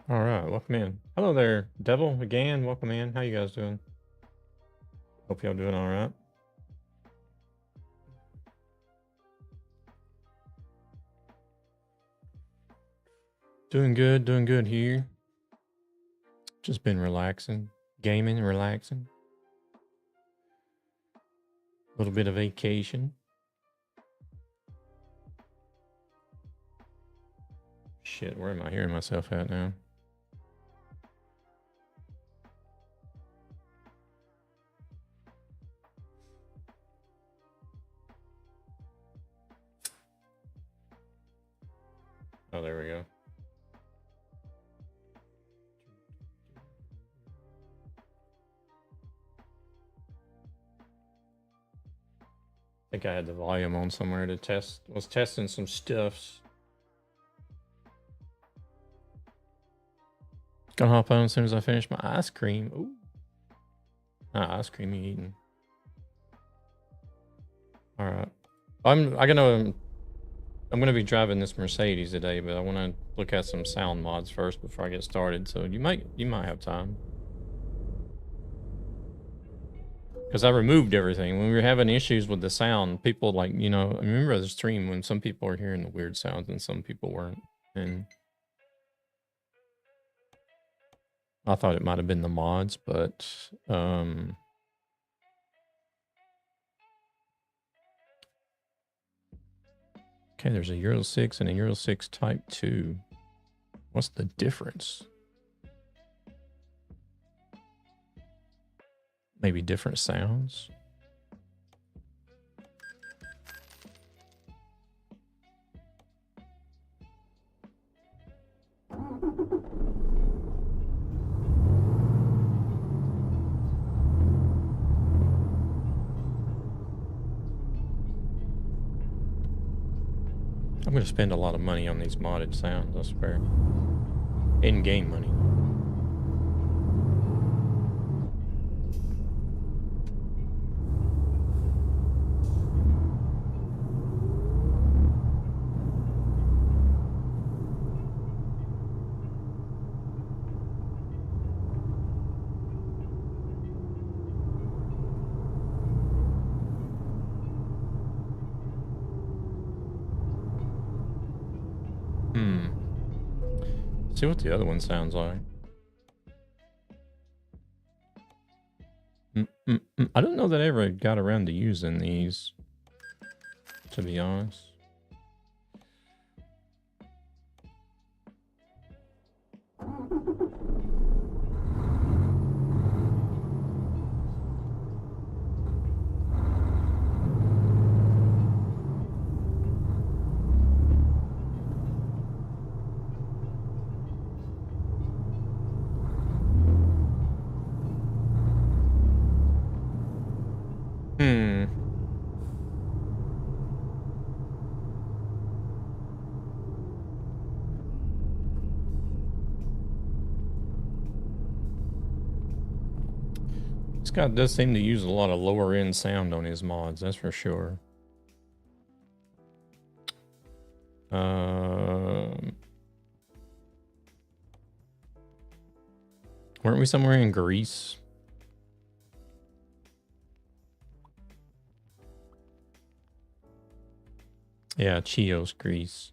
All right, welcome in. Hello there, Devil, again. Welcome in. How you guys doing? Hope y'all doing all right. Doing good here. Just been relaxing, gaming, relaxing. A little bit of vacation. Shit, where am I hearing myself at now? Oh, there we go. I think I had the volume on somewhere to test. Was testing some stuffs. Gonna hop on as soon as I finish my ice cream. Ooh. Not ice cream eating. All right. I'm gonna be driving this Mercedes today, but I want to look at some sound mods first before I get started. So you might have time, because I removed everything when we were having issues with the sound. People I remember the stream when some people were hearing the weird sounds and some people weren't, and I thought it might have been the mods, but okay, there's a Euro 6 and a Euro 6 Type 2. What's the difference? Maybe different sounds? I'm going to spend a lot of money on these modded sounds, I swear. In-game money. See what the other one sounds like. I don't know that I ever got around to using these, to be honest. This guy does seem to use a lot of lower end sound on his mods, that's for sure. Weren't we somewhere in Greece? Yeah, Chios, Greece.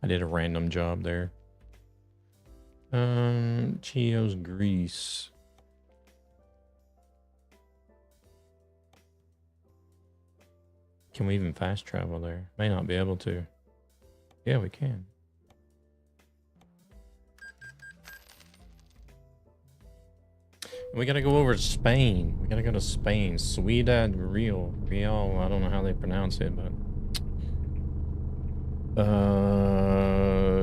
I did a random job there. Chios, Greece. Can we even fast travel there? May not be able to. Yeah, we can. We gotta go over to Spain. We gotta go to Spain. Ciudad Real. I don't know how they pronounce it, but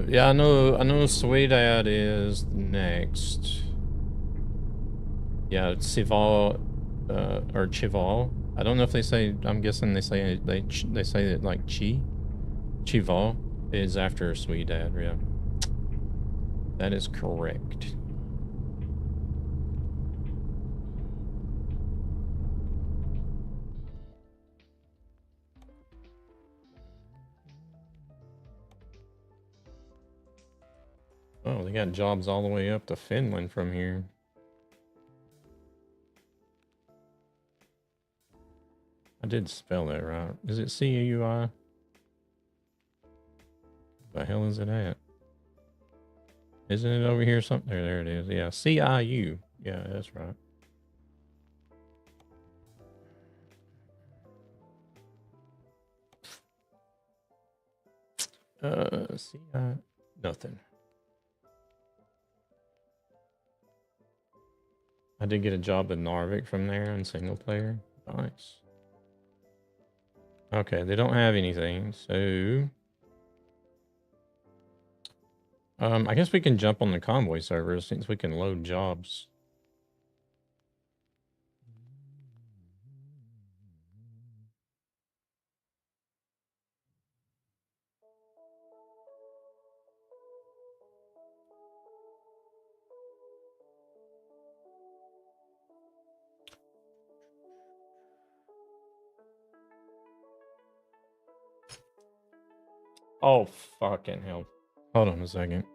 yeah, I know Ciudad is next. Yeah, it's Cival, or Chival. I don't know if they say, I'm guessing they say it like Chival is after Ciudad, yeah. That is correct. they got jobs all the way up to Finland from here. I did spell that right. Is it C-A-U-I? The hell is it at? Isn't it over here something? There it is. Yeah, C-I-U. Yeah, that's right. C-I... Nothing. I did get a job at Narvik from there in single player. Nice. Okay, they don't have anything, so... I guess we can jump on the convoy server since we can load jobs. Oh, fucking hell. Hold on a second.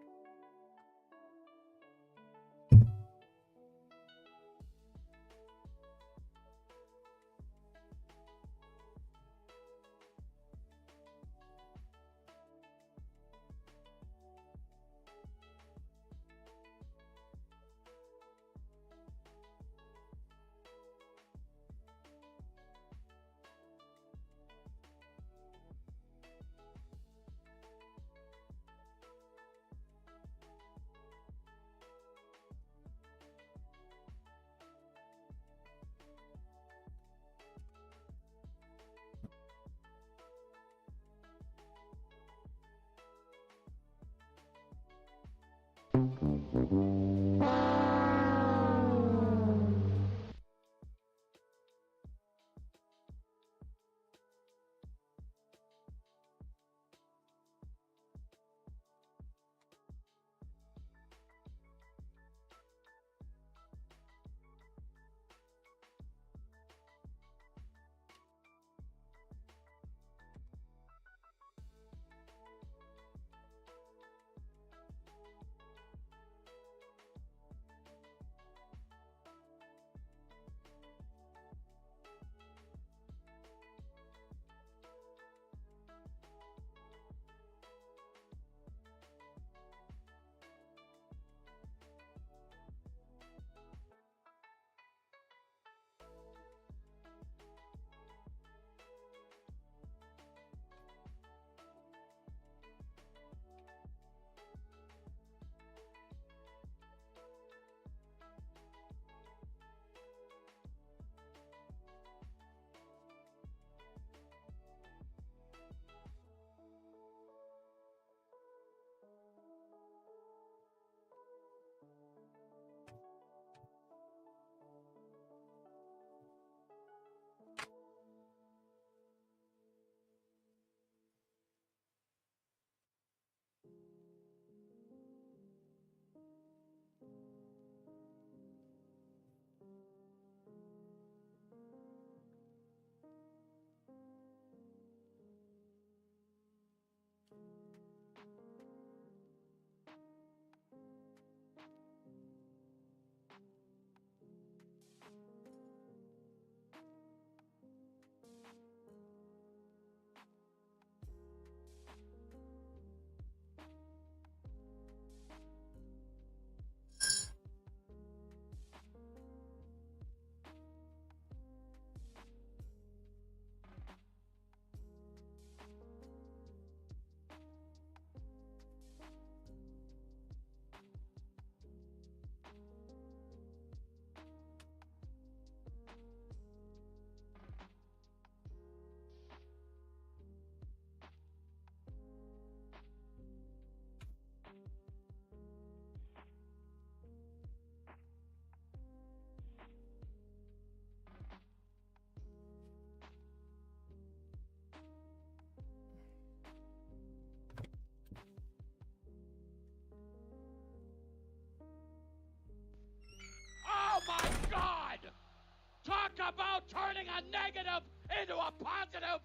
Talk about turning a negative into a positive!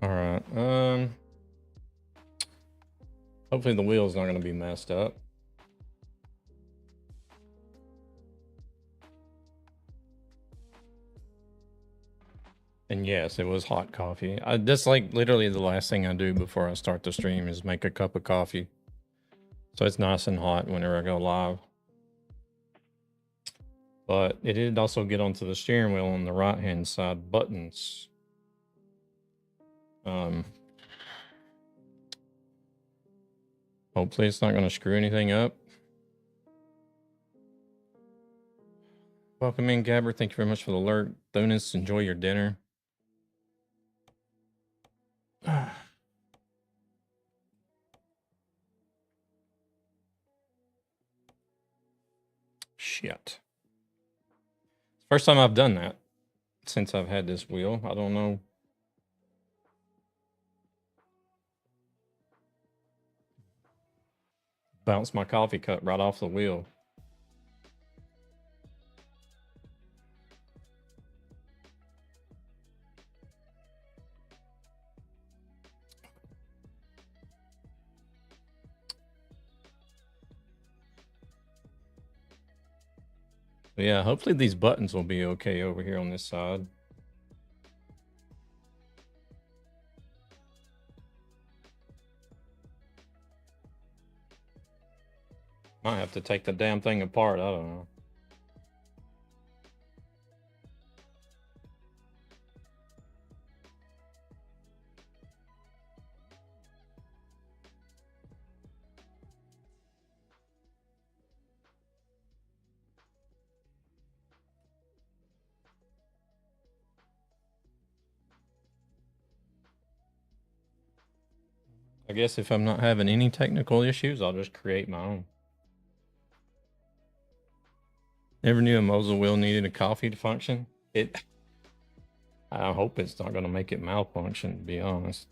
All right. Hopefully the wheel's not going to be messed up. And yes, it was hot coffee. That's like literally the last thing I do before I start the stream is make a cup of coffee. So it's nice and hot whenever I go live. But it did also get onto the steering wheel on the right hand side buttons. Hopefully it's not going to screw anything up. Welcome in, Gabber. Thank you very much for the alert. Donuts, enjoy your dinner. Shit. First time I've done that since I've had this wheel. I don't know. Bounced my coffee cup right off the wheel. But yeah, hopefully these buttons will be okay over here on this side. Might have to take the damn thing apart. I don't know. I guess if I'm not having any technical issues, I'll just create my own. Never knew a Mosul wheel needed a coffee to function. I hope it's not going to make it malfunction, to be honest.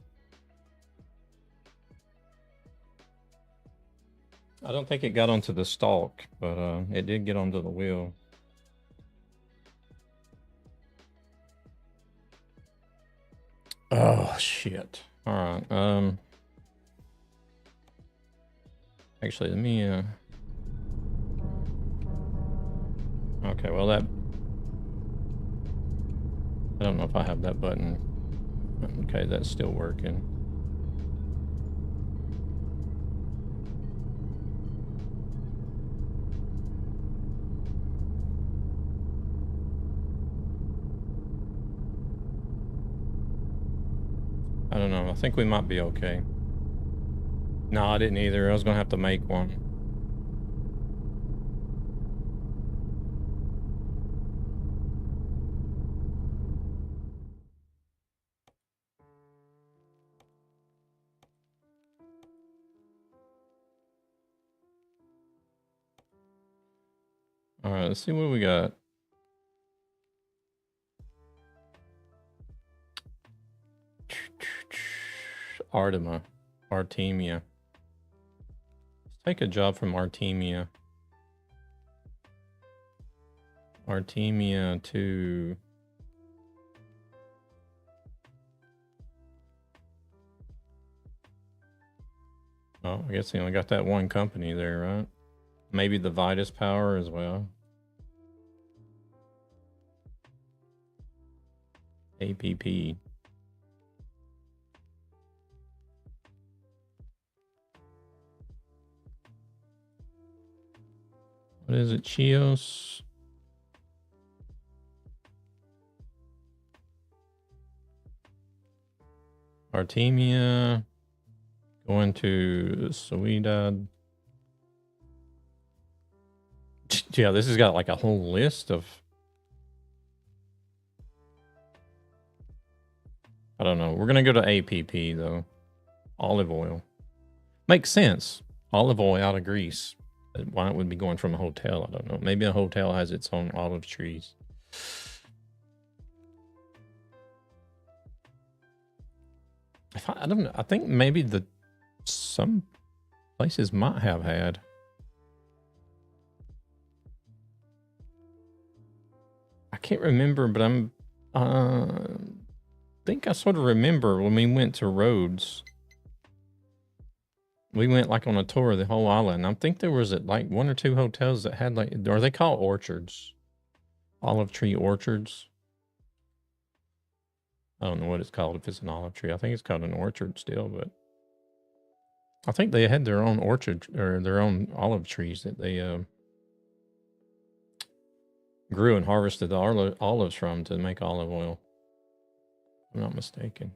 I don't think it got onto the stalk, but it did get onto the wheel. Oh, shit. All right. Actually, let me... Okay, well that... I don't know if I have that button. Okay, that's still working. I don't know. I think we might be okay. No, I didn't either. I was going to have to make one. All right, let's see what we got. Artemia. Let's take a job from Artemia. Artemia to... Oh, I guess they only got that one company there, right? Maybe the Vitus Power as well. APP. What is it? Chios? Artemia. Going to Suidad. Yeah, this has got like a whole list of... I don't know. We're going to go to APP though. Olive oil. Makes sense. Olive oil out of Greece. Why it would be going from a hotel, I don't know. Maybe a hotel has its own olive trees. I don't know. I think maybe some places might have had. I can't remember, but I'm think I sort of remember when we went to Rhodes. We went like on a tour of the whole island. I think there was like 1 or 2 hotels that had like, are they called orchards? Olive tree orchards. I don't know what it's called if it's an olive tree. I think it's called an orchard still, but I think they had their own orchard or their own olive trees that they grew and harvested the olives from to make olive oil. If I'm not mistaken.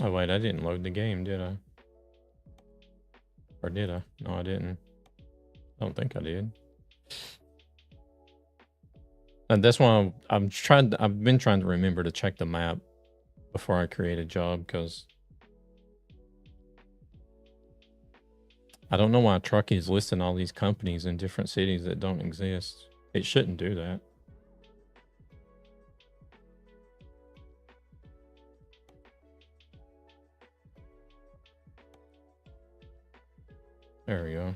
Oh wait, I didn't load the game, did I? Or did I? No, I didn't. I don't think I did. And that's why I've been trying to remember to check the map before I create a job, because I don't know why Truckee is listing all these companies in different cities that don't exist. It shouldn't do that. There we go.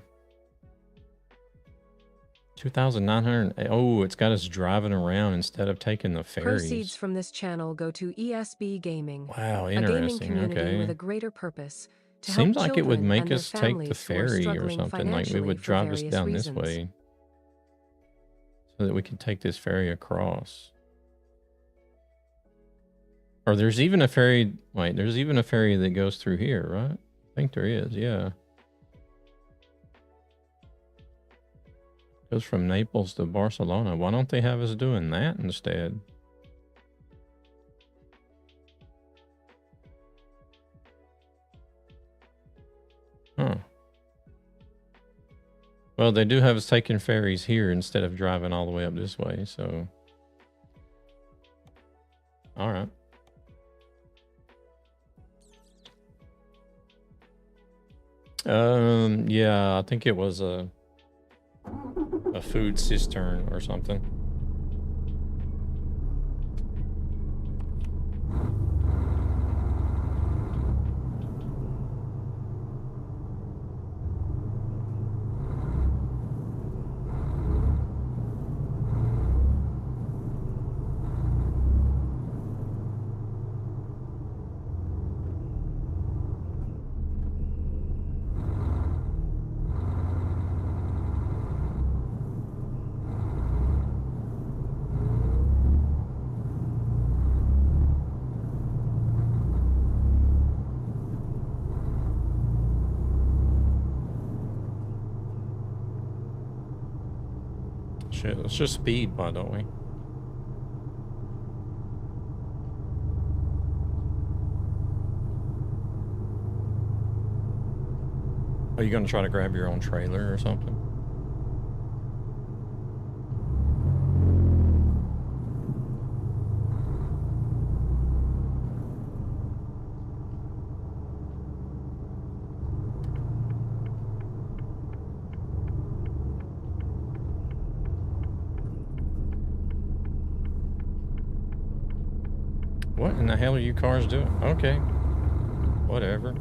2,900. Oh, it's got us driving around instead of taking the ferries. Proceeds from this channel go to ESB Gaming. Wow, a gaming interesting. community Okay. with a greater purpose. To Seems help like it would children make and their us take the families who are ferry or struggling something. Like we would financially for drive us various down reasons. this way so that we could take this ferry across. Or there's even a ferry. Wait, there's even a ferry that goes through here, right? I think there is. Yeah. Goes from Naples to Barcelona. Why don't they have us doing that instead? Huh. Well, they do have us taking ferries here instead of driving all the way up this way, so. All right. Yeah, I think it was a food cistern or something. Shit, let's just speed, why don't we? Are you gonna try to grab your own trailer or something? What in the hell are you cars doing? Okay. Whatever.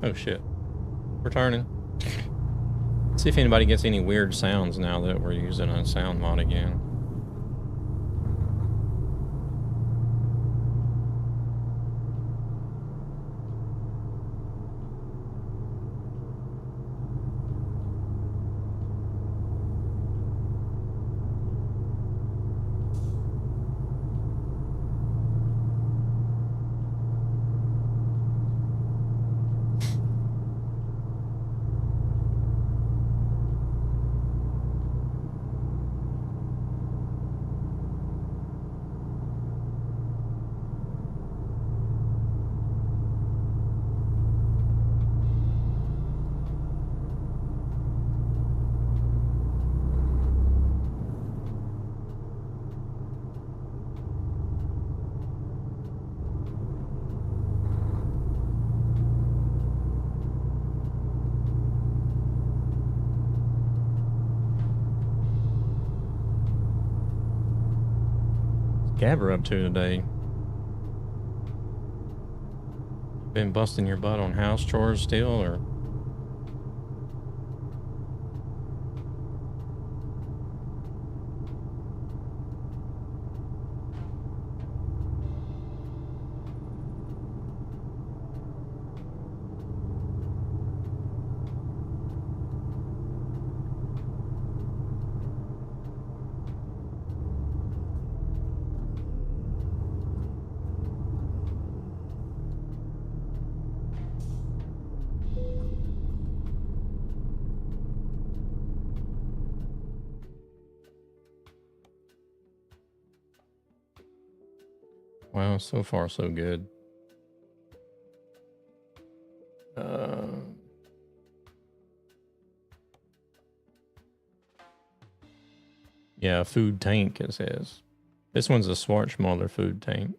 Oh shit. We're turning. See if anybody gets any weird sounds now that we're using a sound mod again. Gabber up to today? Been busting your butt on house chores still, or? Wow, so far so good. Yeah, food tank, it says. This one's a Schwarzmuller food tank.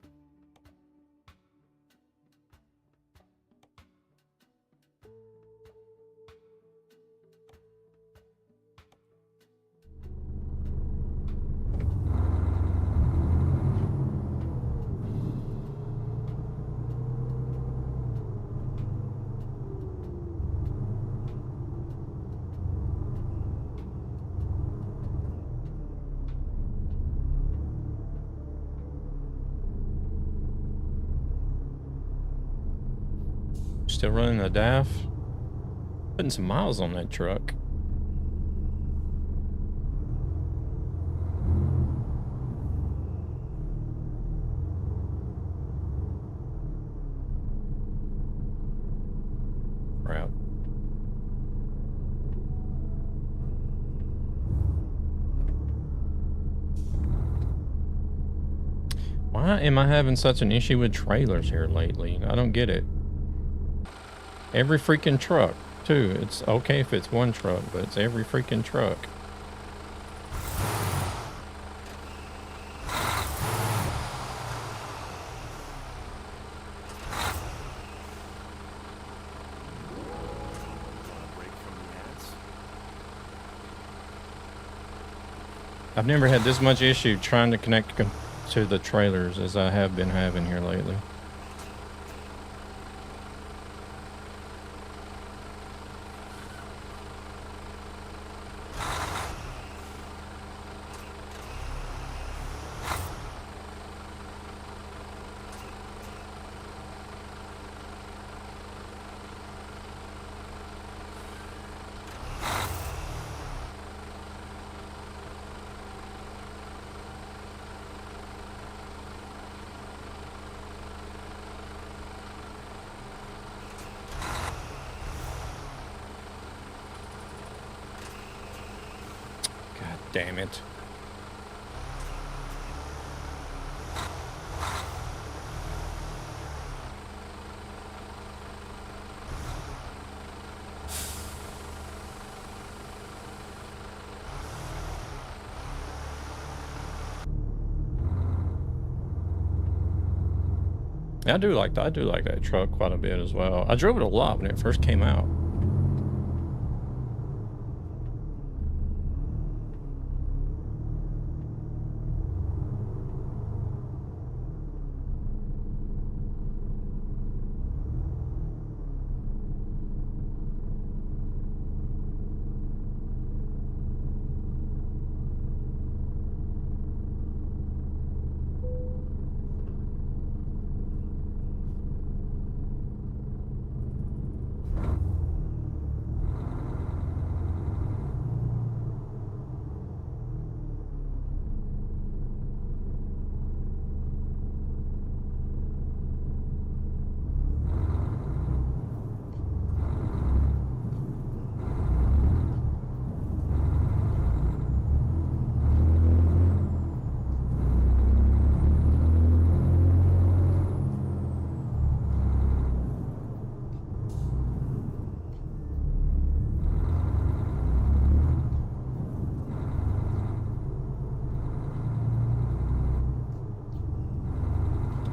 Still running the DAF. Putting some miles on that truck. Crap. Why am I having such an issue with trailers here lately? I don't get it. Every freaking truck, too. It's okay if it's one truck, but it's every freaking truck. I've never had this much issue trying to connect to the trailers as I have been having here lately. Damn it. I do like that truck quite a bit as well. I drove it a lot when it first came out.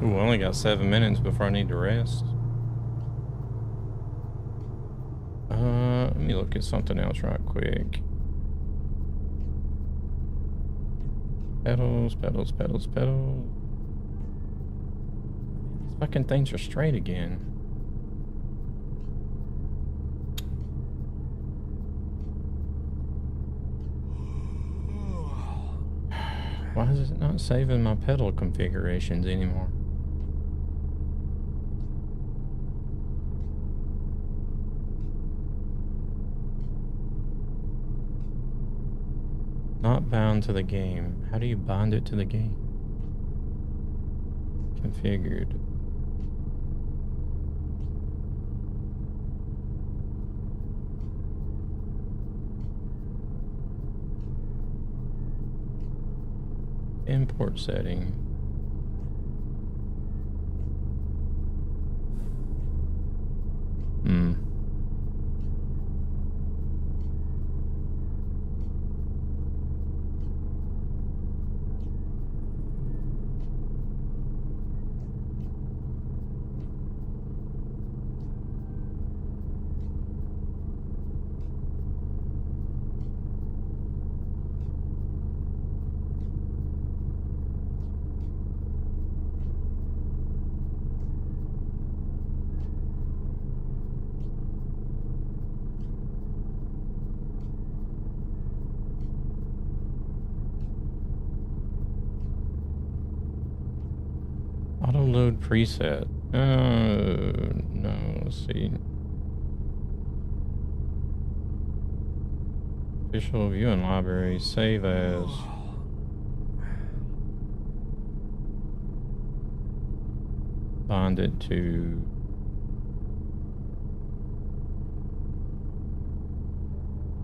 Ooh, I only got 7 minutes before I need to rest. Let me look at something else right quick. Pedals, pedals, pedals, pedals. Fucking things are straight again. Why is it not saving my pedal configurations anymore? Not bound to the game. How do you bind it to the game? Configured. Import setting. Auto load preset. No, let's see. Official viewing library, save as. Bind it to.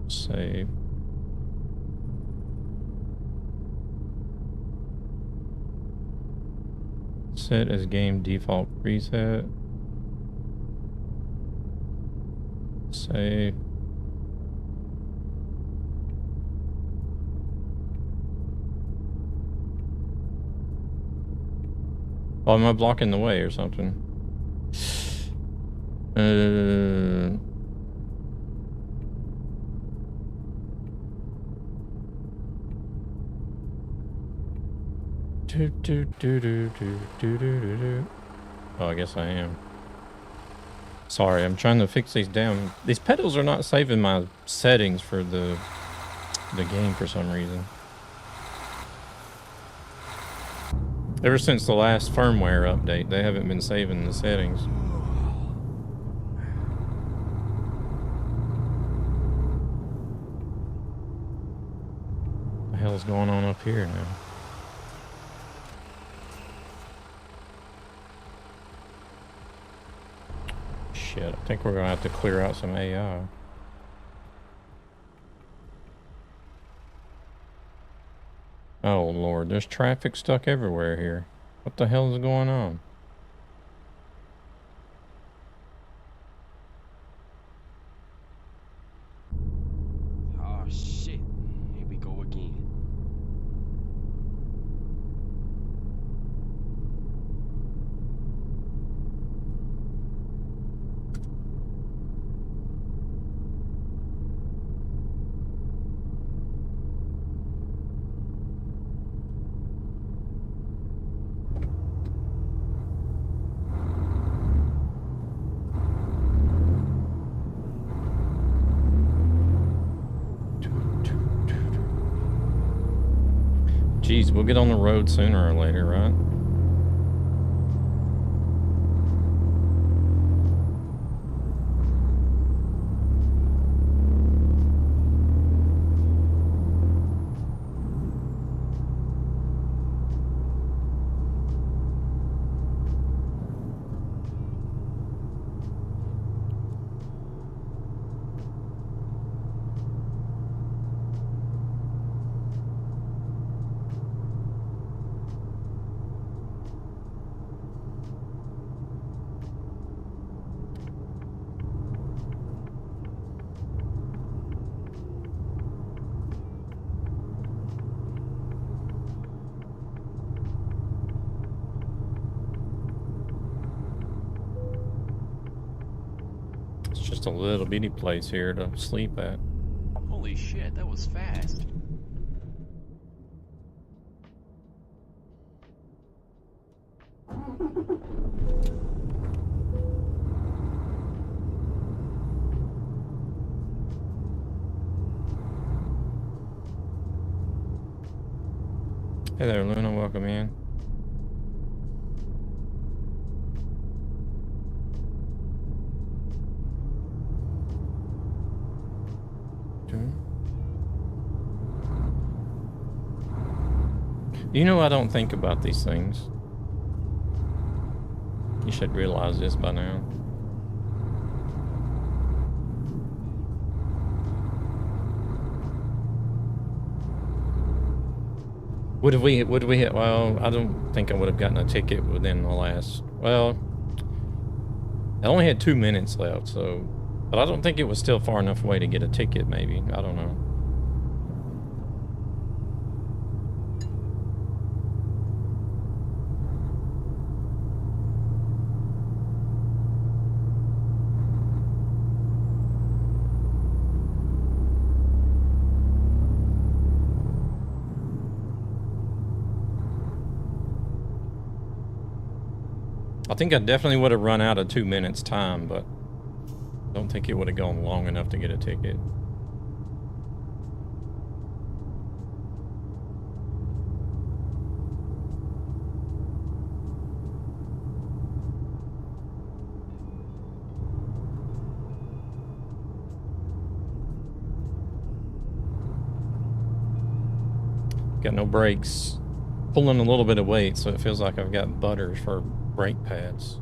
Save. Set as game default preset. Save. Oh, am I blocking the way or something? Oh, I guess I am. Sorry, I'm trying to fix these damn... These pedals are not saving my settings for the game for some reason. Ever since the last firmware update, they haven't been saving the settings. What the hell is going on up here now? Shit, I think we're gonna have to clear out some AI. Oh Lord, there's traffic stuck everywhere here. What the hell is going on? Oh shit, here we go again. Jeez, we'll get on the road sooner or later, right? Just a little bitty place here to sleep at. Holy shit, that was fast. Hey there, Luna. Welcome in. You know I don't think about these things. You should realize this by now. Would we hit? Well, I don't think I would have gotten a ticket within the last. Well, I only had 2 minutes left, so. But I don't think it was still far enough away to get a ticket. Maybe, I don't know. I think I definitely would have run out of 2 minutes time, but I don't think it would have gone long enough to get a ticket. Got no brakes. Pulling a little bit of weight, so it feels like I've got butters for brake pads.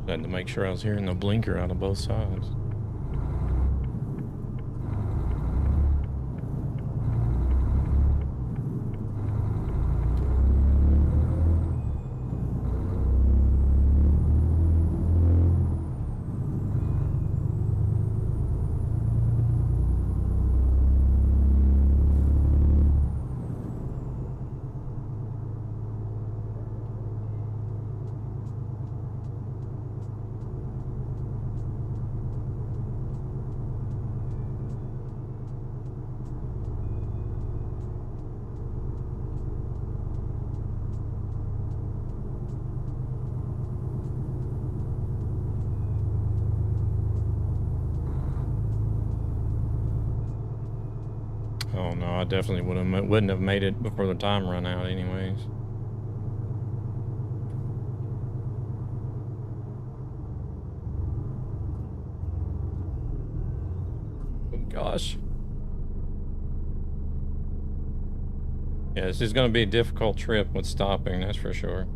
Had to make sure I was hearing the blinker out of both sides. Oh no, I definitely wouldn't have made it before the time run out anyways. Oh gosh. Yeah, this is going to be a difficult trip with stopping, that's for sure.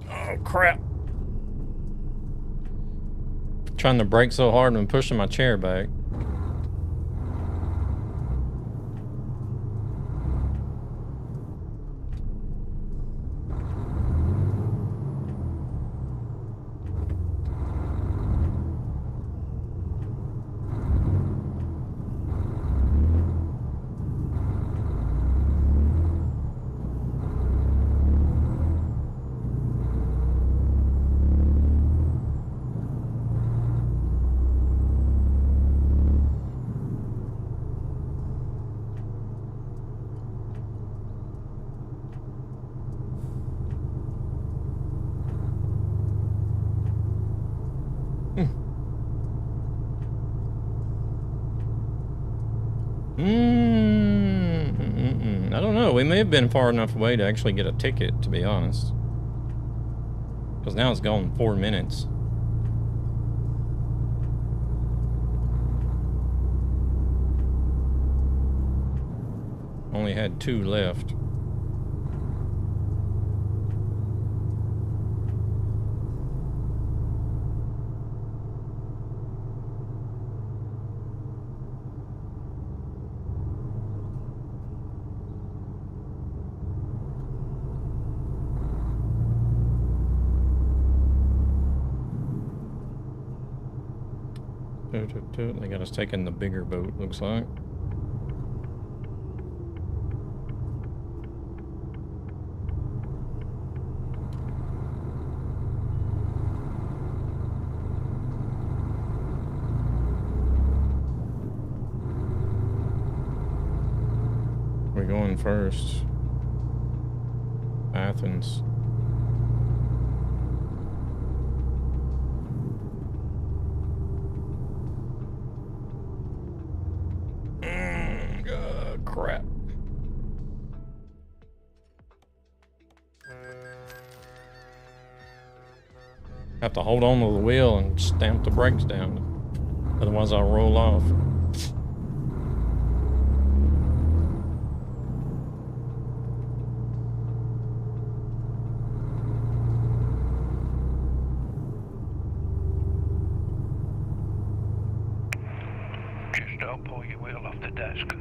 Oh crap. Trying to brake so hard and pushing my chair back. I don't know. We may have been far enough away to actually get a ticket, to be honest. Because now it's gone 4 minutes. Only had 2 left. They got us taking the bigger boat, looks like. We're going first. Athens. Crap. Have to hold on to the wheel and stamp the brakes down. Otherwise I'll roll off. Just don't pull your wheel off the desk.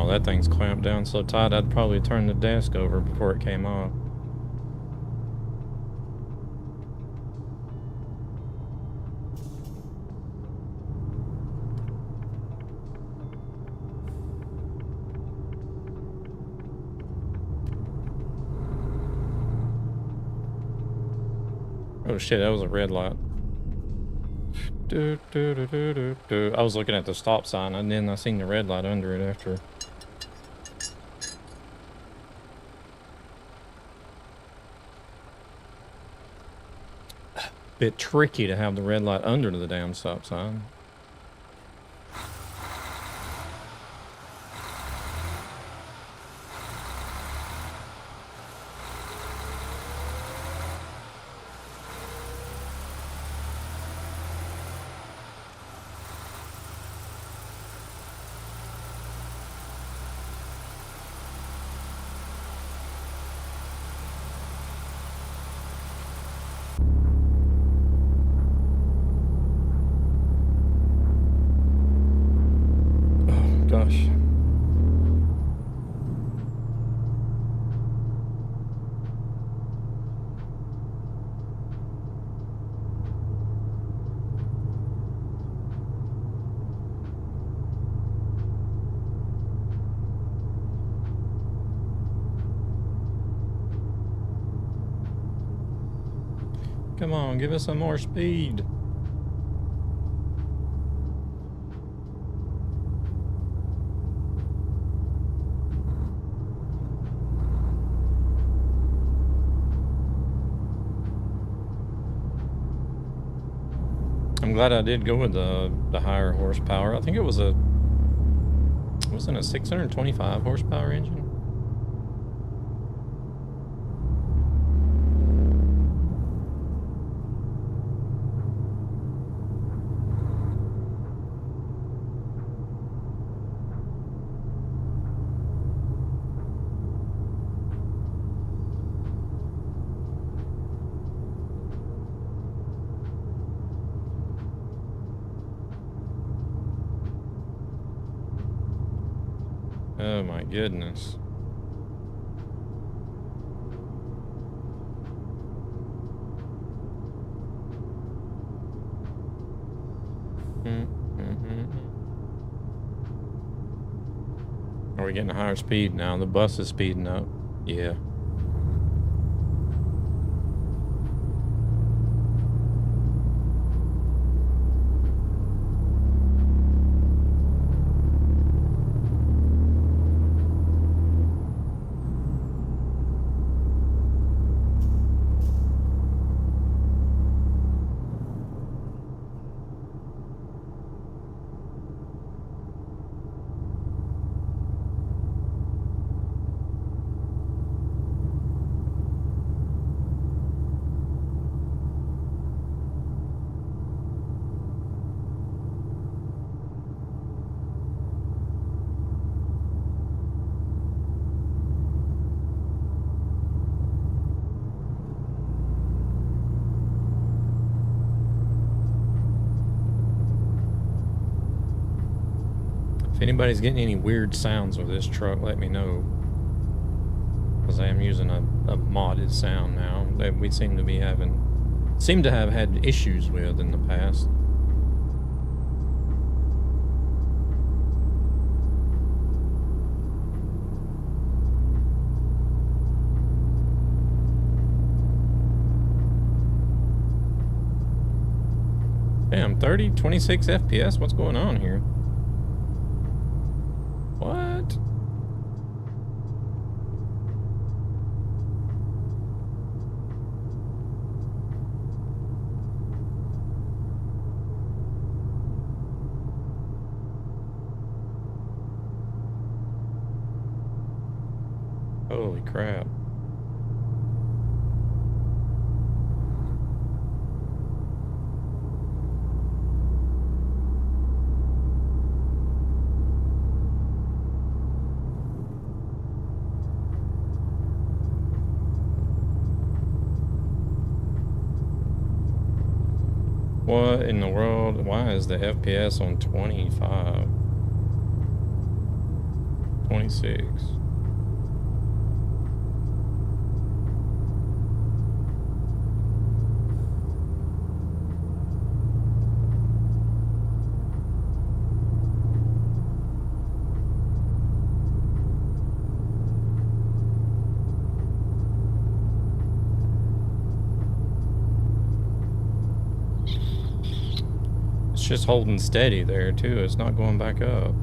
That thing's clamped down so tight I'd probably turn the desk over before it came off. Oh shit, that was a red light. I was looking at the stop sign and then I seen the red light under it after. Bit tricky to have the red light under the damn stop sign. Gosh. Come on, give us some more speed. I'm glad I did go with the higher horsepower. I think it was wasn't a 625 horsepower engine. Oh my goodness. Are we getting a higher speed now? The bus is speeding up. Yeah. If anybody's getting any weird sounds with this truck, let me know. Because I am using a modded sound now that we seem to have had issues with in the past. Damn, 26 FPS? What's going on here? What? Holy crap. What in the world? Why is the FPS on 25? 26. It's just holding steady there too. It's not going back up.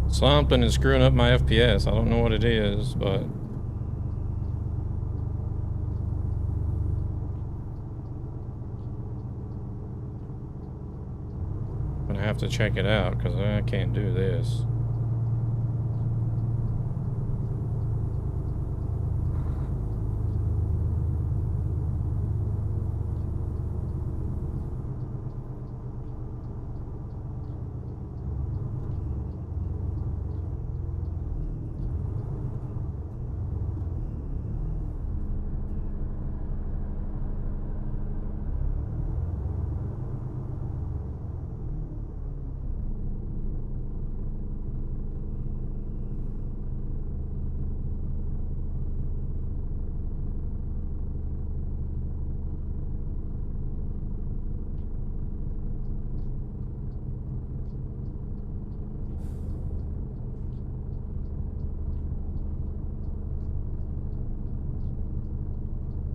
Something is screwing up my FPS. I don't know what it is, but I'm gonna have to check it out because I can't do this.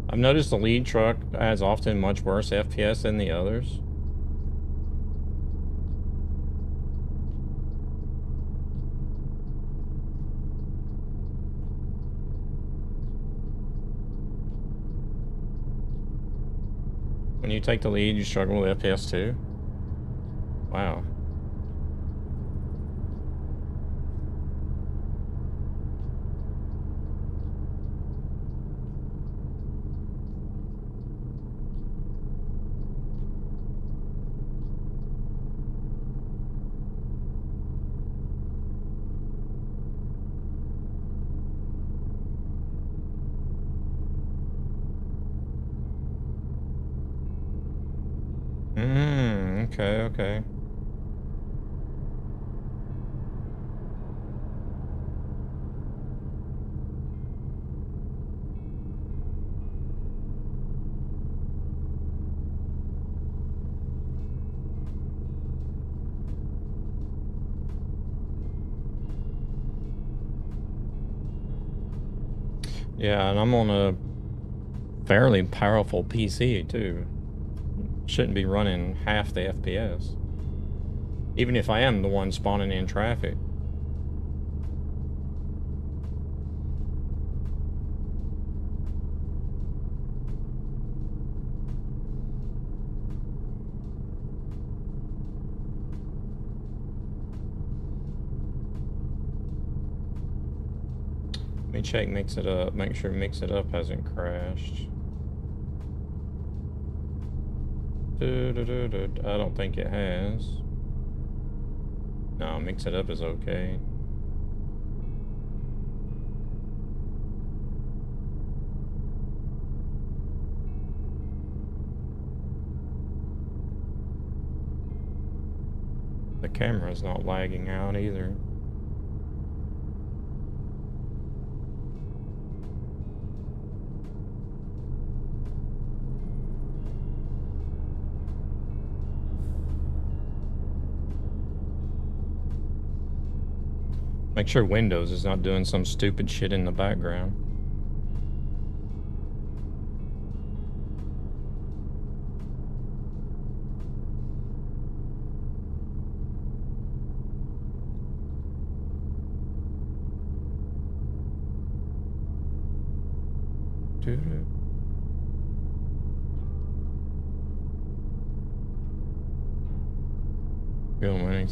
I've noticed the lead truck has often much worse FPS than the others. When you take the lead, you struggle with FPS too? Wow. Okay. Yeah, and I'm on a fairly powerful PC too. Shouldn't be running half the FPS. Even if I am the one spawning in traffic. Let me check mix it up, make sure mix it up hasn't crashed. I don't think it has. No, mix it up is okay. The camera's not lagging out either. Make sure Windows is not doing some stupid shit in the background.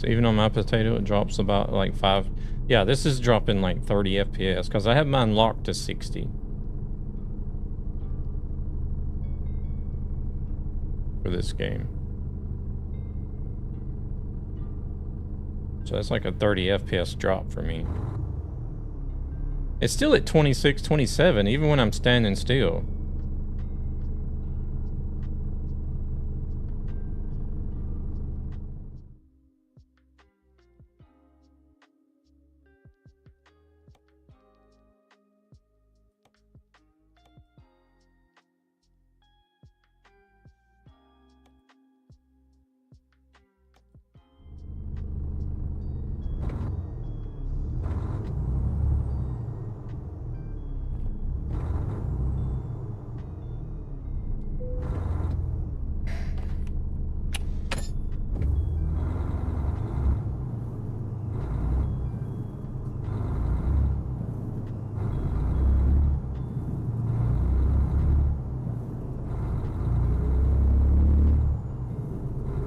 Even on my potato, it drops about like 5. Yeah, this is dropping like 30 FPS because I have mine locked to 60 for this game. So that's like a 30 FPS drop for me. It's still at 26, 27, even when I'm standing still.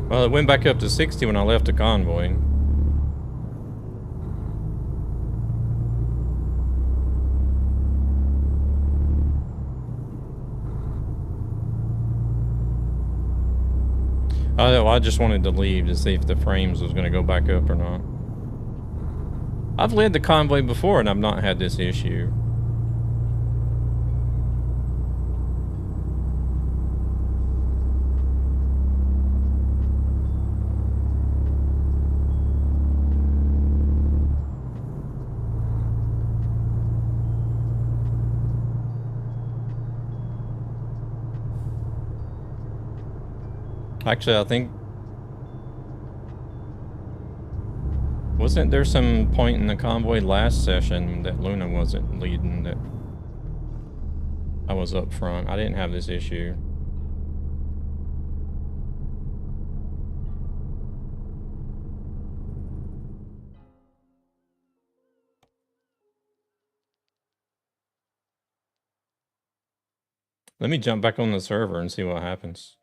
Well, it went back up to 60 when I left the convoy. I just wanted to leave to see if the frames was going to go back up or not. I've led the convoy before and I've not had this issue. Actually, I think... Wasn't there some point in the convoy last session that Luna wasn't leading, that I was up front? I didn't have this issue. Let me jump back on the server and see what happens.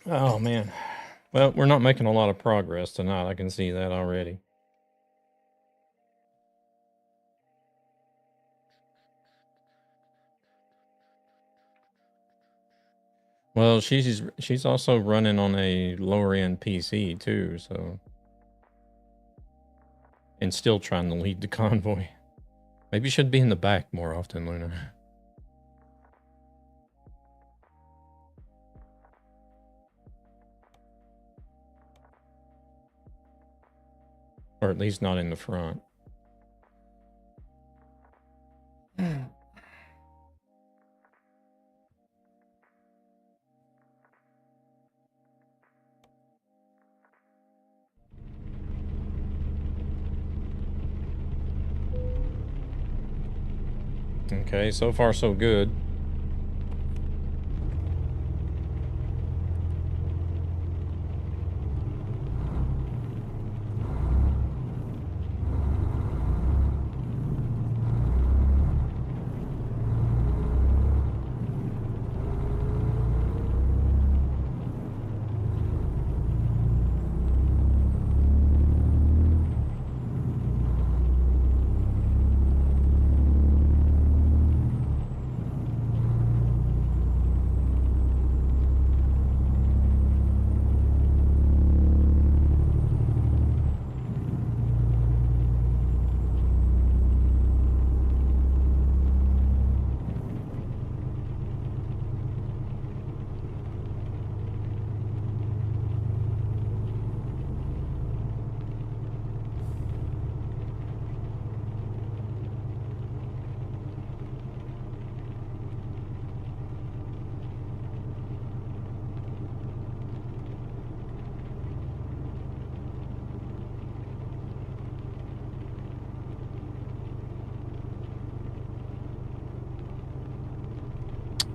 Oh, man. Well, we're not making a lot of progress tonight. I can see that already. Well, she's also running on a lower end PC too, so, and still trying to lead the convoy. Maybe you should be in the back more often, Luna. Or at least not in the front. Okay, so far so good.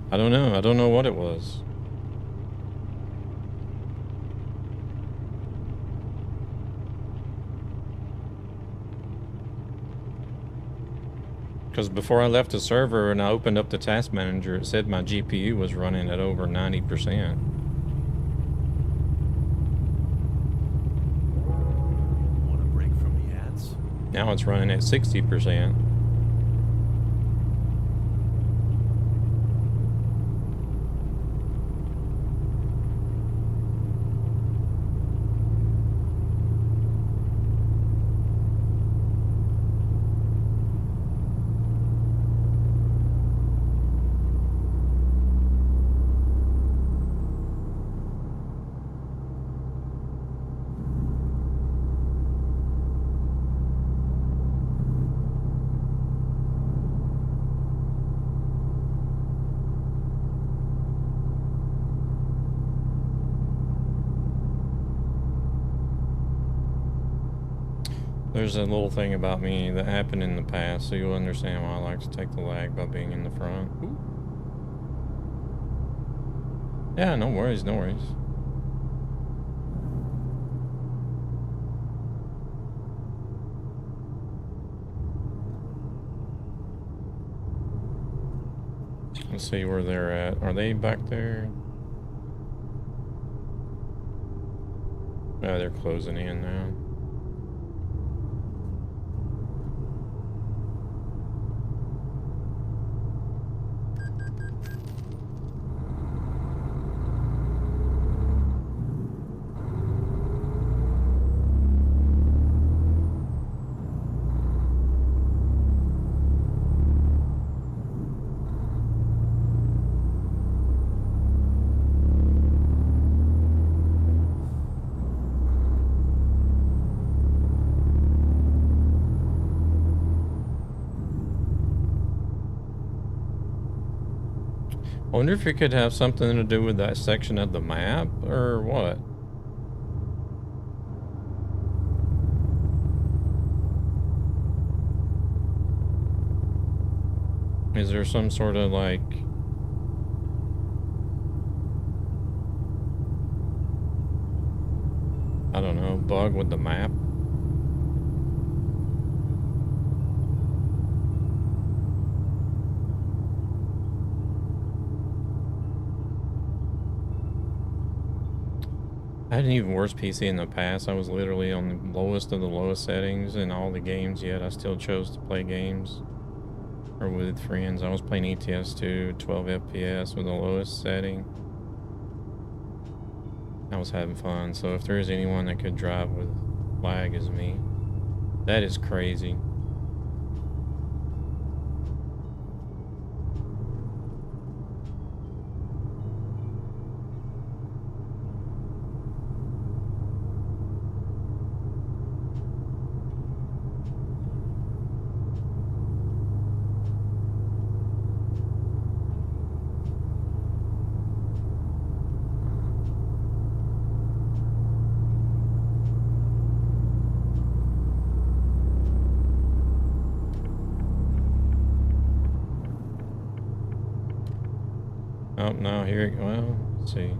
I don't know. I don't know what it was. Because before I left the server and I opened up the task manager, it said my GPU was running at over 90%. Want a break from the ads? Now it's running at 60%. There's a little thing about me that happened in the past, so you'll understand why I like to take the lag by being in the front. Ooh. Yeah, no worries, no worries. Let's see where they're at. Are they back there? Oh, they're closing in now. I wonder if it could have something to do with that section of the map, or what? Is there some sort of, like... I don't know, bug with the map? I had an even worse PC in the past. I was literally on the lowest of the lowest settings in all the games, yet I still chose to play games. Or with friends. I was playing ETS2, 12 FPS with the lowest setting. I was having fun, so if there is anyone that could drive with lag as me, that is crazy. Oh, no, here, well, let's see.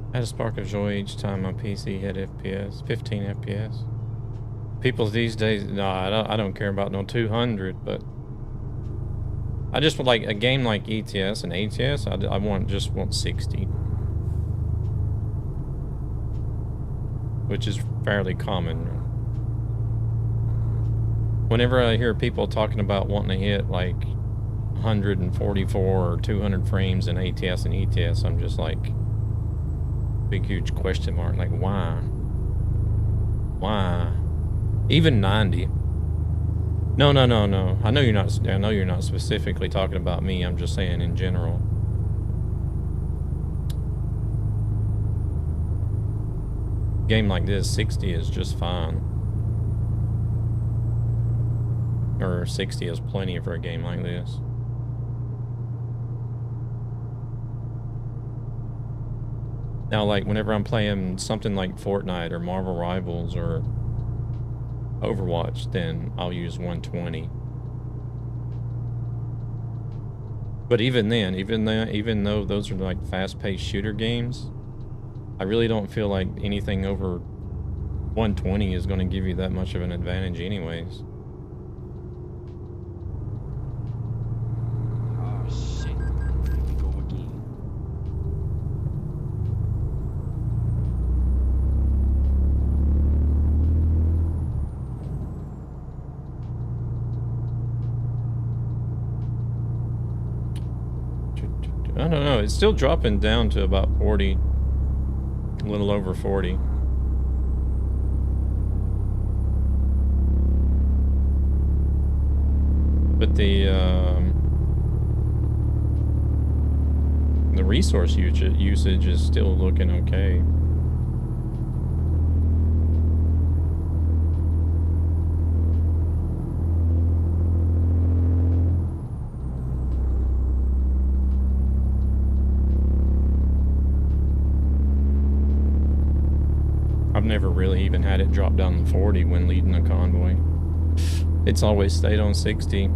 I had a spark of joy each time my PC hit FPS, 15 FPS. People these days, no, I don't care about no 200, but I just would like a game like ETS and ATS. I just want 60, which is fairly common. Whenever I hear people talking about wanting to hit like 144 or 200 frames in ATS and ETS, I'm just like, big huge question mark. Like, why? Why? Even 90. No. I know you're not specifically talking about me. I'm just saying in general. Game like this, 60 is just fine. Or 60 is plenty for a game like this. Now, like, whenever I'm playing something like Fortnite or Marvel Rivals or Overwatch, then I'll use 120. But even then, even though those are like fast-paced shooter games, I really don't feel like anything over 120 is going to give you that much of an advantage anyways. Oh shit. Here we go again. I don't know, it's still dropping down to about 40, a little over 40. But the resource usage is still looking okay. I've never really even had it drop down to 40 when leading a convoy. It's always stayed on 60.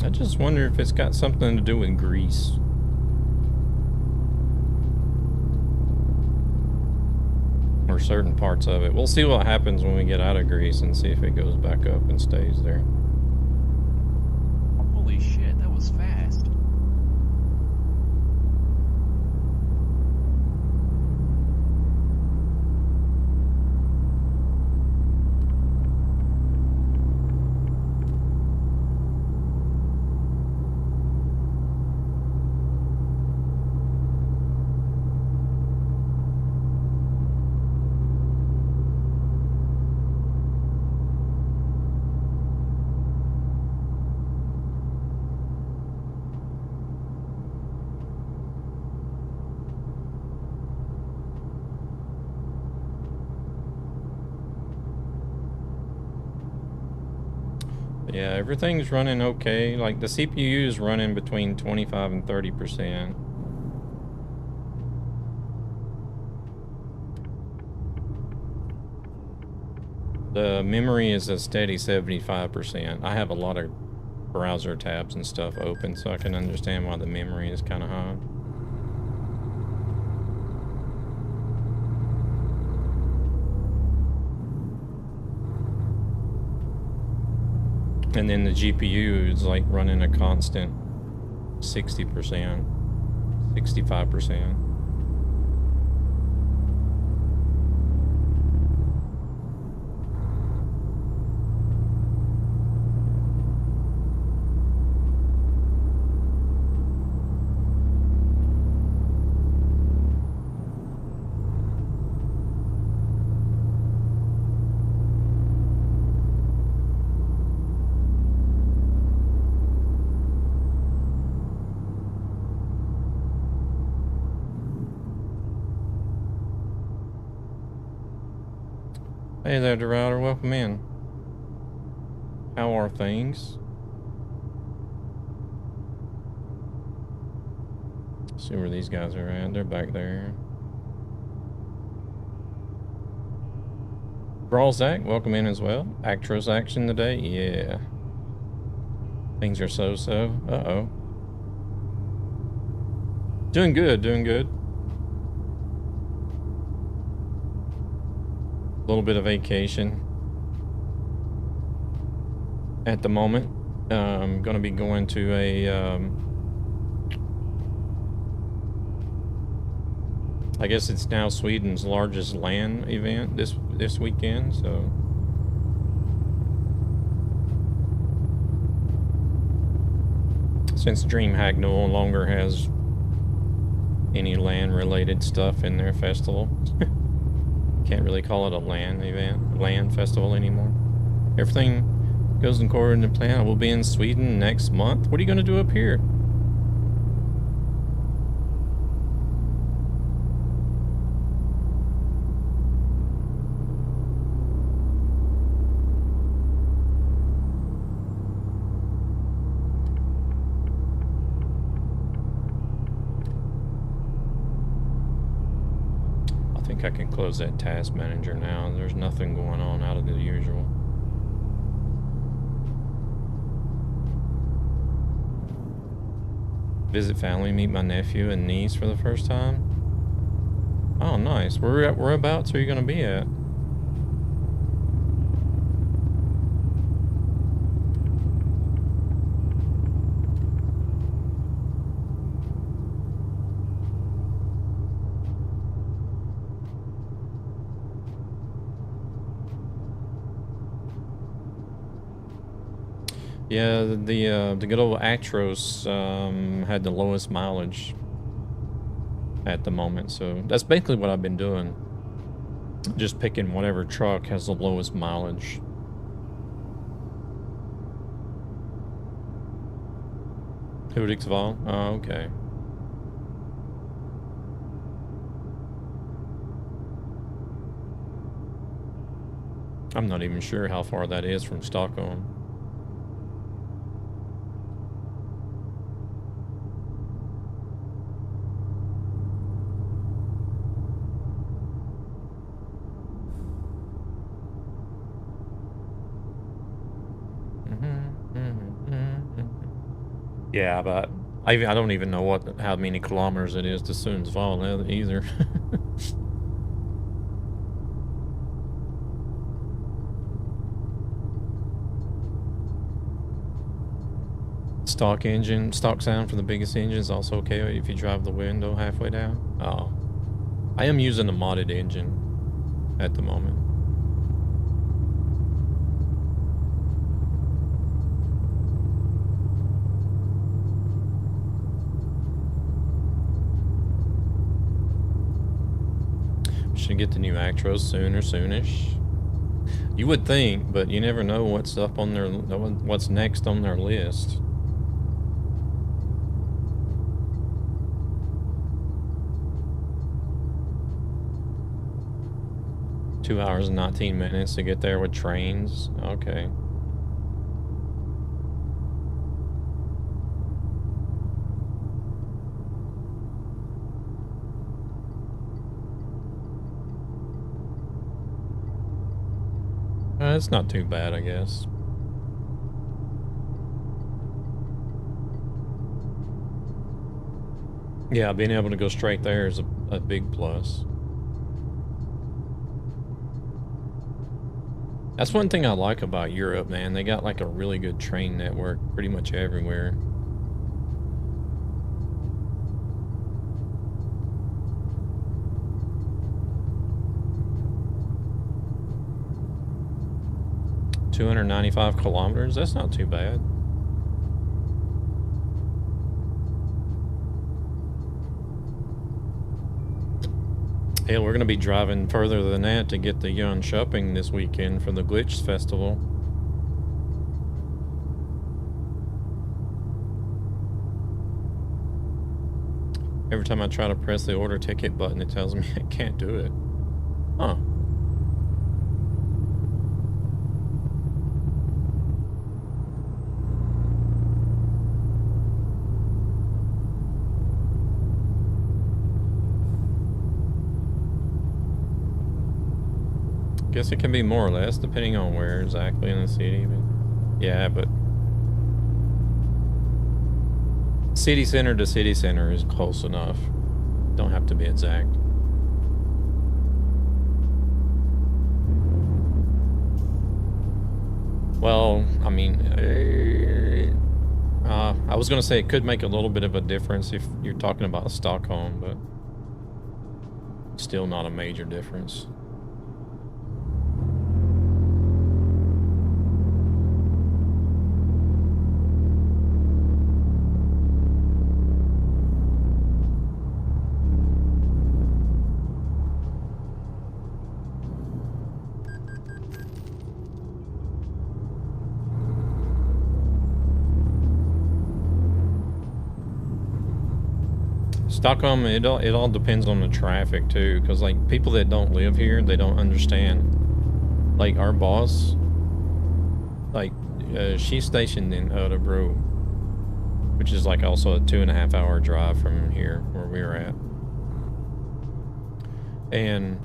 I just wonder if it's got something to do with grease. Or certain parts of it. We'll see what happens when we get out of grease and see if it goes back up and stays there. Holy shit, that was fast. Yeah, everything's running okay. Like, the CPU is running between 25 and 30%. The memory is a steady 75%. I have a lot of browser tabs and stuff open, so I can understand why the memory is kind of high. And then the GPU is like running a constant 60%, 65%. Hey there, Dorado. Welcome in. How are things? See where these guys are at. They're back there. Brawl Zach, welcome in as well. Actros action today? Yeah. Things are so-so. Uh-oh. Doing good, doing good. A little bit of vacation at the moment. I'm gonna be going to a I guess it's now Sweden's largest LAN event this weekend, so since DreamHack no longer has any LAN related stuff in their festival. Can't really call it a LAN festival anymore. Everything goes according to plan. I will be in Sweden next month. What are you going to do up here? I can close that task manager now. There's nothing going on out of the usual. Visit family, meet my nephew and niece for the first time. Oh, nice. Whereabouts are you going to be at? Yeah, the good old Actros had the lowest mileage at the moment, so that's basically what I've been doing. Just picking whatever truck has the lowest mileage. Hudiksvall? Oh, okay. I'm not even sure how far that is from Stockholm. Yeah, but I don't even know how many kilometers it is to Sundsvall either. Stock sound for the biggest engine is also okay if you drive the window halfway down. Oh, I am using a modded engine at the moment. Should get the new Actros soonish. You would think, but you never know what's next on their list. Two hours and 19 minutes to get there with trains. Okay. It's not too bad, I guess. Yeah, being able to go straight there is a big plus. That's one thing I like about Europe, man. They got like a really good train network pretty much everywhere. $295 kilometers, that's not too bad. Hell, we're going to be driving further than that to get the Jönköping this weekend for the Glitch Festival. Every time I try to press the order ticket button, it tells me I can't do it. Huh. guess it can be more or less depending on where exactly in the city. But yeah, but city center to city center is close enough. Don't have to be exact. Well, I mean, I was gonna say it could make a little bit of a difference if you're talking about Stockholm, but still not a major difference. Stockholm, it all depends on the traffic too, because like people that don't live here, they don't understand. Like our boss, like she's stationed in Örebro, which is like also a 2.5 hour drive from here where we were at. And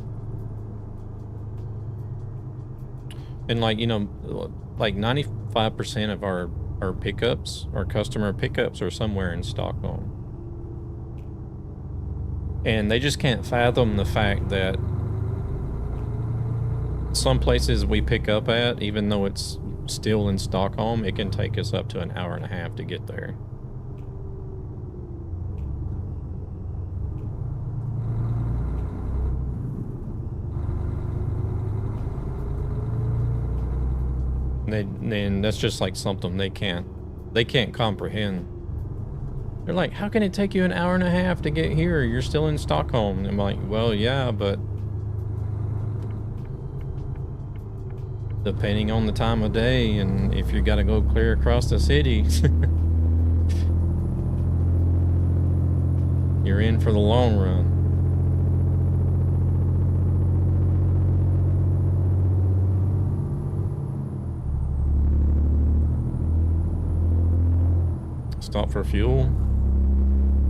like, you know, like 95% of our pickups, our customer pickups are somewhere in Stockholm. And they just can't fathom the fact that some places we pick up at, even though it's still in Stockholm, it can take us up to an hour and a half to get there. And that's just like something they can't comprehend. They're like, how can it take you an hour and a half to get here? You're still in Stockholm. And I'm like, well, yeah, but depending on the time of day and if you got to go clear across the city, you're in for the long run. Stop for fuel.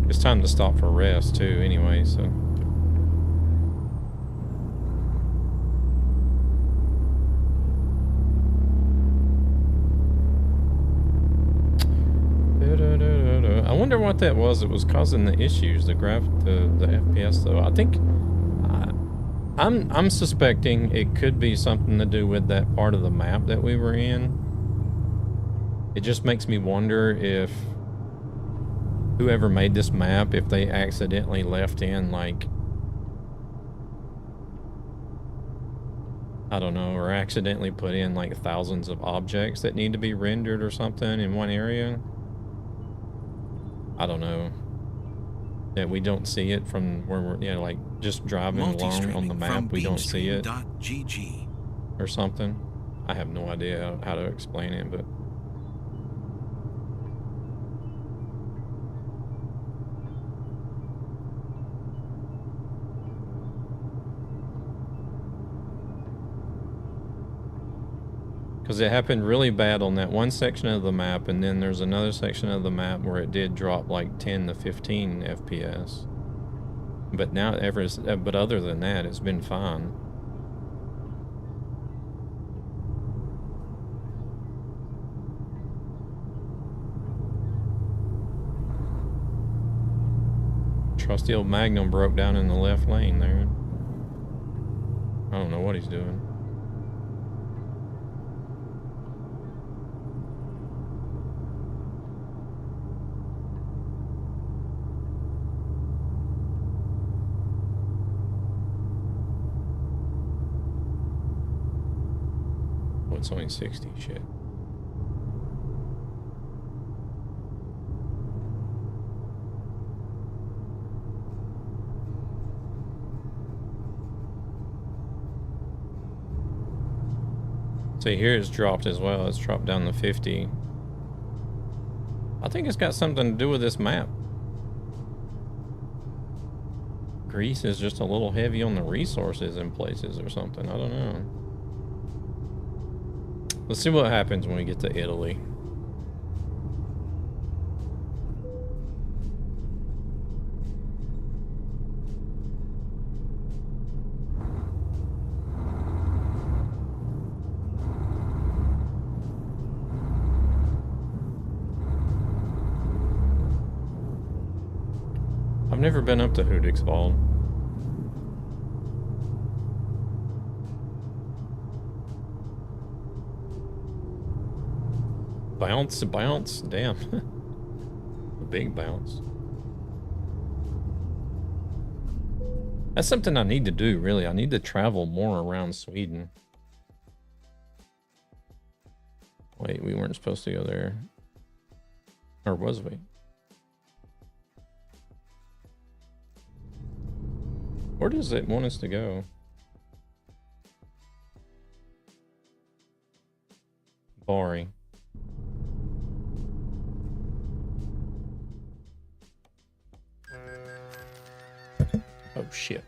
It's time to stop for rest too anyway, so. I wonder what that was that was causing the issues, the FPS though. I think I'm suspecting it could be something to do with that part of the map that we were in. It just makes me wonder if whoever made this map, if they accidentally left in, like, I don't know, or accidentally put in like thousands of objects that need to be rendered or something in one area. I don't know. That we don't see it from where we're, you know, like just driving along on the map, we don't see it or something. I have no idea how to explain it, but because it happened really bad on that one section of the map, and then there's another section of the map where it did drop like 10 to 15 FPS. But now, but other than that, it's been fine. Trusty old Magnum broke down in the left lane there. I don't know what he's doing. It's only 60, shit. See, here it's dropped as well. It's dropped down to 50. I think it's got something to do with this map. Greece is just a little heavy on the resources in places or something. I don't know. Let's see what happens when we get to Italy. I've never been up to Hudiksvall. Bounce, bounce, damn. A big bounce. That's something I need to do, really. I need to travel more around Sweden. Wait, we weren't supposed to go there. Or was we? Where does it want us to go? Bari. Oh shit.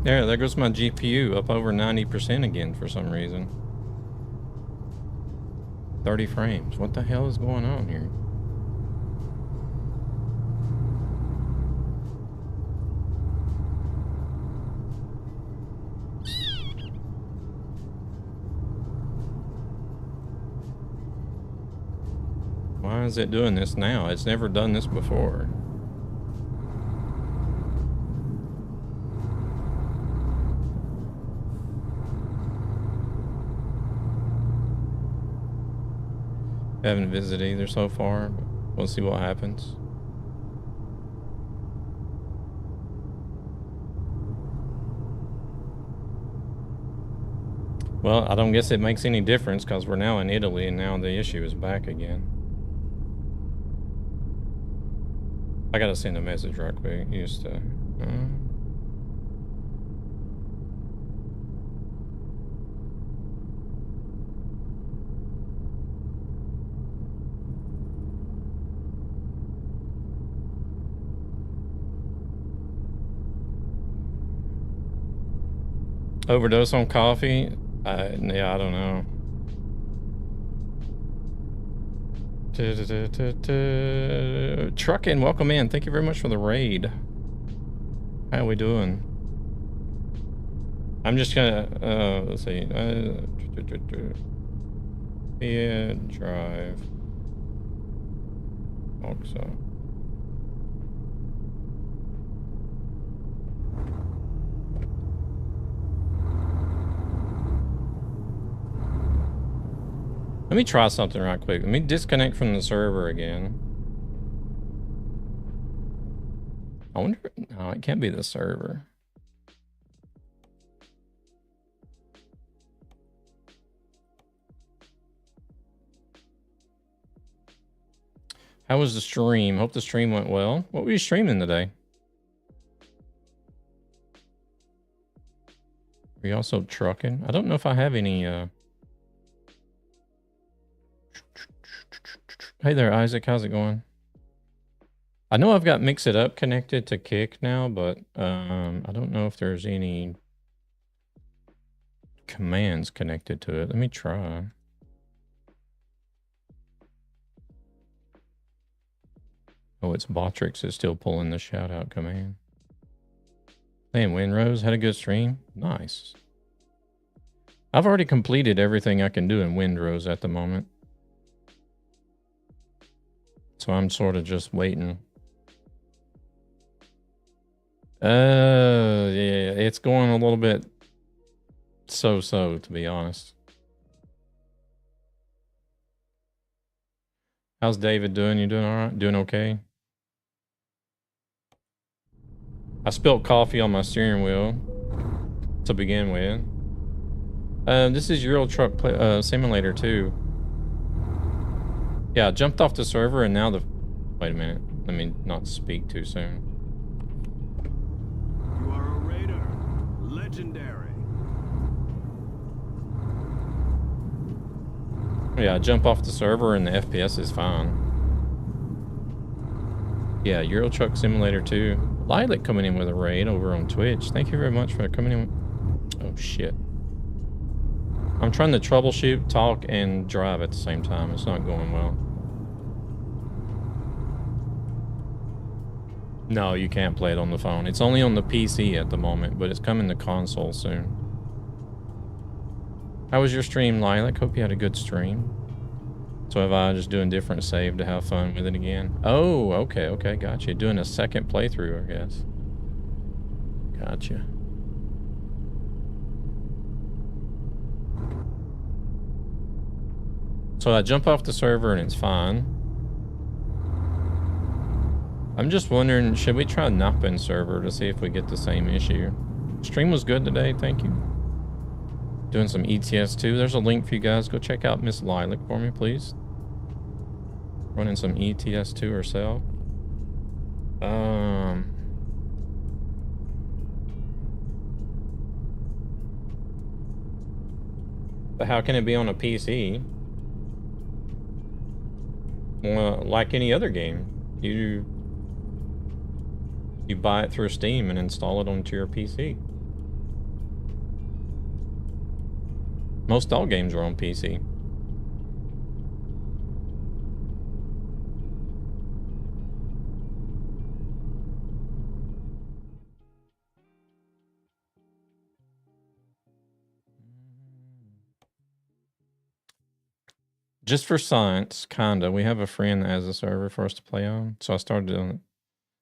There goes my GPU up over 90% again for some reason. 30 frames. What the hell is going on here? Why is it doing this now? It's never done this before. Haven't visited either so far, but we'll see what happens. Well, I don't guess it makes any difference because we're now in Italy and now the issue is back again. I gotta send a message right quick. Used to. Overdose on coffee? Yeah, I don't know. Truckin', welcome in. Thank you very much for the raid. How we doing? I'm just gonna, let's see. Yeah, drive. Also. Let me try something right quick. Let me disconnect from the server again. I wonder, no, it can't be the server. How was the stream? Hope the stream went well. What were you streaming today? Are you also trucking? I don't know if I have any, Hey there, Isaac. How's it going? I know I've got Mix It Up connected to Kick now, but I don't know if there's any commands connected to it. Let me try. Oh, it's Botrix is still pulling the shout out command. Hey, Windrose, had a good stream. Nice. I've already completed everything I can do in Windrose at the moment. So I'm sort of just waiting. Yeah, it's going a little bit so-so, to be honest. How's David doing? You doing all right? Doing okay? I spilled coffee on my steering wheel to begin with. This is Euro Truck Simulator 2. Yeah, I jumped off the server and now the... Wait a minute. Let me not speak too soon. You are a raider. Legendary. Yeah, I jump off the server and the FPS is fine. Yeah, Euro Truck Simulator 2. Lilac coming in with a raid over on Twitch. Thank you very much for coming in. Oh, shit. I'm trying to troubleshoot, talk, and drive at the same time. It's not going well. No, you can't play it on the phone. It's only on the PC at the moment, but it's coming to console soon. How was your stream, Lilac? Hope you had a good stream. So have I, just doing different save to have fun with it again. Oh, okay, okay, gotcha. Doing a second playthrough, I guess. Gotcha. So I jump off the server and it's fine. I'm just wondering, should we try Nappin server to see if we get the same issue? Stream was good today, thank you. Doing some ETS2. There's a link for you guys. Go check out Miss Lilac for me, please. Running some ETS2 herself. But how can it be on a PC? Well, like any other game, you buy it through Steam and install it onto your PC. Most all games are on PC. Just for science, kinda. We have a friend that has a server for us to play on, so I started doing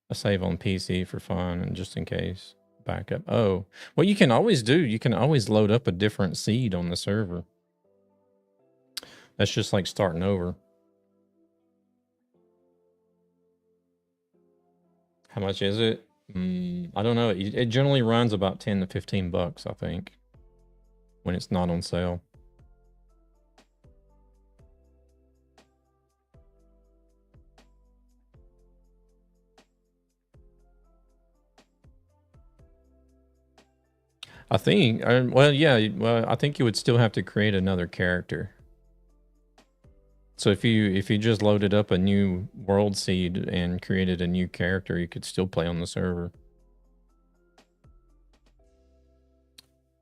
a save on PC for fun and just in case. Backup. Oh, what you can always do, you can always load up a different seed on the server. That's just like starting over. How much is it? I don't know. It generally runs about 10 to 15 bucks, I think, when it's not on sale. I think, well, yeah, well, I think you would still have to create another character. So if you just loaded up a new world seed and created a new character, you could still play on the server.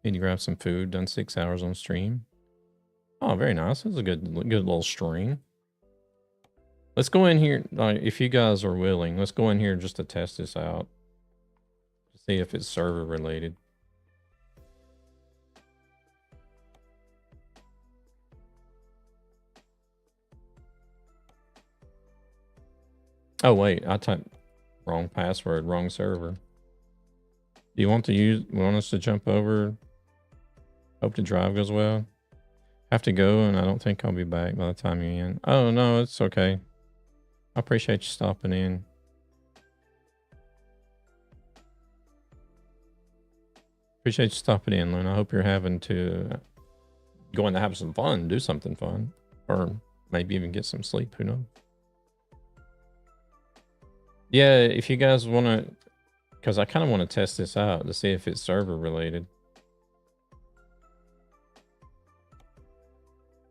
Need to grab some food. Done 6 hours on stream. Oh, very nice. That's a good little stream. Let's go in here. If you guys are willing, let's go in here just to test this out. See if it's server related. Oh wait, I typed wrong password, wrong server. Do you want us to jump over? Hope the drive goes well. Have to go and I don't think I'll be back by the time you're in. Oh no, it's okay. I appreciate you stopping in. Appreciate you stopping in, Luna. I hope you're going to have some fun, do something fun. Or maybe even get some sleep, who knows? Yeah, if you guys want to, because I kind of want to test this out to see if it's server related.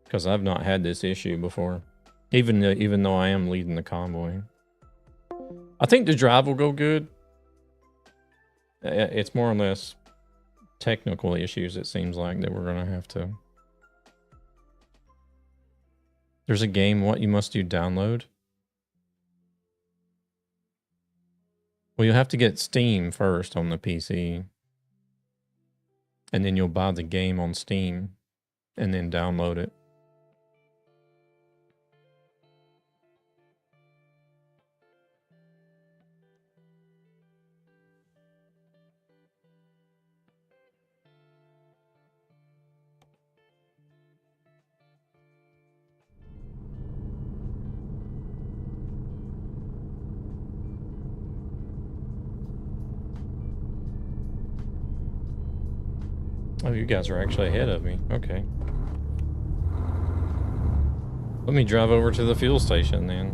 Because I've not had this issue before, even though I am leading the convoy. I think the drive will go good. It's more or less technical issues, it seems like, that we're going to have to. There's a game, what you must do, download. Well, you'll have to get Steam first on the PC. And then you'll buy the game on Steam and then download it. Oh, you guys are actually ahead of me. Okay. Let me drive over to the fuel station then.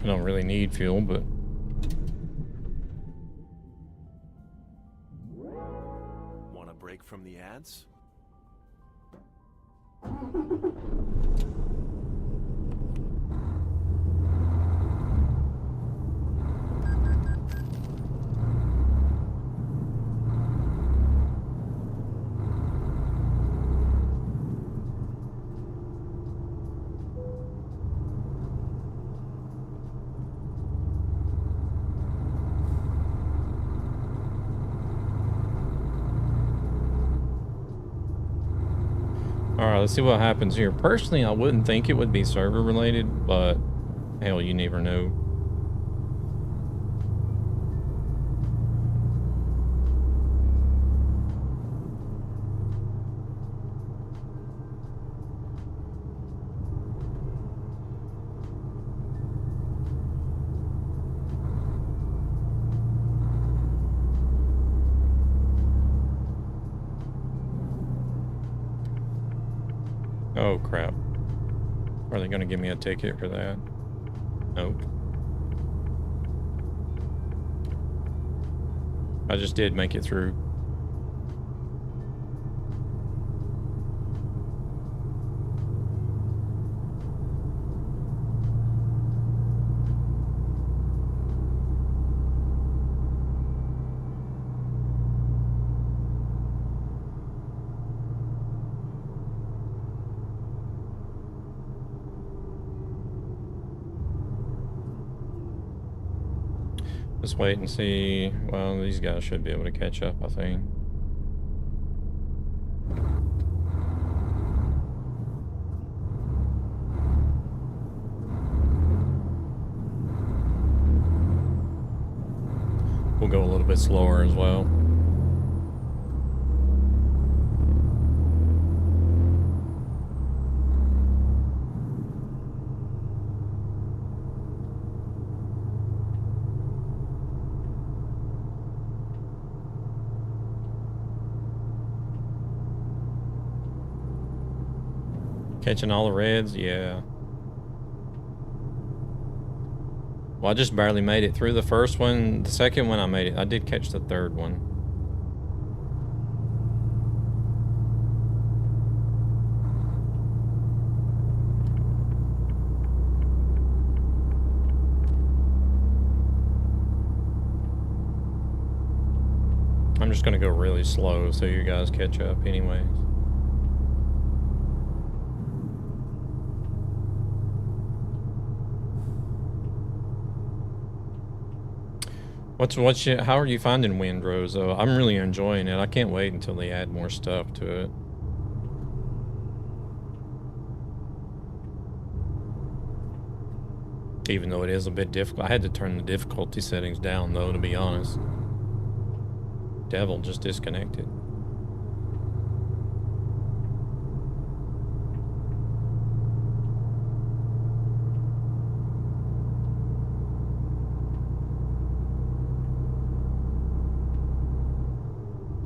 I don't really need fuel, but Want a break from the ads? alright, let's see what happens here. Personally, I wouldn't think it would be server related, but hell, you never know. Oh crap. Are they gonna give me a ticket for that? Nope. I just did make it through. Let's wait and see. Well, these guys should be able to catch up, I think. We'll go a little bit slower as well. Catching all the reds? Yeah. Well, I just barely made it through the first one. The second one I made it. I did catch the third one. I'm just gonna go really slow so you guys catch up anyways. How are you finding Windrose though? I'm really enjoying it. I can't wait until they add more stuff to it. Even though it is a bit difficult. I had to turn the difficulty settings down though, to be honest. Devil just disconnected.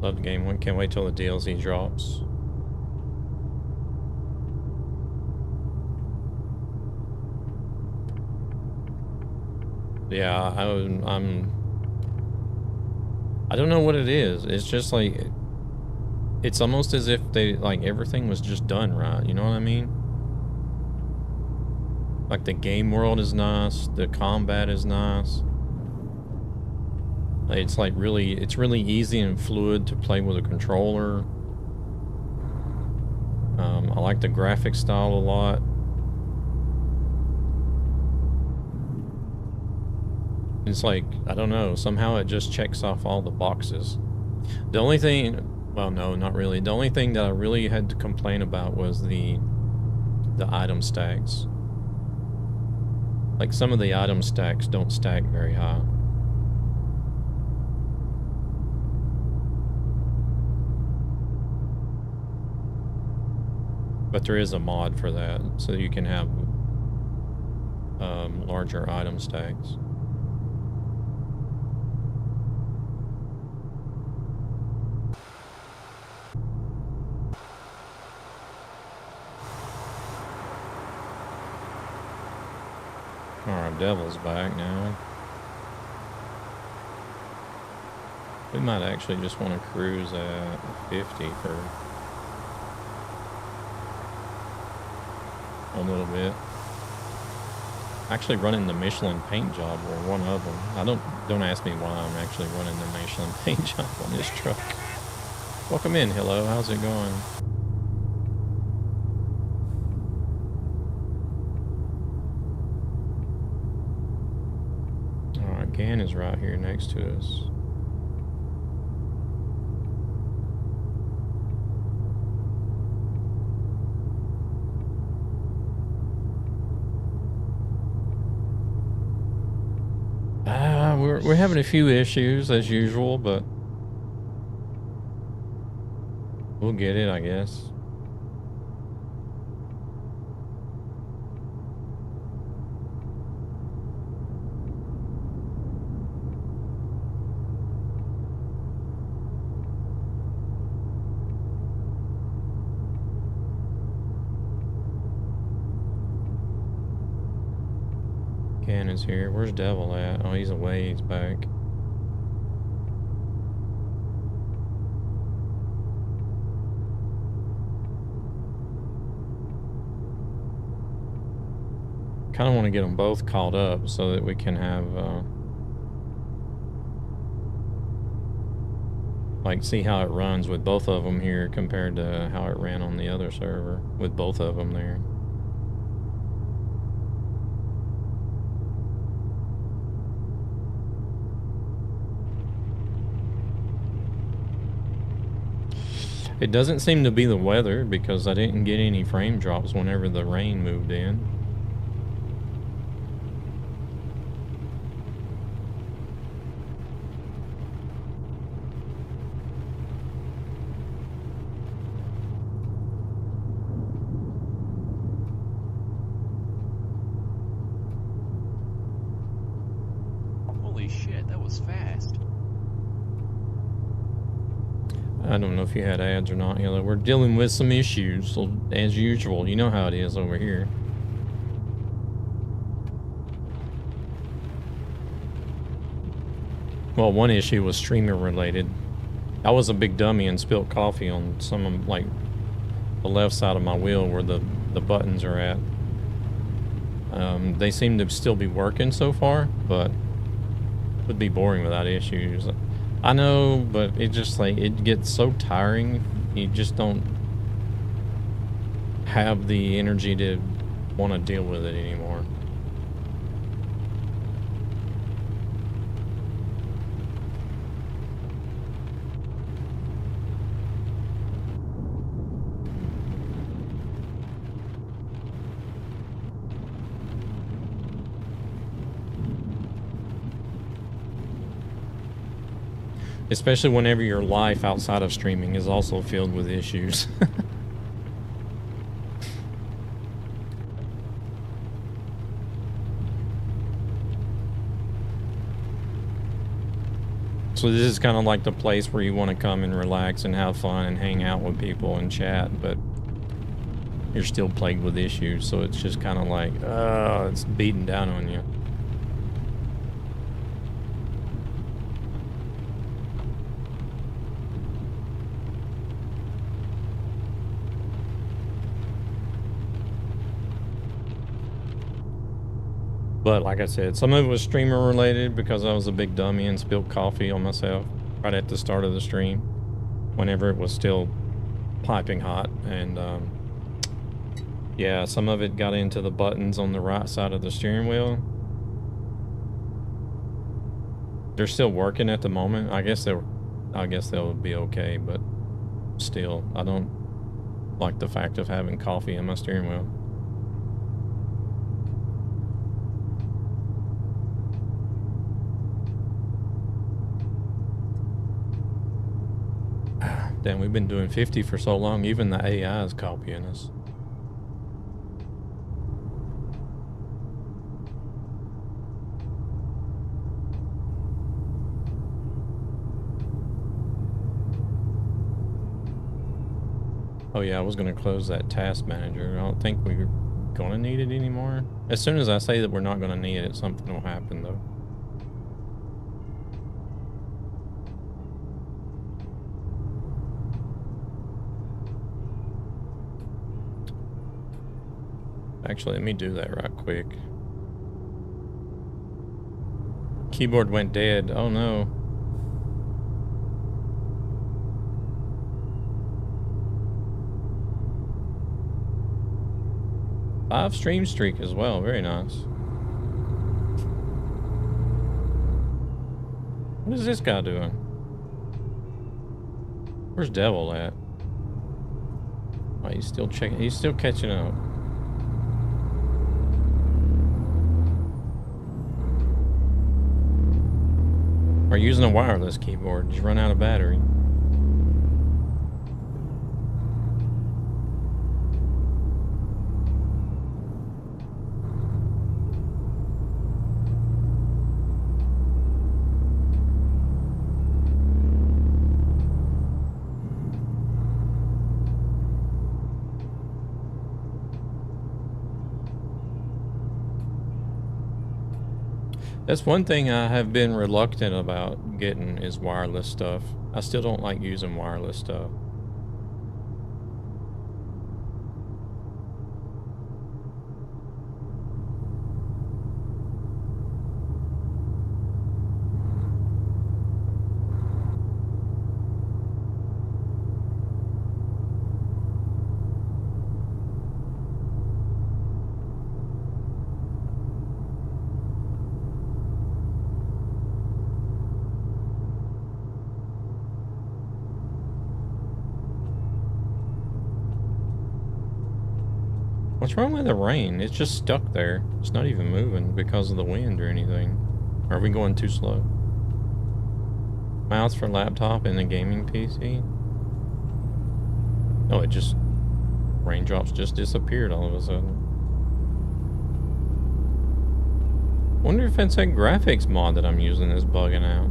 Love the game. Can't wait till the DLC drops. Yeah, I don't know what it is. It's just like, it's almost as if they, like, everything was just done right. You know what I mean? Like, the game world is nice. The combat is nice. It's like it's really easy and fluid to play with a controller. I like the graphic style a lot. It's like, I don't know, somehow it just checks off all the boxes. The only thing, well, no, not really. The only thing that I really had to complain about was the item stacks. Like, some of the item stacks don't stack very high. But there is a mod for that, so you can have larger item stacks. Alright, Devil's back now. We might actually just want to cruise at 50 for a little bit. Actually running the Michelin paint job, or one of them. Don't ask me why I'm actually running the Michelin paint job on this truck. Welcome in, hello, how's it going? Alright, Gan is right here next to us. We're having a few issues as usual, but we'll get it, I guess. Is here. Where's Devil at? Oh, he's away. He's back. Kind of want to get them both caught up so that we can have like see how it runs with both of them here compared to how it ran on the other server with both of them there. It doesn't seem to be the weather because I didn't get any frame drops whenever the rain moved in. Holy shit, that was fast. I don't know if you had ads or not, Hilo. We're dealing with some issues, so as usual. You know how it is over here. Well, one issue was streamer related. I was a big dummy and spilled coffee on some of, like, the left side of my wheel where the buttons are at. They seem to still be working so far, but it would be boring without issues. I know, but it just like it gets so tiring. You just don't have the energy to want to deal with it anymore. Especially whenever your life outside of streaming is also filled with issues. So this is kind of like the place where you want to come and relax and have fun and hang out with people and chat, but you're still plagued with issues, so it's just kind of like, it's beating down on you. But like I said, some of it was streamer related because I was a big dummy and spilled coffee on myself right at the start of the stream whenever it was still piping hot. And yeah, some of it got into the buttons on the right side of the steering wheel. They're still working at the moment. I guess they'll be okay, but still, I don't like the fact of having coffee in my steering wheel. Damn, we've been doing 50 for so long, even the AI is copying us. Oh yeah, I was gonna close that task manager. I don't think we gonna need it anymore. As soon as I say that we're not gonna need it, something will happen though. Actually, let me do that right quick. Keyboard went dead. Oh no. 5 stream streak as well. Very nice. What is this guy doing? Where's Devil at? Oh, he's still checking. He's still catching up. Are you using a wireless keyboard? Did you run out of battery? That's one thing I have been reluctant about getting is wireless stuff. I still don't like using wireless stuff. What's wrong with the rain? It's just stuck there. It's not even moving because of the wind or anything. Are we going too slow? Mouse for laptop and the gaming PC? Oh, it just... raindrops just disappeared all of a sudden. Wonder if it's that graphics mod that I'm using is bugging out.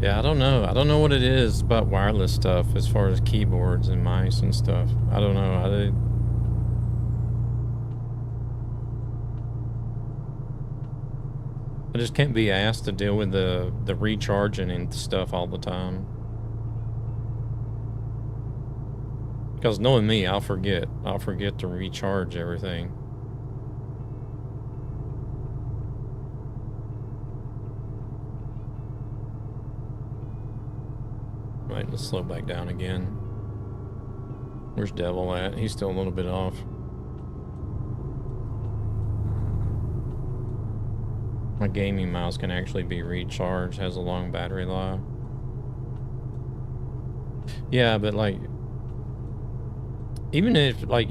Yeah, I don't know. I don't know what it is about wireless stuff as far as keyboards and mice and stuff. I don't know. I just can't be asked to deal with the recharging and stuff all the time. Because knowing me, I'll forget. I'll forget to recharge everything. Right, let's slow back down again. Where's Devil at? He's still a little bit off. My gaming mouse can actually be recharged, has a long battery life. Yeah, but like, even if like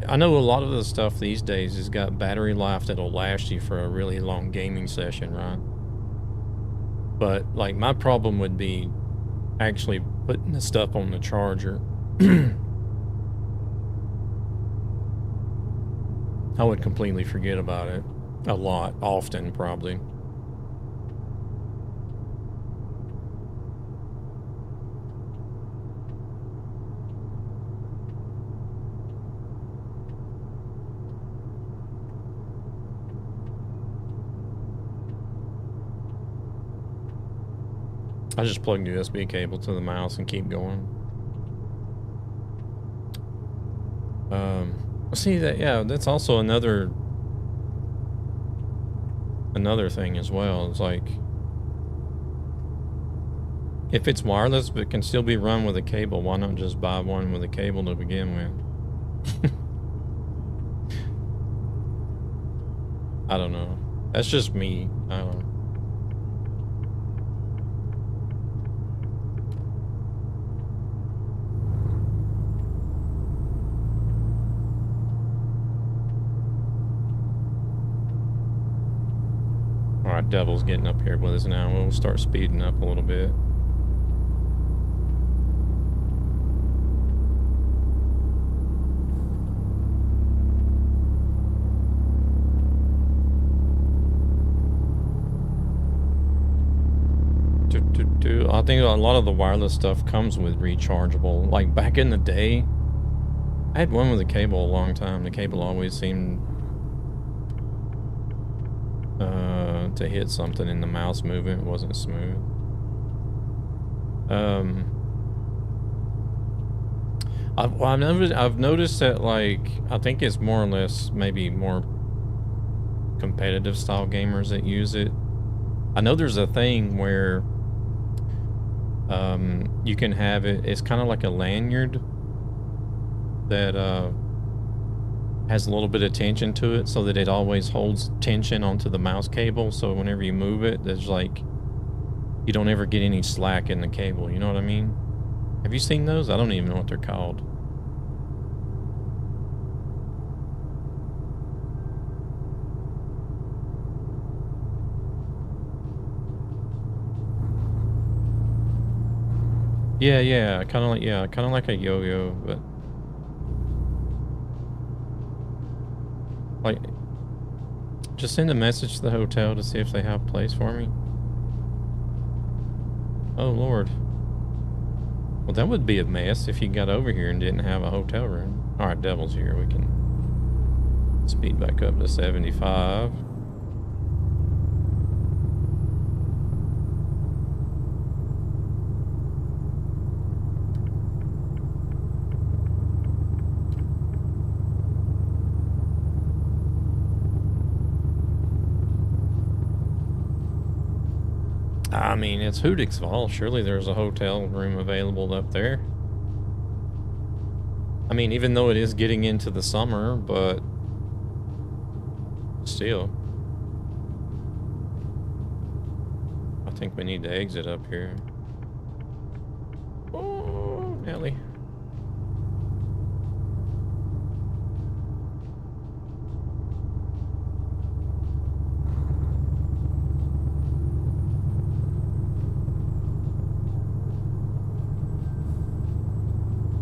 I know a lot of the stuff these days has got battery life that'll last you for a really long gaming session, right? But like my problem would be actually putting the stuff on the charger. I would completely forget about it. A lot, often, probably. I just plugged the USB cable to the mouse and keep going. See that? Yeah, that's also another thing as well. It's like, if it's wireless but can still be run with a cable, why not just buy one with a cable to begin with? I don't know. That's just me. I don't know. Devil's getting up here with us now. We'll start speeding up a little bit. I think a lot of the wireless stuff comes with rechargeable. Like back in the day, I had one with a cable a long time. The cable always seemed to hit something in the mouse movement. It wasn't smooth. I've noticed that, like, I think it's more or less maybe more competitive style gamers that use it. I know there's a thing where you can have it, it's kind of like a lanyard that has a little bit of tension to it so that it always holds tension onto the mouse cable, so whenever you move it, there's like, you don't ever get any slack in the cable, you know what I mean? Have you seen those? I don't even know what they're called. Yeah, kind of like a yo-yo, but like, just send a message to the hotel to see if they have a place for me. Oh Lord. Well, that would be a mess if you got over here and didn't have a hotel room. All right, Devil's here. We can speed back up to 75. I mean, it's Hooticksville. Surely there's a hotel room available up there. I mean, even though it is getting into the summer, but still. I think we need to exit up here. Oh, Nelly.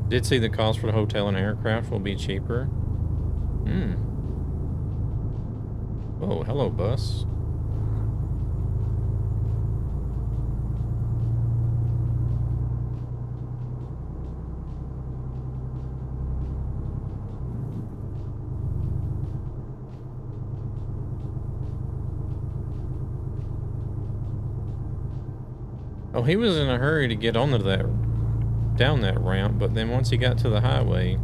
Did see the cost for the hotel and aircraft will be cheaper. Oh, hello, bus. Oh, he was in a hurry to get onto that, down that ramp, but then once he got to the highway,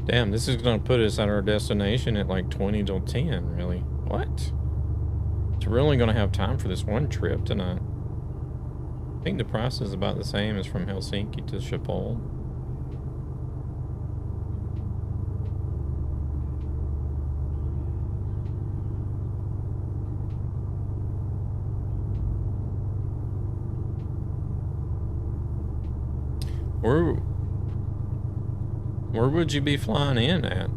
damn, this is gonna put us at our destination at like 20 till 10, really. What? It's really gonna have time for this one trip tonight. I think the price is about the same as from Helsinki to Schiphol. Where would you be flying in at?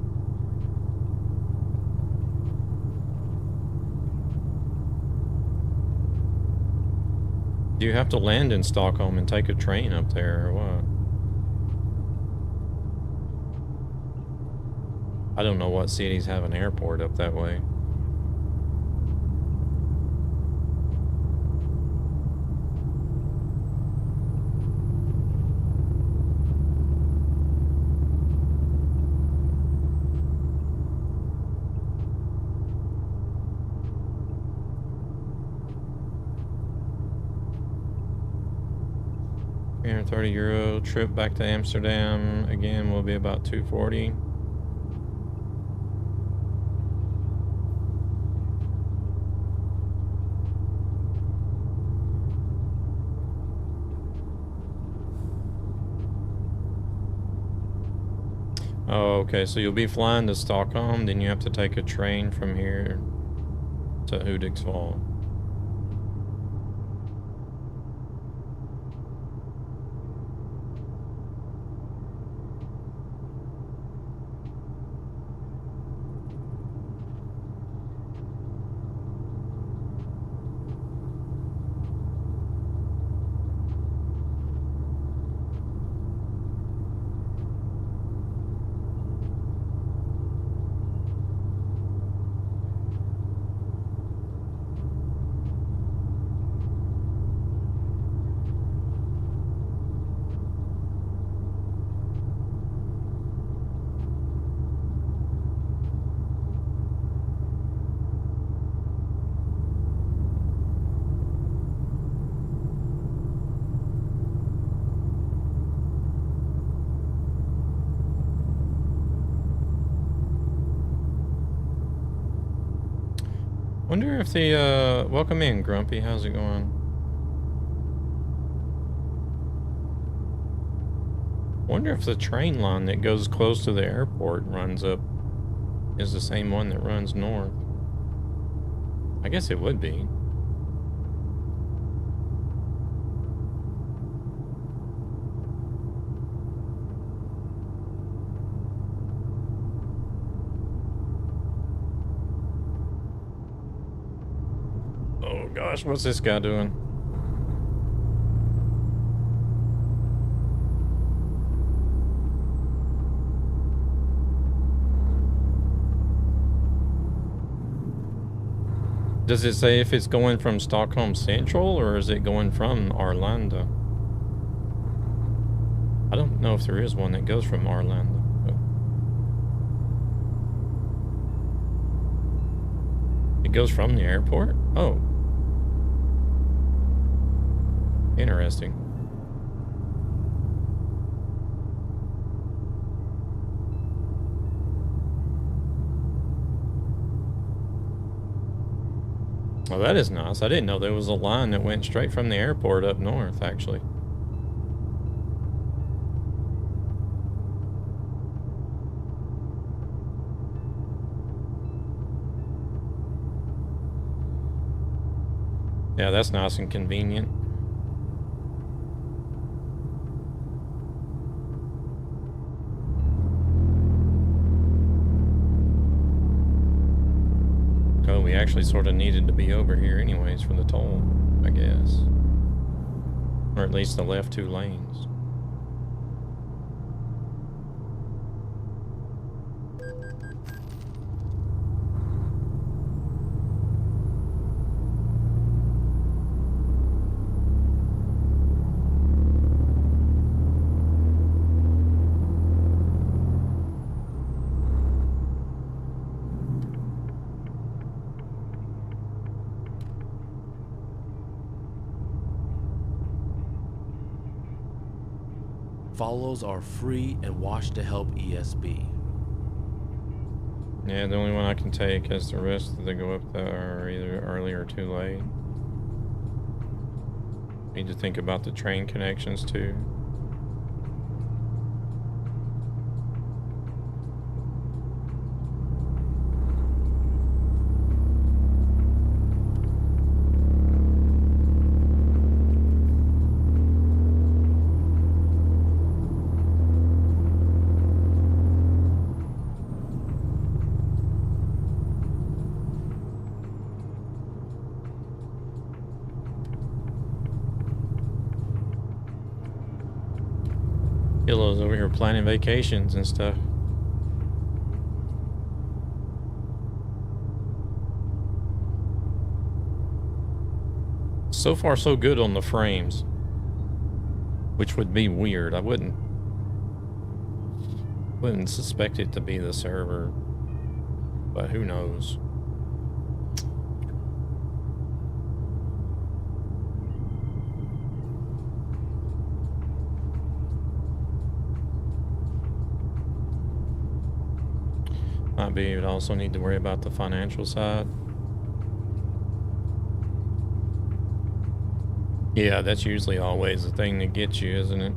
Do you have to land in Stockholm and take a train up there or what? I don't know what cities have an airport up that way. €30 trip back to Amsterdam again will be about 240. Oh, okay. So you'll be flying to Stockholm, then you have to take a train from here to Hudiksvall. Wonder if the, welcome in, Grumpy. How's it going? Wonder if the train line that goes close to the airport runs up is the same one that runs north. I guess it would be. Oh gosh, what's this guy doing? Does it say if it's going from Stockholm Central or is it going from Arlanda? I don't know if there is one that goes from Arlanda. It goes from the airport? Oh. Interesting. Well, that is nice. I didn't know there was a line that went straight from the airport up north, actually. Yeah, that's nice and convenient. Oh, we actually sort of needed to be over here anyways for the toll, I guess. Or at least the left two lanes. Follows are free and wash to help ESB. Yeah, the only one I can take is the rest that go up there are either early or too late. Need to think about the train connections too. Yellow's over here planning vacations and stuff. So far, so good on the frames. Which would be weird. I wouldn't suspect it to be the server. But who knows? Might be, you'd also need to worry about the financial side. Yeah, that's usually always the thing that gets you, isn't it?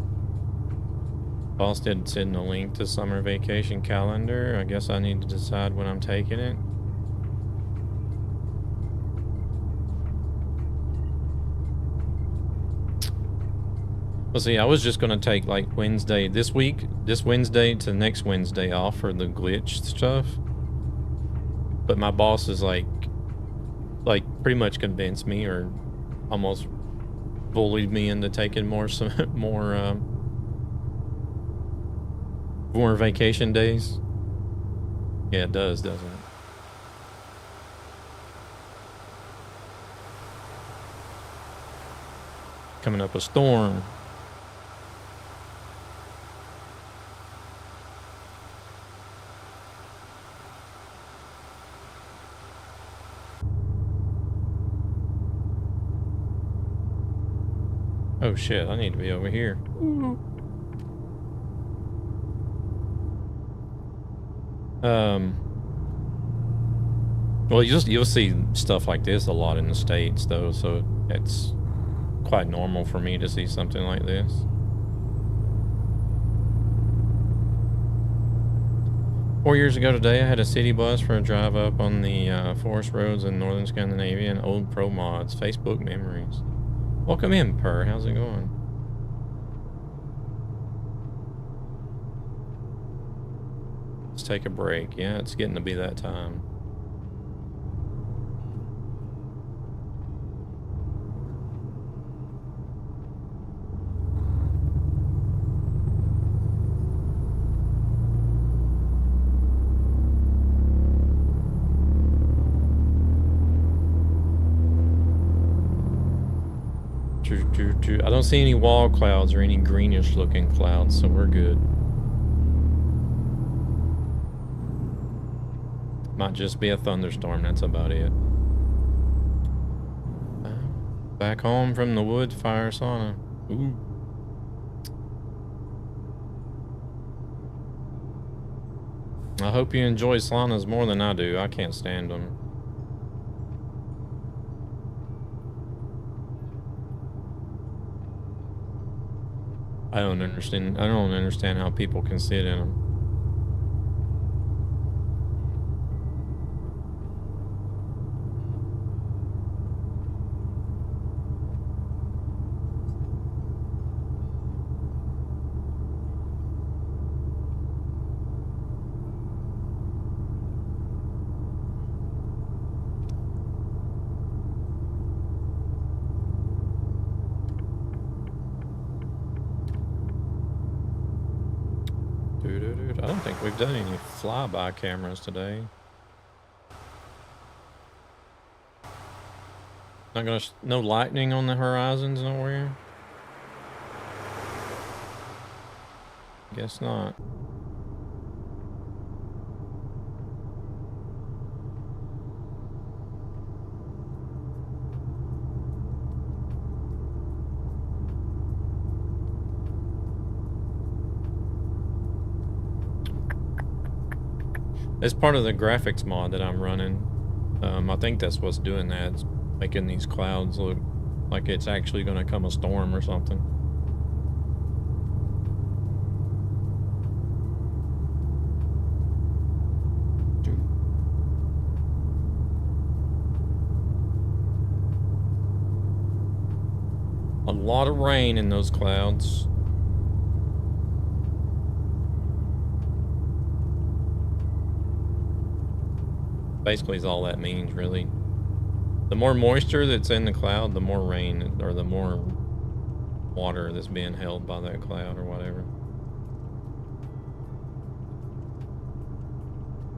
Boss did send a link to summer vacation calendar. I guess I need to decide when I'm taking it. Well, see, I was just gonna take like Wednesday this Wednesday to next Wednesday off for the glitch stuff. But my boss is like pretty much convinced me, or almost bullied me into taking more vacation days. Yeah, it does, doesn't it? Coming up a storm. Oh shit, I need to be over here. Well, you'll see stuff like this a lot in the States though, so it's quite normal for me to see something like this. Four years ago today, I had a city bus for a drive up on the forest roads in northern Scandinavia and old pro mods. Facebook memories. Welcome in, Per. How's it going? Let's take a break. Yeah, it's getting to be that time. I don't see any wall clouds or any greenish looking clouds, so we're good. Might just be a thunderstorm, that's about it. Back home from the wood fire sauna. Ooh. I hope you enjoy saunas more than I do. I can't stand them. I don't understand how people can sit in them. I don't think we've done any flyby cameras today. Not gonna no lightning on the horizons nowhere. Guess not. It's part of the graphics mod that I'm running. I think that's what's doing that. It's making these clouds look like it's actually going to come a storm or something. A lot of rain in those clouds. Basically is all that means, really. The more moisture that's in the cloud, the more rain, or the more water that's being held by that cloud or whatever.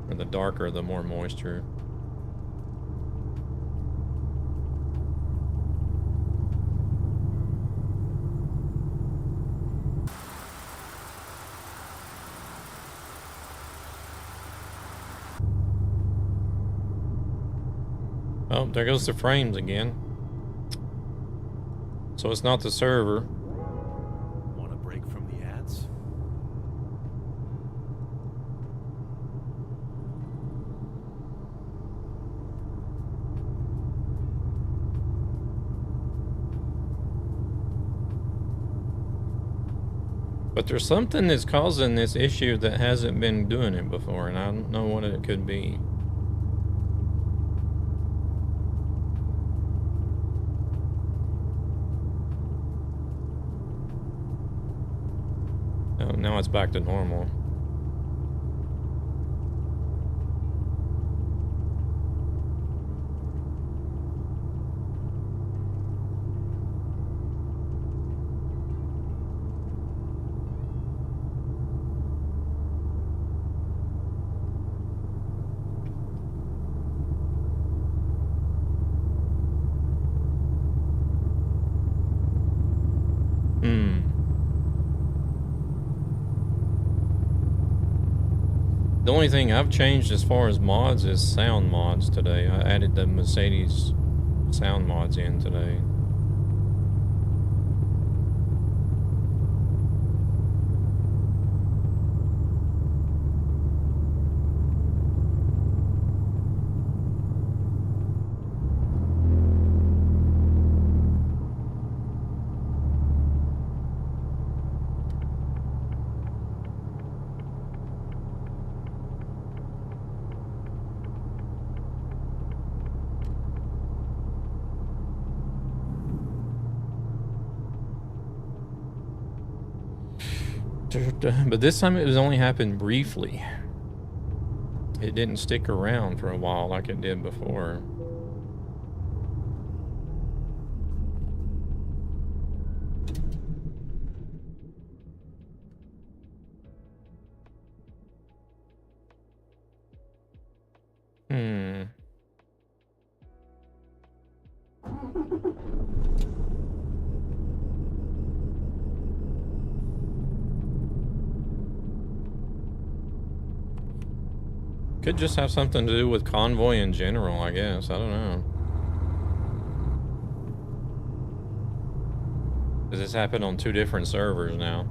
Or the darker, the more moisture. Oh, there goes the frames again. So it's not the server. Want a break from the ads? But there's something that's causing this issue that hasn't been doing it before, and I don't know what it could be. Oh, now it's back to normal. The only thing I've changed as far as mods is sound mods today. I added the Mercedes sound mods in today. But this time it was only happened briefly. It didn't stick around for a while like it did before. Could just have something to do with Convoy in general, I guess. I don't know. Because this happened on 2 different servers now.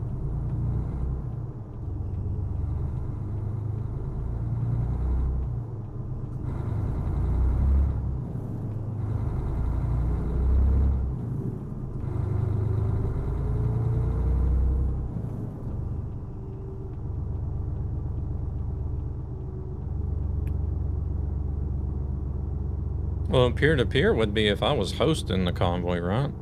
Well, peer-to-peer would be if I was hosting the Convoy, right?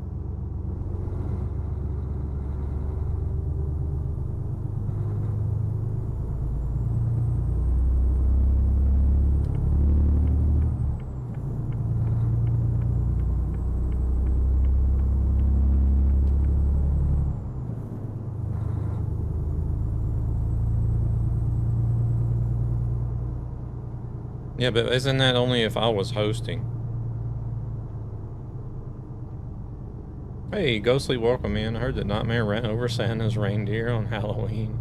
Yeah, but isn't that only if I was hosting? Hey, Ghostly, welcome in. I heard that Nightmare ran over Santa's reindeer on Halloween.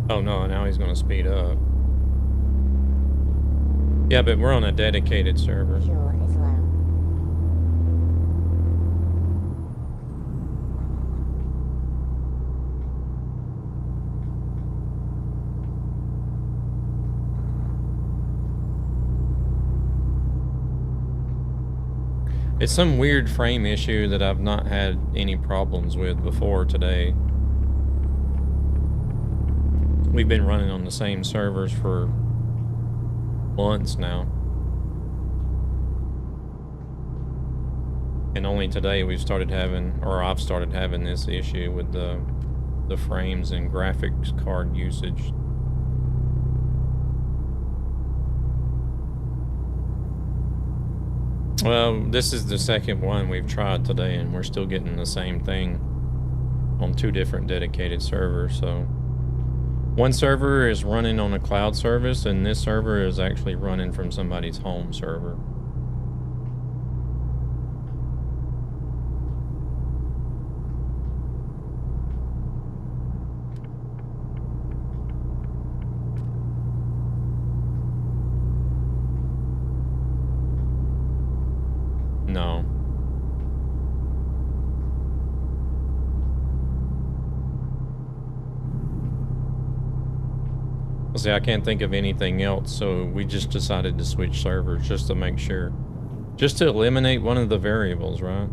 Oh no, now he's gonna speed up. Yeah, but we're on a dedicated server. Fuel is low. It's some weird frame issue that I've not had any problems with before today. We've been running on the same servers for months now. And only today we've started having, or I've started having this issue with the frames and graphics card usage. Well, this is the second one we've tried today, and we're still getting the same thing on 2 different dedicated servers. So one server is running on a cloud service, and this server is actually running from somebody's home server. No. See, I can't think of anything else, so we just decided to switch servers just to make sure. Just to eliminate one of the variables, right?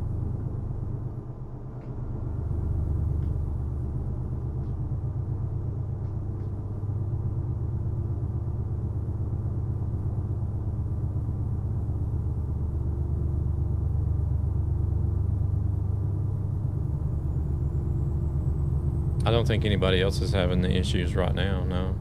I don't think anybody else is having the issues right now, no.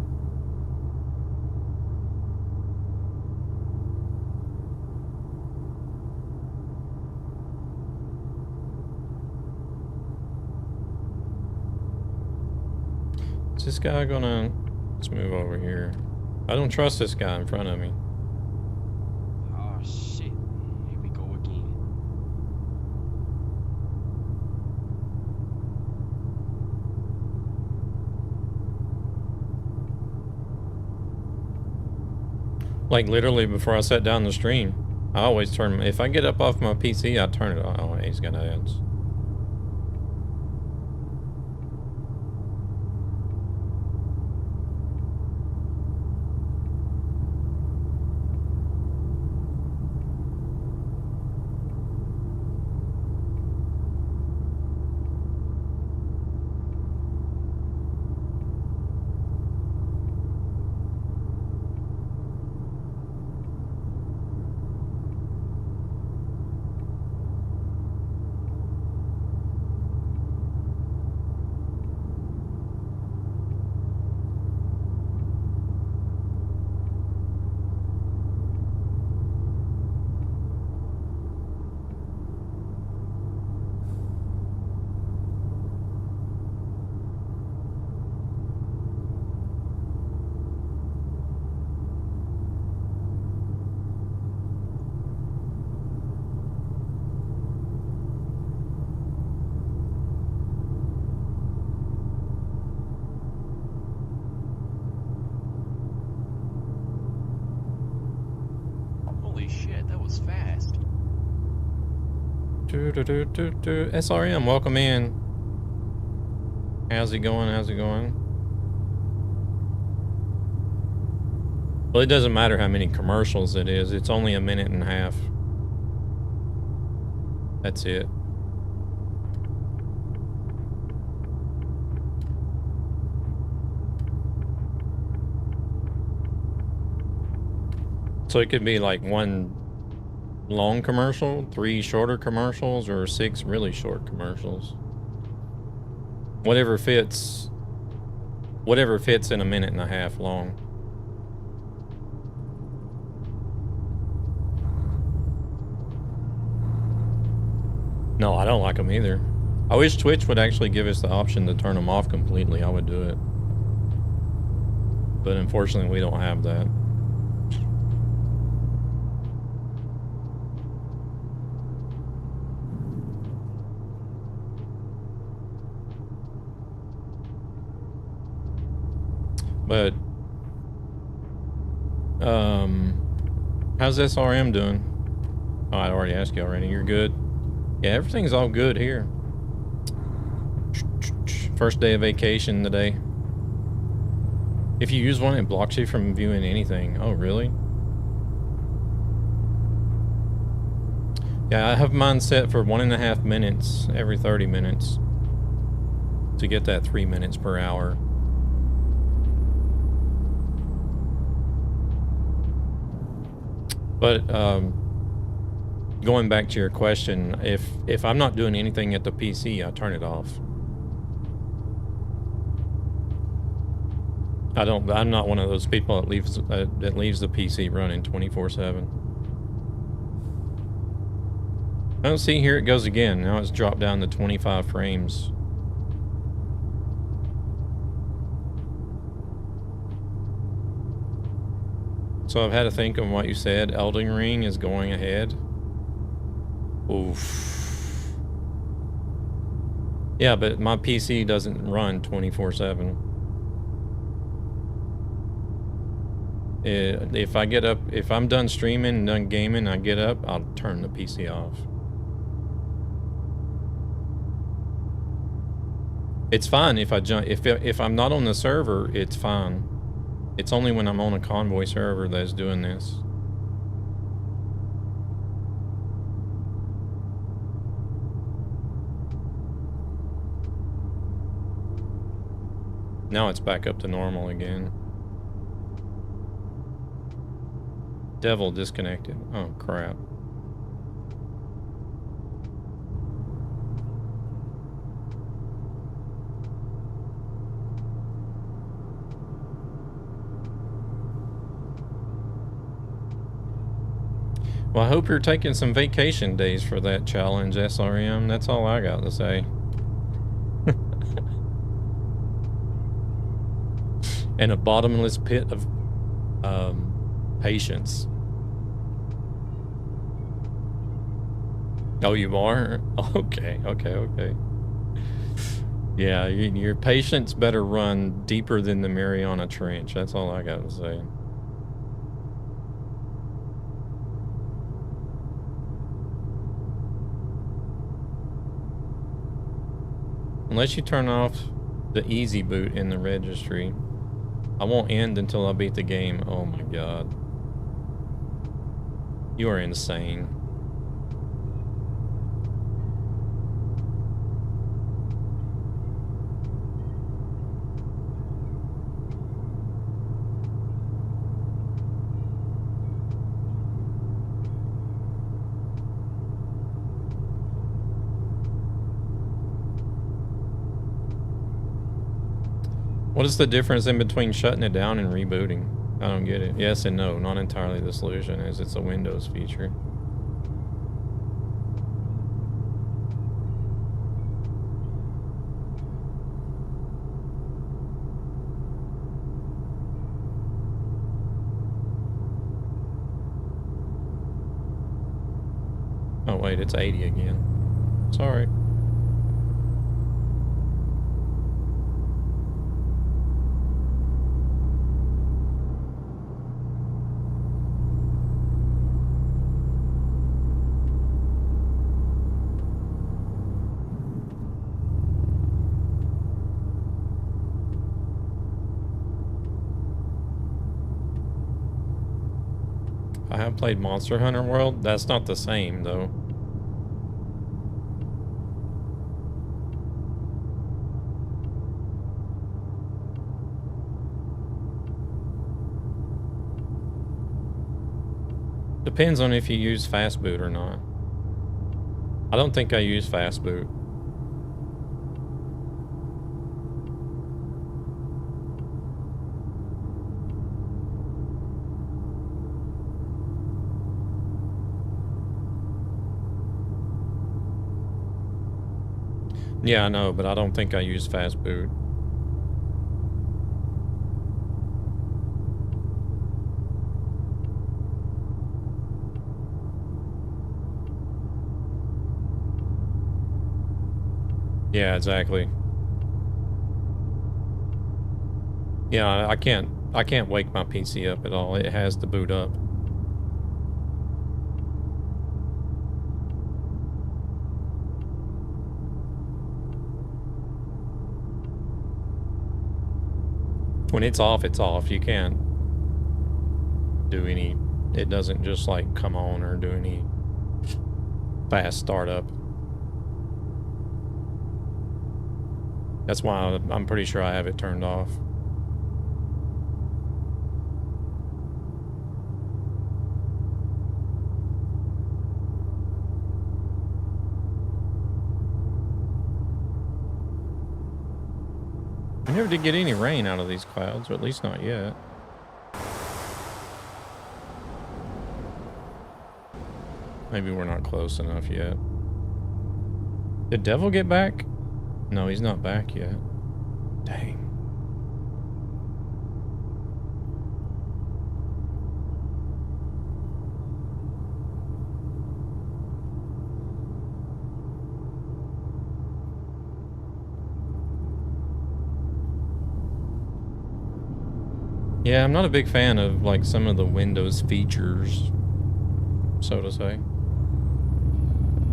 Is this guy gonna... Let's move over here. I don't trust this guy in front of me. Oh shit. Here we go again. Like literally before I sat down the stream, I always turn... If I get up off my PC, I turn it on. Oh, he's got ads. Holy shit, that was fast. SRM, welcome in. How's it going? How's it going? Well, it doesn't matter how many commercials it is. It's only 1.5 minutes. That's it. So it could be like 1 long commercial, 3 shorter commercials, or 6 really short commercials. Whatever fits in 1.5 minutes long. No, I don't like them either. I wish Twitch would actually give us the option to turn them off completely. I would do it. But unfortunately, we don't have that. But, how's SRM doing? Oh, I already asked you already. You're good? Yeah, everything's all good here. First day of vacation today. If you use one, it blocks you from viewing anything. Oh, really? Yeah, I have mine set for 1.5 minutes every 30 minutes to get that 3 minutes per hour. But going back to your question, if I'm not doing anything at the PC, I turn it off. I'm not one of those people that leaves the PC running 24/7. I don't see, here it goes again. Now it's dropped down to 25 frames. So I've had to think on what you said. Elden Ring is going ahead. Oof. Yeah, but my PC doesn't run 24/7. If I get up, if I'm done streaming and done gaming, I get up, I'll turn the PC off. It's fine if I jump, if I'm not on the server, it's fine. It's only when I'm on a convoy server that's doing this. Now it's back up to normal again. Devil disconnected. Oh, crap. Well, I hope you're taking some vacation days for that challenge, SRM. That's all I got to say. And a bottomless pit of patience. Oh, you are? Okay, okay, okay. Yeah, your patience better run deeper than the Mariana Trench. That's all I got to say. Unless you turn off the easy boot in the registry, I won't end until I beat the game. Oh my god. You are insane. What is the difference in between shutting it down and rebooting? I don't get it. Yes and no, not entirely the solution, as it's a Windows feature. Oh wait, it's 80 again. Sorry. I have played Monster Hunter World. That's not the same, though. Depends on if you use fast boot or not. I don't think I use fast boot. Yeah, I know, but I don't think I use fast boot. Yeah, exactly. Yeah, I can't wake my PC up at all. It has to boot up. When it's off, it's off. You can't do any, it doesn't just like come on or do any fast startup. That's why I'm pretty sure I have it turned off. I never did get any rain out of these clouds, or at least not yet. Maybe we're not close enough yet. Did Devil get back? No, he's not back yet. Dang. Yeah, I'm not a big fan of like some of the Windows features, so to say.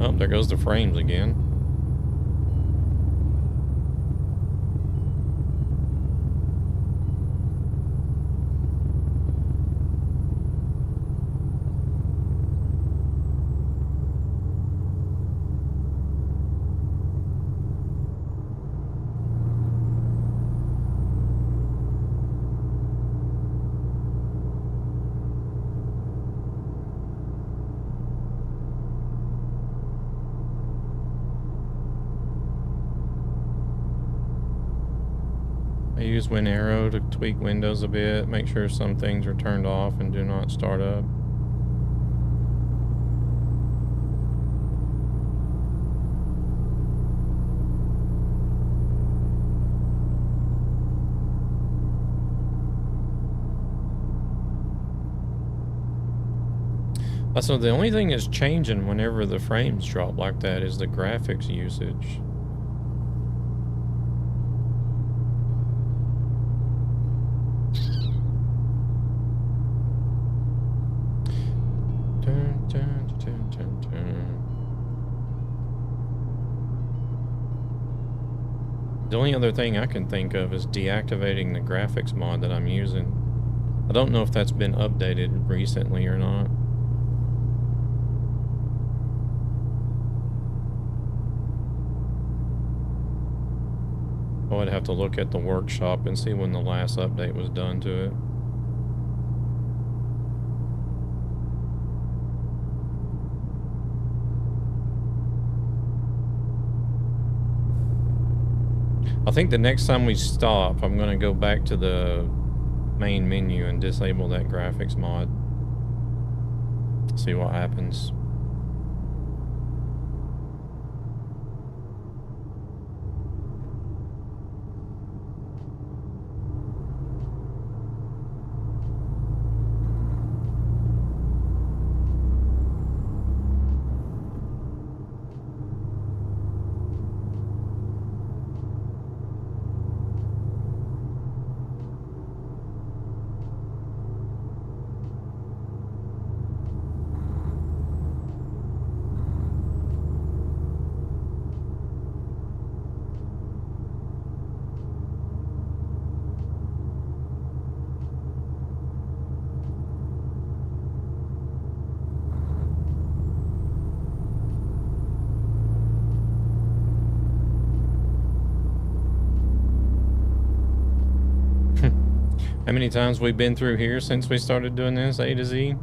Oh, there goes the frames again. I use WinArrow to tweak Windows a bit, make sure some things are turned off and do not start up. So the only thing that's changing whenever the frames drop like that is the graphics usage. Dun, dun, dun, dun, dun. The only other thing I can think of is deactivating the graphics mod that I'm using. I don't know if that's been updated recently or not. I would have to look at the workshop and see when the last update was done to it. I think the next time we stop, I'm going to go back to the main menu and disable that graphics mod. See what happens. How many times we've been through here since we started doing this, A to Z?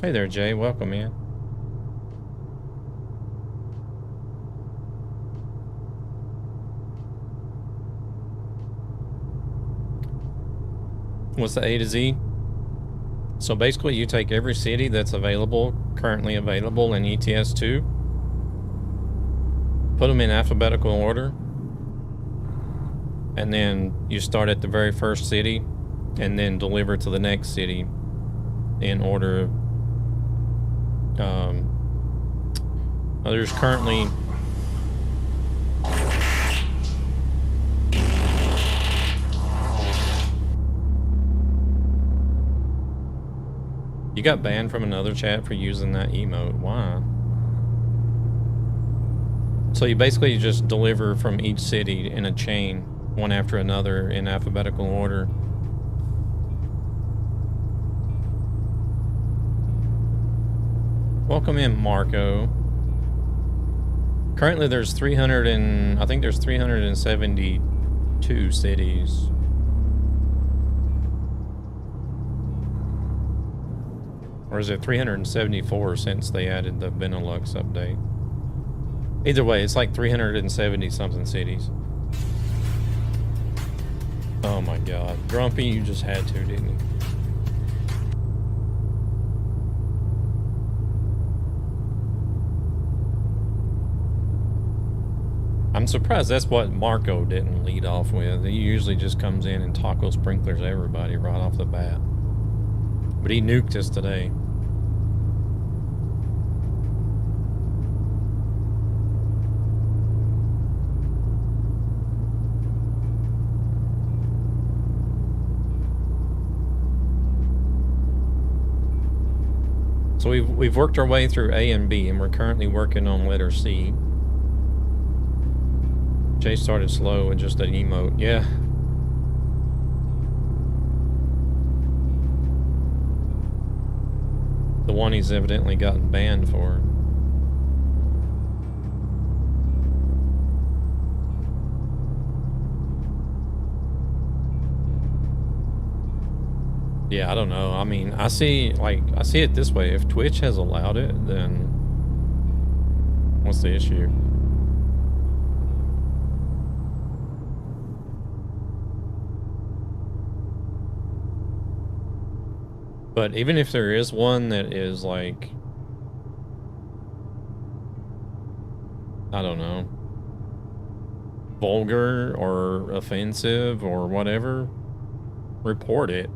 Hey there, Jay. Welcome, man. What's the A to Z? So basically you take every city that's available, currently available in ETS2, put them in alphabetical order, and then you start at the very first city and then deliver to the next city in order. There's currently You got banned from another chat for using that emote. Why? So you basically just deliver from each city in a chain, one after another in alphabetical order. Welcome in, Marco. Currently there's 300 and I think there's 372 cities. Or is it 374 since they added the Benelux update? Either way, it's like 370 something cities. Oh my god. Grumpy, you just had to, didn't you? I'm surprised that's what Marco didn't lead off with. He usually just comes in and taco sprinklers everybody right off the bat. But he nuked us today. So we've worked our way through A and B, and we're currently working on letter C. Jay started slow with just an emote. Yeah. The one he's evidently gotten banned for. Yeah, I don't know. I mean, I see it this way. If Twitch has allowed it, then what's the issue? But even if there is one that is like, I don't know, vulgar or offensive or whatever, report it.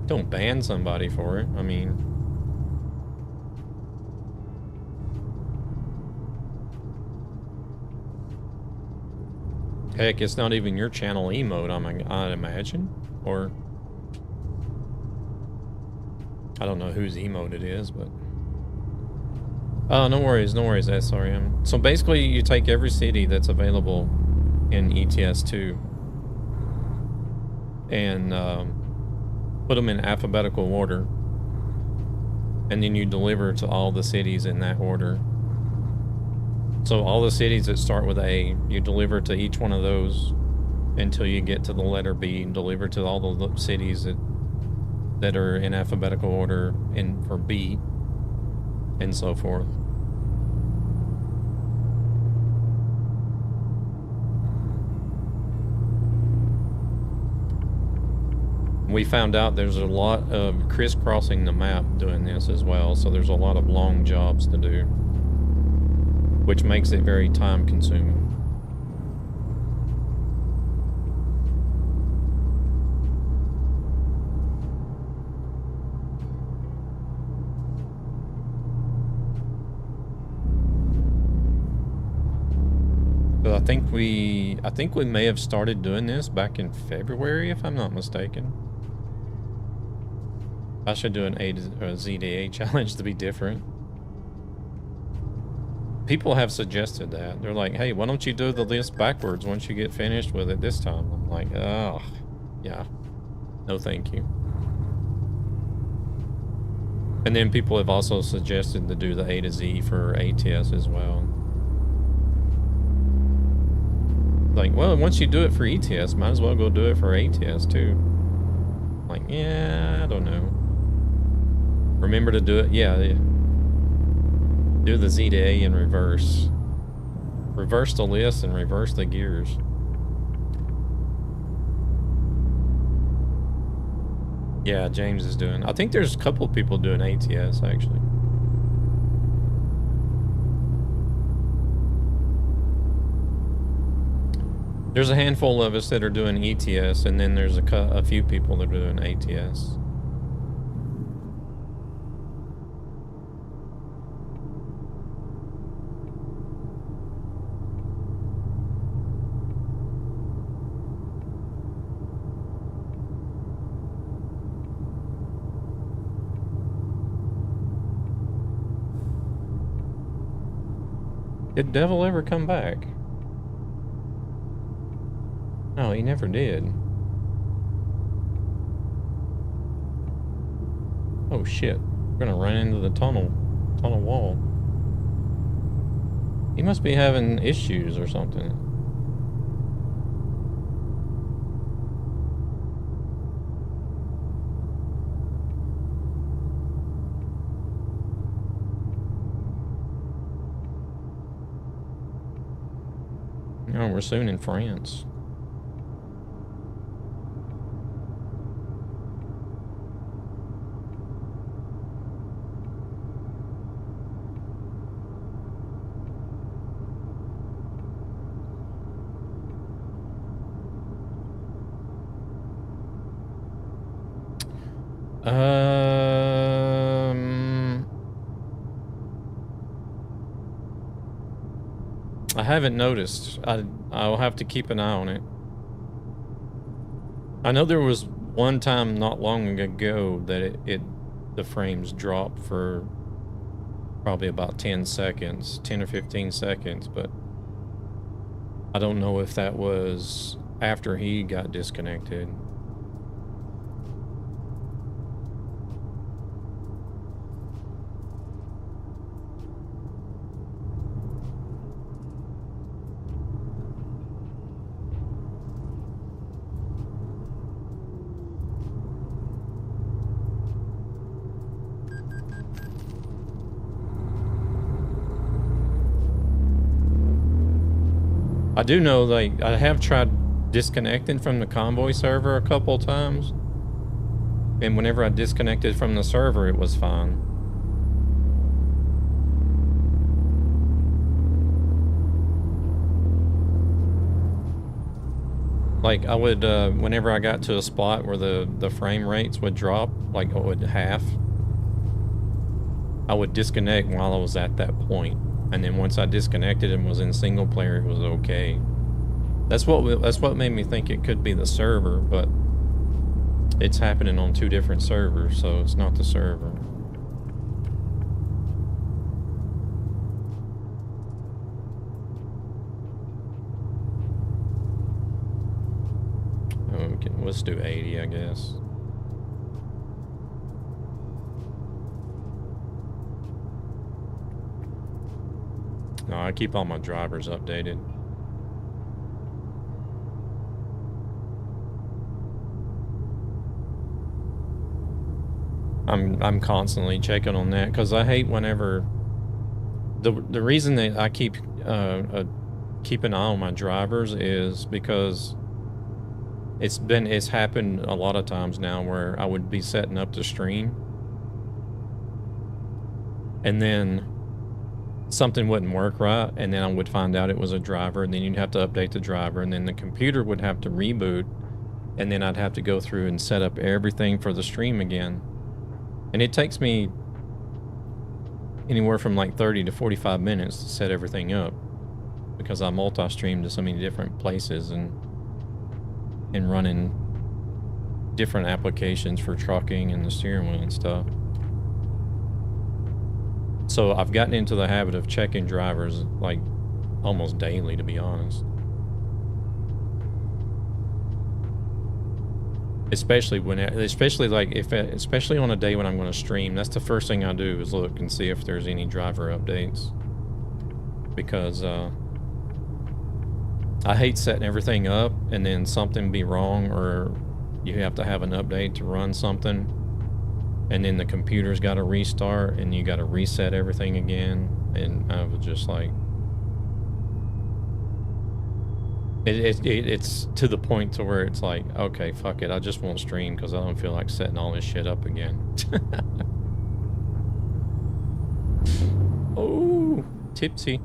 Don't ban somebody for it. I mean, heck, it's not even your channel emote, I'd imagine. Or I don't know whose emote it is, but oh, no worries, SRM. So basically, you take every city that's available in ETS2 and put them in alphabetical order, and then you deliver to all the cities in that order. So all the cities that start with A, you deliver to each one of those until you get to the letter B, and deliver to all the cities that are in alphabetical order for B, and so forth. We found out there's a lot of crisscrossing the map doing this as well, so there's a lot of long jobs to do, which makes it very time consuming. But I think we may have started doing this back in February, if I'm not mistaken. I should do an A to Z to A challenge to be different. People have suggested that. They're like, hey, why don't you do the list backwards once you get finished with it this time? I'm like, oh, yeah. No, thank you. And then people have also suggested to do the A to Z for ATS as well. Like, well, once you do it for ETS, might as well go do it for ATS too. Like, yeah, I don't know. Remember to do it, yeah. Do the Z to A in reverse. Reverse the list and reverse the gears. Yeah, James is doing. I think there's a couple of people doing ATS actually. There's a handful of us that are doing ETS, and then there's a few people that are doing ATS. Did Devil ever come back? No, he never did. Oh shit. We're gonna run into the tunnel wall. He must be having issues or something. Oh, we're soon in France. I haven't noticed. I'll have to keep an eye on it. I know there was one time not long ago that the frames dropped for probably about 10 seconds, 10 or 15 seconds, but I don't know if that was after he got disconnected. I do know, like, I have tried disconnecting from the Convoy server a couple times. And whenever I disconnected from the server, it was fine. Like, I would, whenever I got to a spot where the frame rates would drop, like, it would half, I would disconnect while I was at that point. And then once I disconnected and was in single player, it was okay. That's what made me think it could be the server, but it's happening on 2 different servers, so it's not the server. Okay, let's do 80, I guess. No, I keep all my drivers updated. I'm constantly checking on that because I hate whenever the reason that I keep an eye on my drivers is because it's happened a lot of times now where I would be setting up the stream and then something wouldn't work right, and then I would find out it was a driver, and then you'd have to update the driver, and then the computer would have to reboot, and then I'd have to go through and set up everything for the stream again. And it takes me anywhere from like 30 to 45 minutes to set everything up because I multi-stream to so many different places and running different applications for trucking and the steering wheel and stuff. So I've gotten into the habit of checking drivers like almost daily, to be honest. Especially on a day when I'm going to stream, that's the first thing I do is look and see if there's any driver updates. Because I hate setting everything up and then something be wrong or you have to have an update to run something. And then the computer's got to restart and you got to reset everything again. And I was just like... It's to the point to where it's like, okay, fuck it, I just won't stream because I don't feel like setting all this shit up again. Oh, tipsy.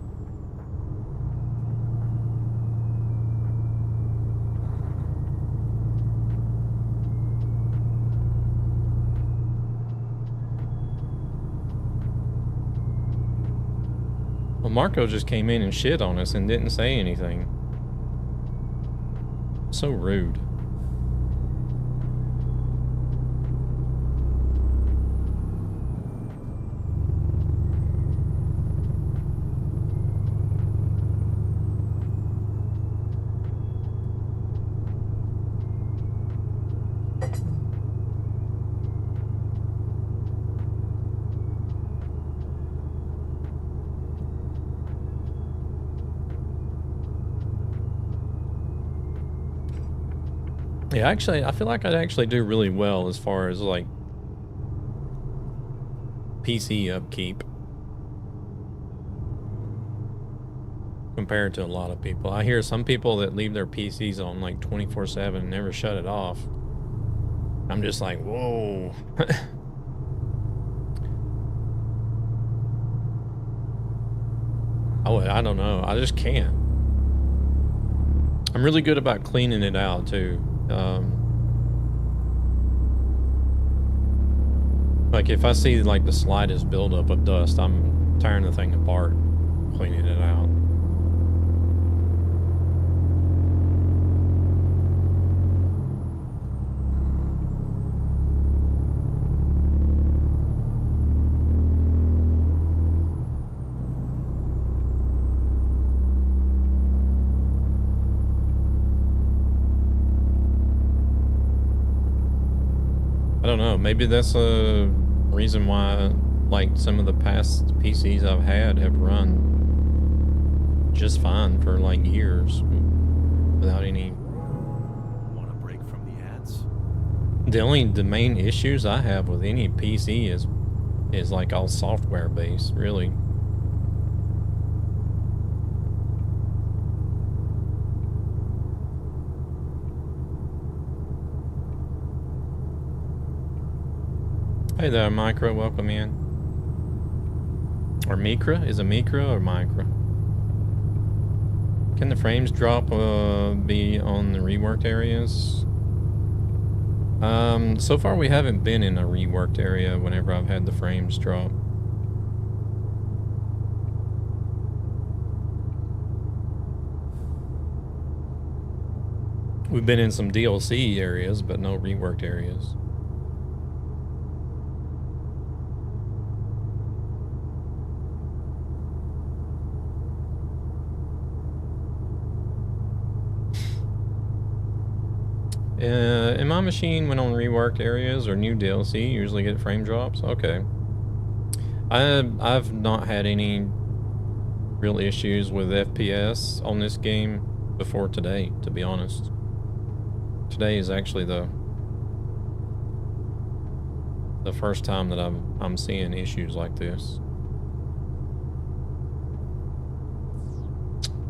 Well, Marco just came in and shit on us and didn't say anything. So rude. Yeah, actually, I feel like I'd actually do really well as far as, like, PC upkeep. Compared to a lot of people. I hear some people that leave their PCs on, like, 24/7 and never shut it off. I'm just like, whoa. I don't know. I just can't. I'm really good about cleaning it out, too. Like if I see like the slightest buildup of dust, I'm tearing the thing apart, cleaning it out. I don't know, maybe that's a reason why, like, some of the past PCs I've had have run just fine for, like, years without any... Want a break from the ads? The main issues I have with any PC is like all software based, really. Hey there, Micro. Welcome in. Or Mikra? Is it Mikra or Micra? Can the frames drop be on the reworked areas? So far we haven't been in a reworked area whenever I've had the frames drop. We've been in some DLC areas, but no reworked areas. In my machine, when on reworked areas or new DLC, you usually get frame drops. Okay. I've not had any real issues with FPS on this game before today, to be honest. Today is actually the first time that I'm seeing issues like this.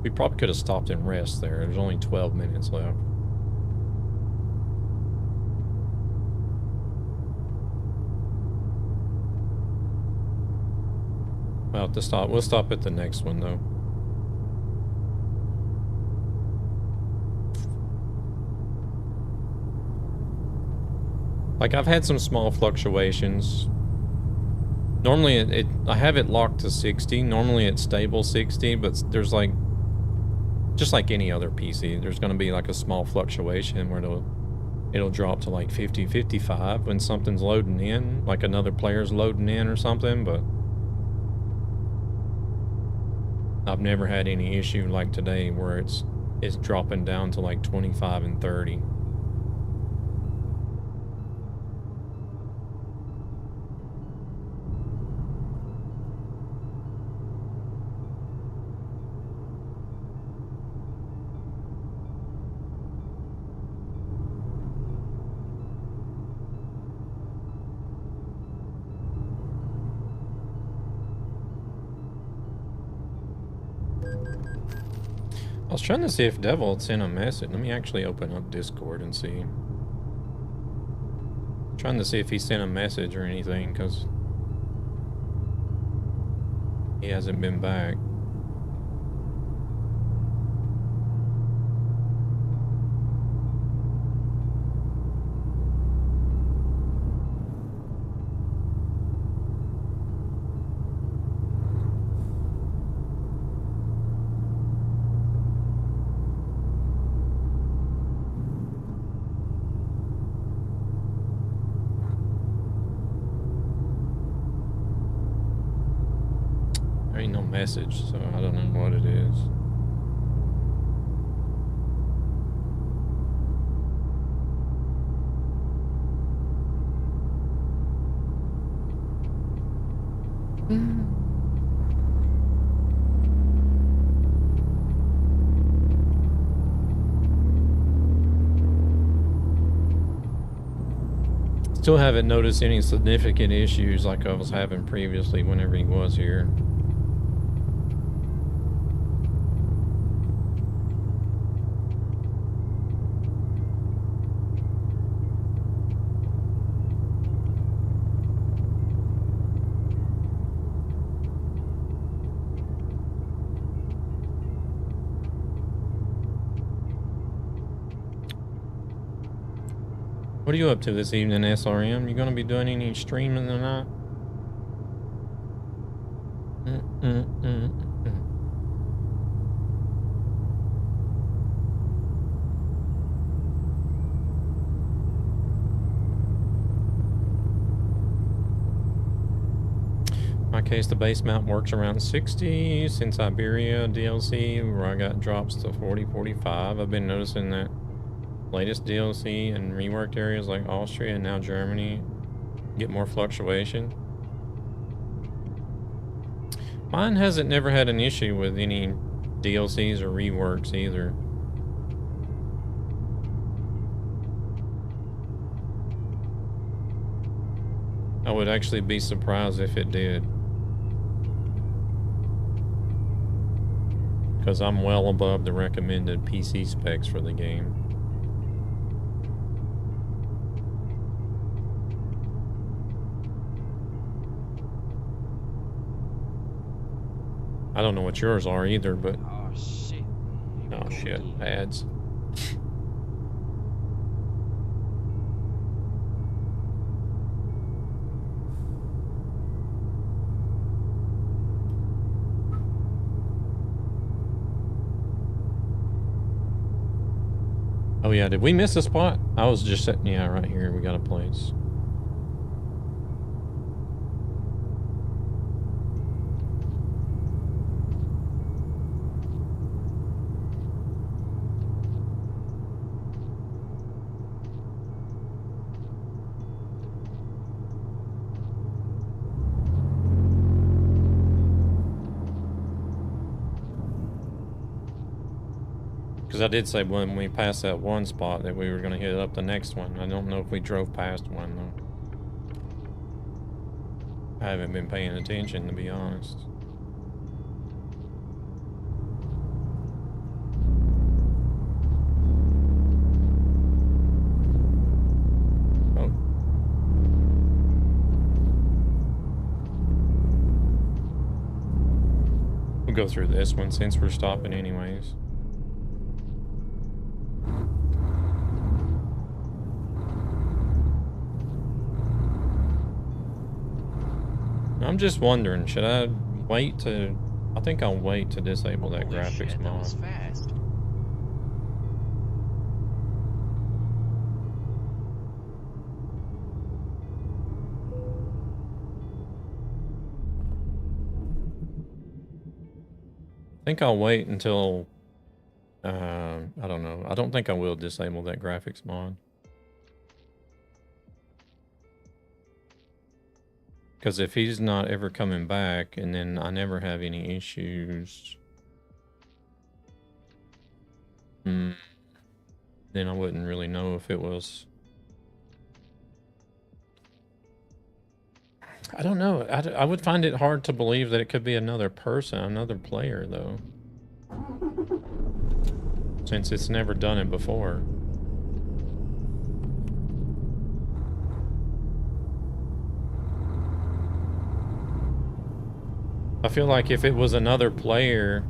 We probably could have stopped and rest there. There's only 12 minutes left. We'll stop at the next one though. Like I've had some small fluctuations. Normally I have it locked to 60. Normally it's stable 60, but there's like, just like any other PC, there's going to be like a small fluctuation where it'll drop to like 50, 55 when something's loading in, like another player's loading in or something, but I've never had any issue like today where it's dropping down to like 25 and 30. I was trying to see if Devil had sent a message. Let me actually open up Discord and see. I'm trying to see if he sent a message or anything, because he hasn't been back. Message, so I don't know what it is. Still haven't noticed any significant issues like I was having previously whenever he was here. What are you up to this evening, SRM? You gonna be doing any streaming or not? In my case, the base mount works around 60. Since Iberia DLC, where I got drops to 40, 45. I've been noticing that latest DLC and reworked areas like Austria and now Germany get more fluctuation. Mine hasn't never had an issue with any DLCs or reworks either. I would actually be surprised if it did, because I'm well above the recommended PC specs for the game. I don't know what yours are either, but Oh shit. Here we oh go shit, again. ads. Oh yeah, did we miss a spot? I was just sitting, yeah, right here. We got a place. Because I did say when we passed that one spot that we were going to hit up the next one. I don't know if we drove past one, though. I haven't been paying attention, to be honest. Oh. We'll go through this one since we're stopping anyways. I'm just wondering, should I wait to... I think I'll wait to disable that Holy graphics shit, that was mod. fast. I think I'll wait until... I don't know. I don't think I will disable that graphics mod. Because if he's not ever coming back, and then I never have any issues... then I wouldn't really know if it was... I don't know. I would find it hard to believe that it could be another person, another player, though. Since it's never done it before. I feel like if it was another player...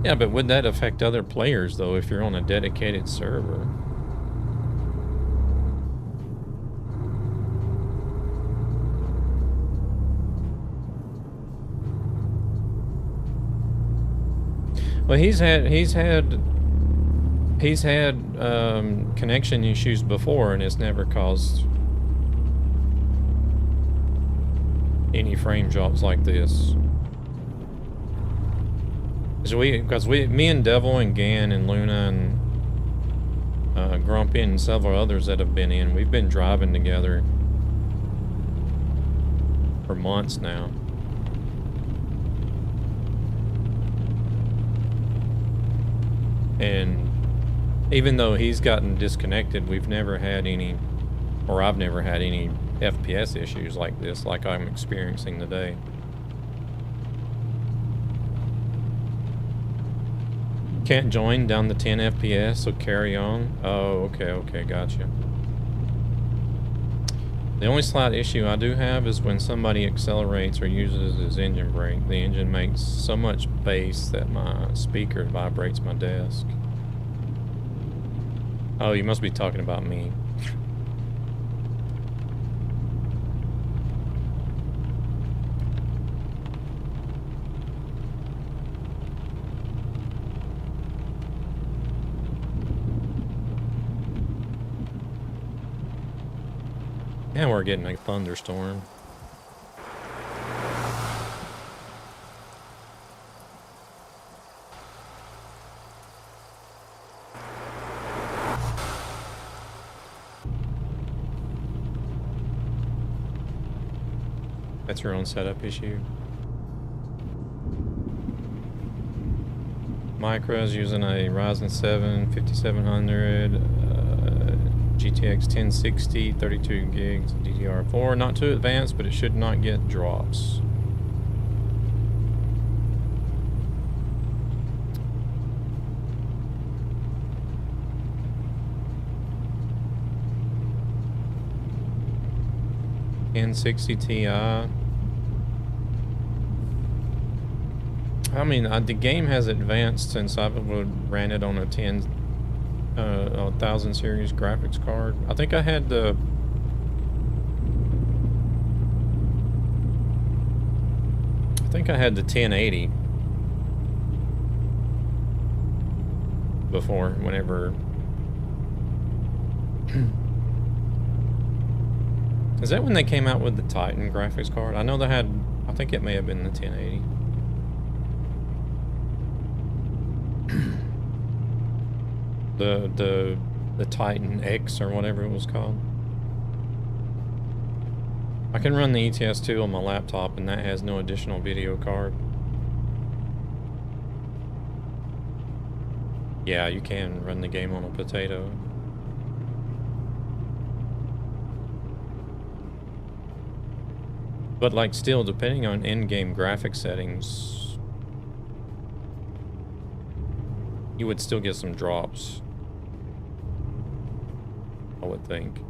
Yeah, but would that affect other players, though, if you're on a dedicated server? Well, he's had connection issues before, and it's never caused any frame drops like this. Because me and Devil and Gan and Luna and Grumpy and several others that have been in, we've been driving together for months now. And even though he's gotten disconnected, we've never had any, or I've never had any FPS issues like this, like I'm experiencing today. Can't join down to 10 FPS, so carry on. Oh, okay, gotcha. The only slight issue I do have is when somebody accelerates or uses his engine brake, the engine makes so much bass that my speaker vibrates my desk. Oh, you must be talking about me. And we're getting a thunderstorm. That's your own setup issue. Micro's using a Ryzen 7 5700, GTX 1060, 32 gigs, DDR4. Not too advanced, but it should not get drops. 1060 Ti. I mean, the game has advanced since I've ran it on a 1000 series graphics card. I think I had the I think I had the 1080 before, whenever. Is that when they came out with the Titan graphics card? I know they had, I think it may have been the 1080. the Titan X or whatever it was called. I can run the ETS2 on my laptop, and that has no additional video card. Yeah, you can run the game on a potato. But like still, depending on in-game graphic settings, you would still get some drops, I would think.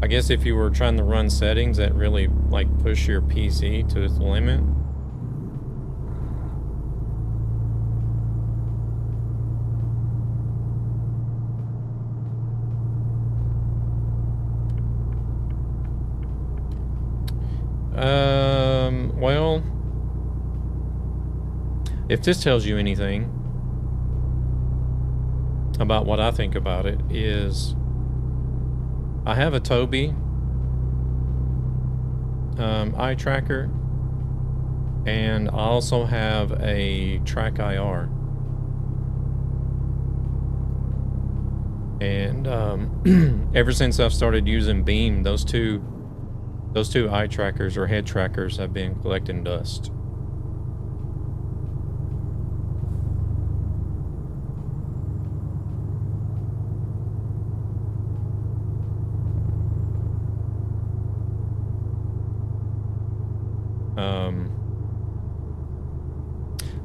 I guess if you were trying to run settings that really like push your PC to its limit. Well, if this tells you anything about what I think about it, is I have a Tobii eye tracker, and I also have a Track IR. And ever since I've started using Beam, those two eye trackers or head trackers have been collecting dust.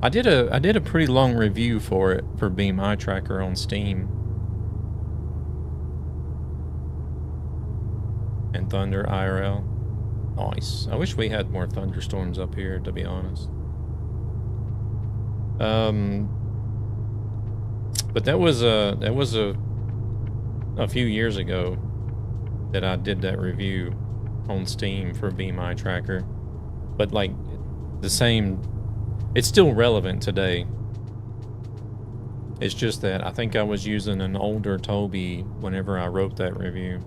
I did a pretty long review for it, for Beam Eye Tracker on Steam and Thunder IRL. Nice. I wish we had more thunderstorms up here, to be honest. But that was a few years ago that I did that review on Steam for Beam Eye Tracker. But like the same, it's still relevant today. It's just that I think I was using an older Tobii whenever I wrote that review.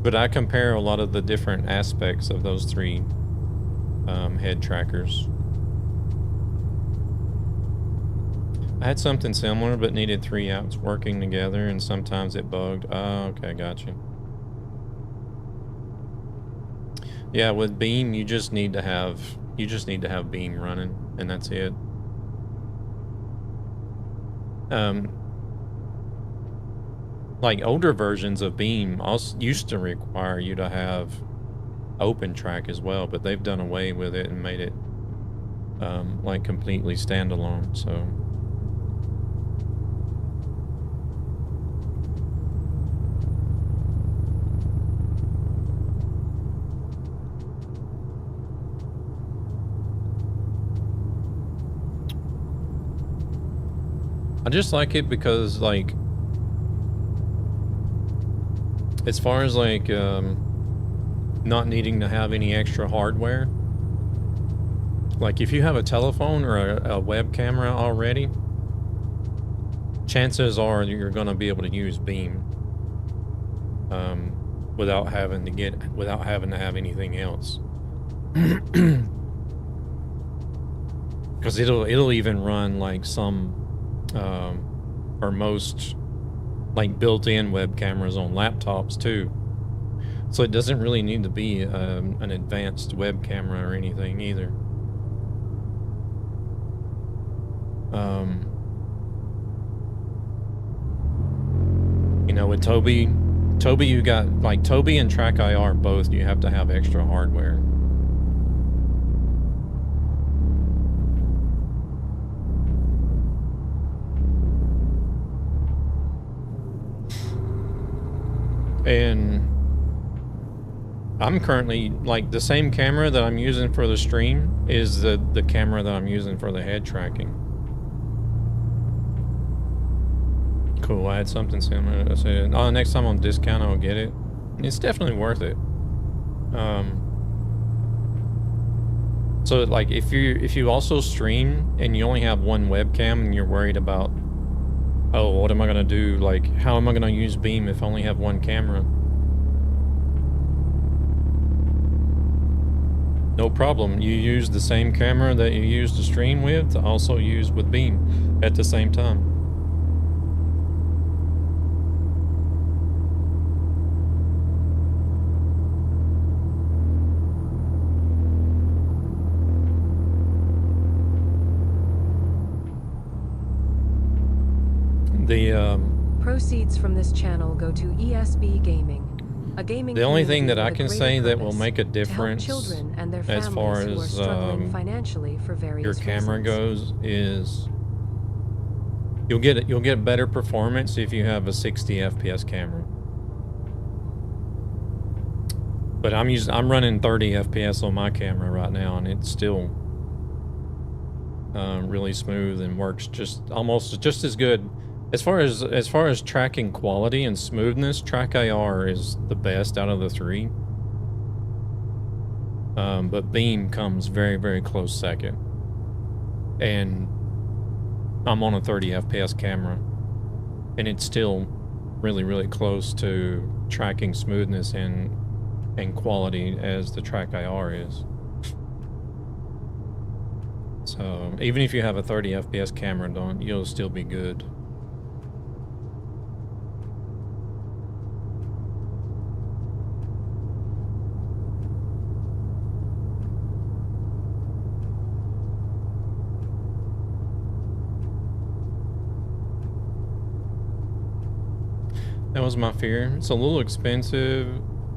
But I compare a lot of the different aspects of those three head trackers. I had something similar, but needed 3 apps working together, and sometimes it bugged. Oh, okay, gotcha. Yeah, with Beam, you just need to have Beam running, and that's it. Like older versions of Beam also used to require you to have Open Track as well, but they've done away with it and made it like completely standalone. So. I just like it because, like, as far as like not needing to have any extra hardware, like if you have a telephone or a web camera already, chances are you're going to be able to use Beam without having to have anything else. Because it'll even run like some or most like built-in web cameras on laptops too. So it doesn't really need to be an advanced web camera or anything either. You know, with Toby, you got like Toby and Track IR both. You have to have extra hardware. And I'm currently, like, the same camera that I'm using for the stream is the camera that I'm using for the head tracking. Cool, I had something similar. I said, oh, next time on discount I'll get it. It's definitely worth it. So like if you also stream and you only have one webcam and you're worried about, oh, what am I gonna do? Like, how am I gonna use Beam if I only have one camera? No problem. You use the same camera that you use to stream with to also use with Beam at the same time. Proceeds from this channel go to ESB Gaming, a gaming. The only thing that I community can with a say greater that will make a difference to help children and their as far families who are as struggling financially for your various camera reasons. goes is you'll get better performance if you have a 60 FPS camera. But I'm running 30 FPS on my camera right now, and it's still really smooth and works almost just as good. As far as tracking quality and smoothness, Track IR is the best out of the three. But Beam comes very, very close second. And I'm on a 30 FPS camera, and it's still really, really close to tracking smoothness and quality as the Track IR is. So even if you have a 30 FPS camera, you'll still be good. That was my fear. It's a little expensive,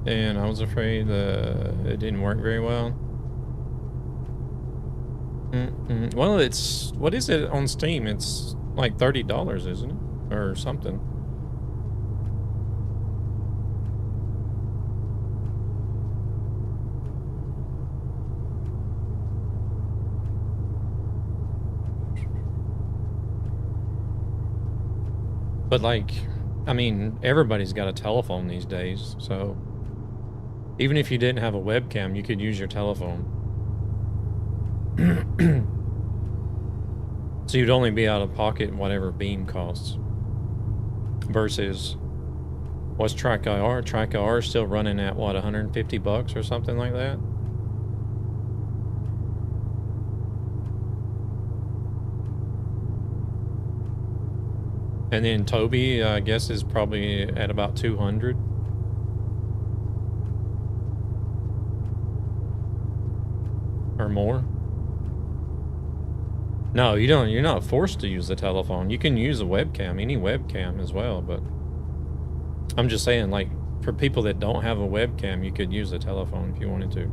and I was afraid it didn't work very well. Well, what is it on Steam? It's like $30, isn't it? Or something. But like, I mean, everybody's got a telephone these days, so even if you didn't have a webcam, you could use your telephone. So you'd only be out of pocket whatever Beam costs. Versus, what's Track IR? Track IR is still running at, what, 150 bucks or something like that? And then Toby, I guess, is probably at about 200. Or more. No, you don't. You're not forced to use the telephone. You can use a webcam, any webcam as well, but I'm just saying, like, for people that don't have a webcam, you could use the telephone if you wanted to.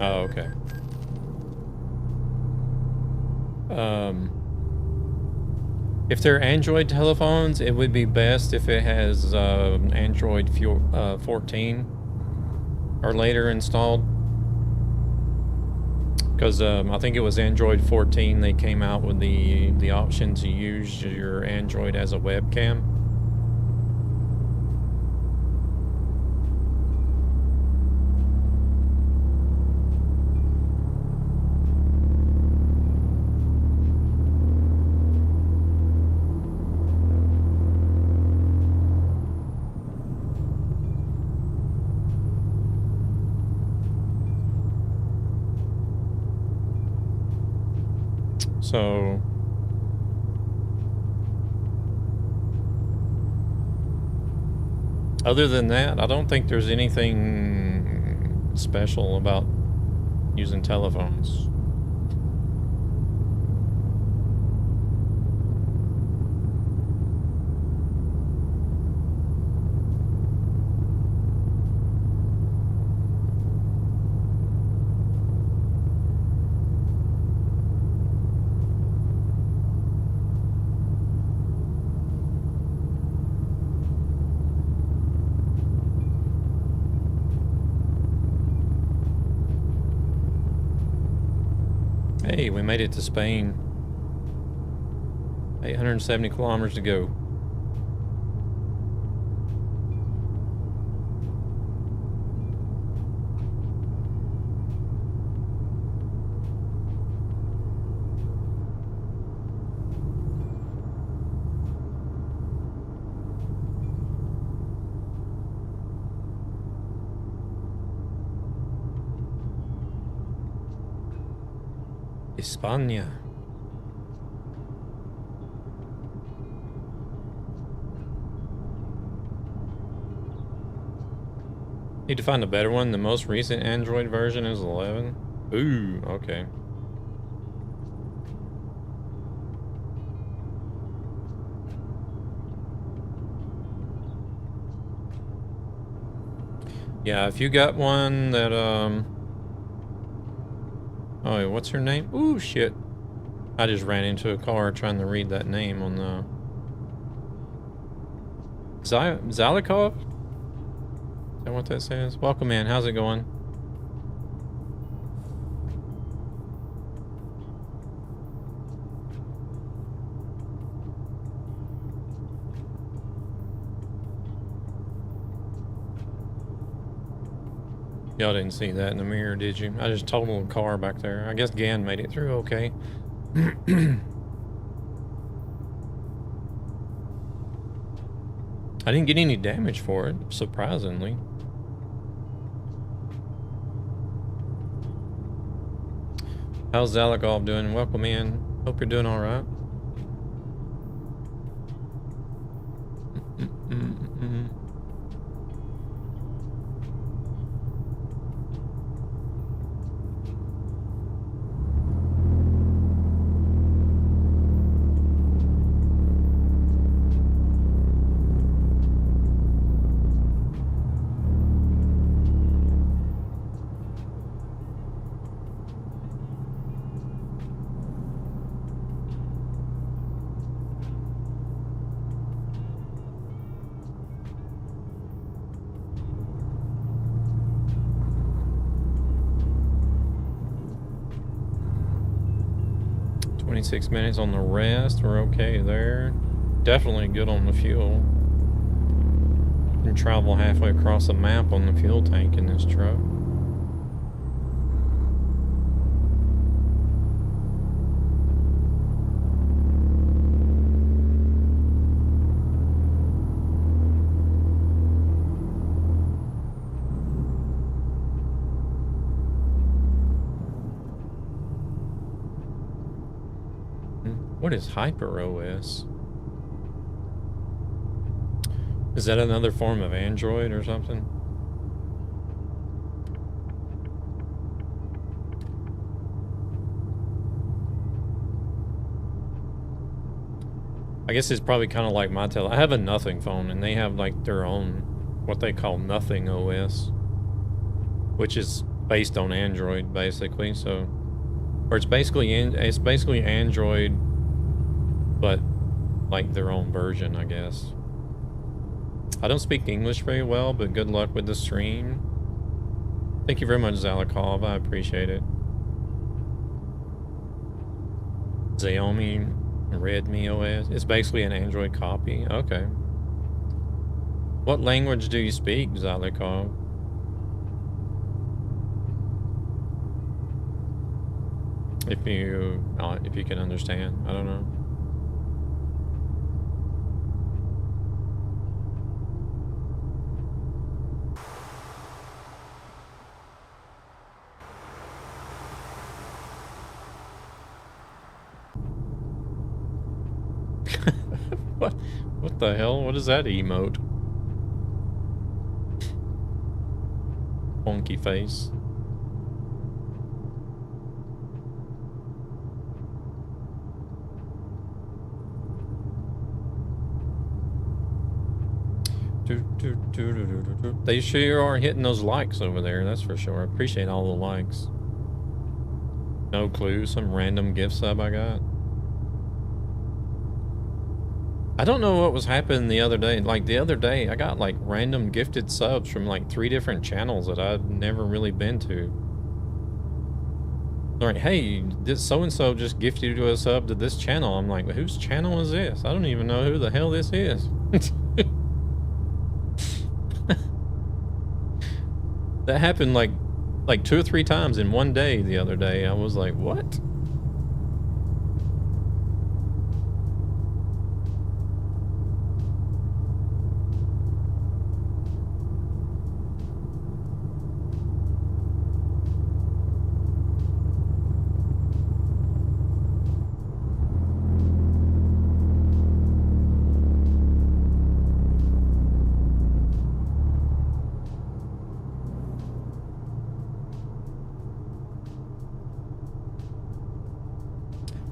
Oh, okay. If they're Android telephones, it would be best if it has Android 14 or later installed. Because I think it was Android 14 they came out with the option to use your Android as a webcam. So other than that, I don't think there's anything special about using telephones. Hey, we made it to Spain. 870 kilometers to go. España. Need to find a better one. The most recent Android version is 11. Ooh, okay. Yeah, if you got one that oh, what's her name? Ooh, shit. I just ran into a car trying to read that name on the... Zalikov? Is that what that says? Welcome in. How's it going? Y'all didn't see that in the mirror, did you? I just totaled a car back there. I guess Gan made it through okay. I didn't get any damage for it, surprisingly. How's Zalikov doing? Welcome in. Hope you're doing all right. 26 minutes on the rest. We're okay there. Definitely good on the fuel. You can travel halfway across the map on the fuel tank in this truck. What is Hyper OS? Is that another form of Android or something? I guess it's probably kind of like my I have a Nothing phone, and they have like their own, what they call Nothing OS, which is based on Android basically. So, or it's basically Android, but like their own version, I guess. I don't speak English very well, but good luck with the stream. Thank you very much, Zalikov. I appreciate it. Xiaomi Redmi OS. It's basically an Android copy. Okay. What language do you speak, Zalikov? If you can understand, I don't know. What the hell? What is that emote? Funky face. They sure are hitting those likes over there, that's for sure. I appreciate all the likes. No clue, some random gift sub I got. I don't know what was happening the other day. Like the other day, I got like random gifted subs from like 3 different channels that I'd never really been to. Like, hey, this so-and-so just gifted you a sub to this channel. I'm like, whose channel is this? I don't even know who the hell this is. That happened like 2 or 3 times in one day the other day. I was like, what?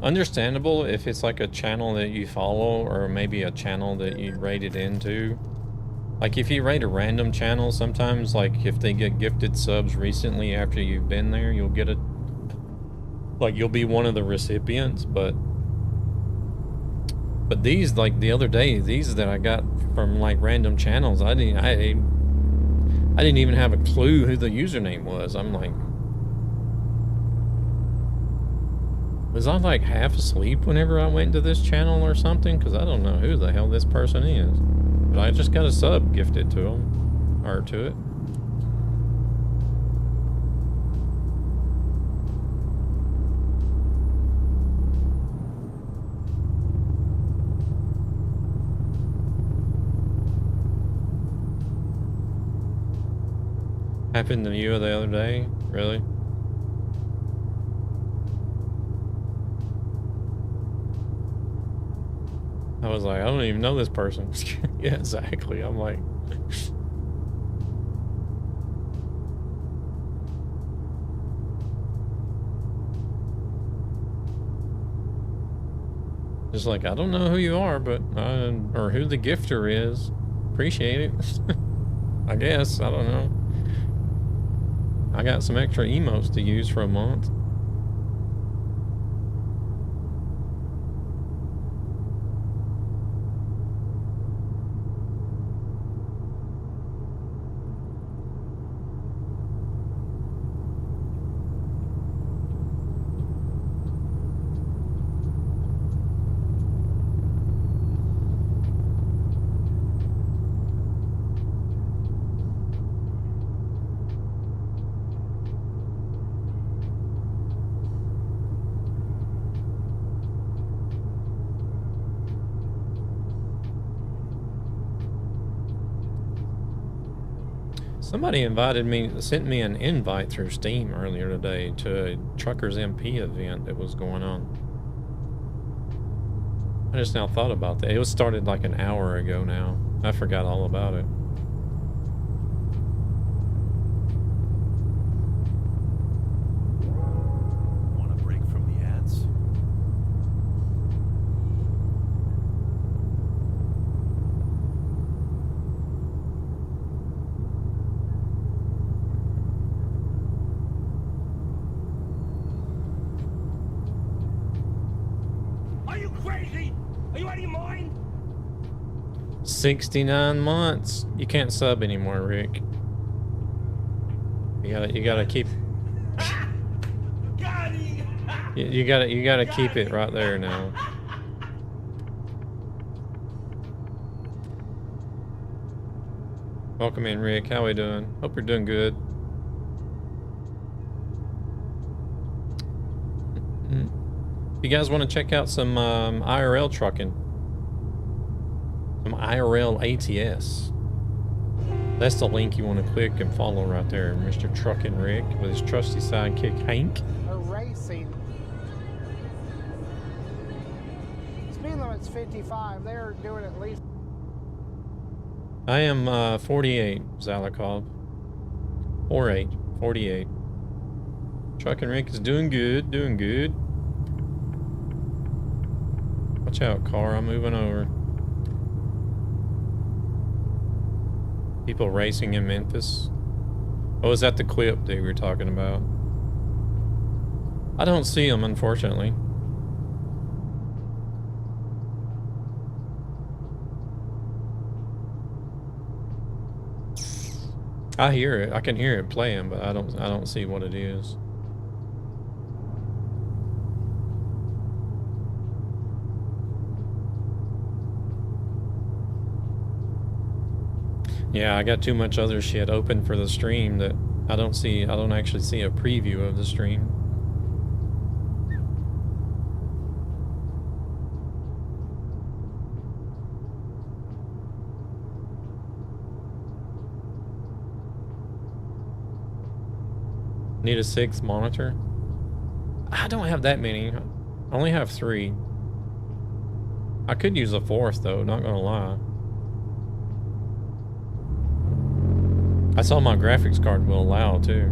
Understandable if it's like a channel that you follow or maybe a channel that you rated into. Like if you rate a random channel, sometimes like if they get gifted subs recently after you've been there, you'll get a, like you'll be one of the recipients, but these, like the other day, these that I got from like random channels, I didn't even have a clue who the username was. I'm like, was I like half asleep whenever I went to this channel or something? Because I don't know who the hell this person is. But I just got a sub gifted to him, or to it. Happened to you the other day? Really? I was like, I don't even know this person. Yeah, exactly. I'm like... Just like, I don't know who you are, but... or who the gifter is. Appreciate it. I guess. I don't know. I got some extra emotes to use for a month. Somebody sent me an invite through Steam earlier today to a Truckers MP event that was going on. I just now thought about that. It was started like an hour ago now. I forgot all about it. Want a break from the ads? Are you crazy? Are you out of your mind? 69 months. You can't sub anymore, Rick. You gotta keep. You gotta keep it right there now. Welcome in, Rick. How we doing? Hope you're doing good. If you guys want to check out some IRL trucking, some IRL ATS, that's the link you want to click and follow right there. Mr. Truckin' Rick with his trusty sidekick Hank. A racing. Speed limit it's 55. They're doing at least. I am 48, Zalikov. 48. Truck and Rick is doing good, doing good. Watch out, car, I'm moving over. People racing in Memphis. Oh, is that the clip that we were talking about? I don't see them, unfortunately. I hear it. I can hear it playing, but I don't see what it is. Yeah, I got too much other shit open for the stream that I don't actually see a preview of the stream. Need a 6th monitor? I don't have that many. I only have 3. I could use a 4th though, not gonna lie. I saw my graphics card will allow too.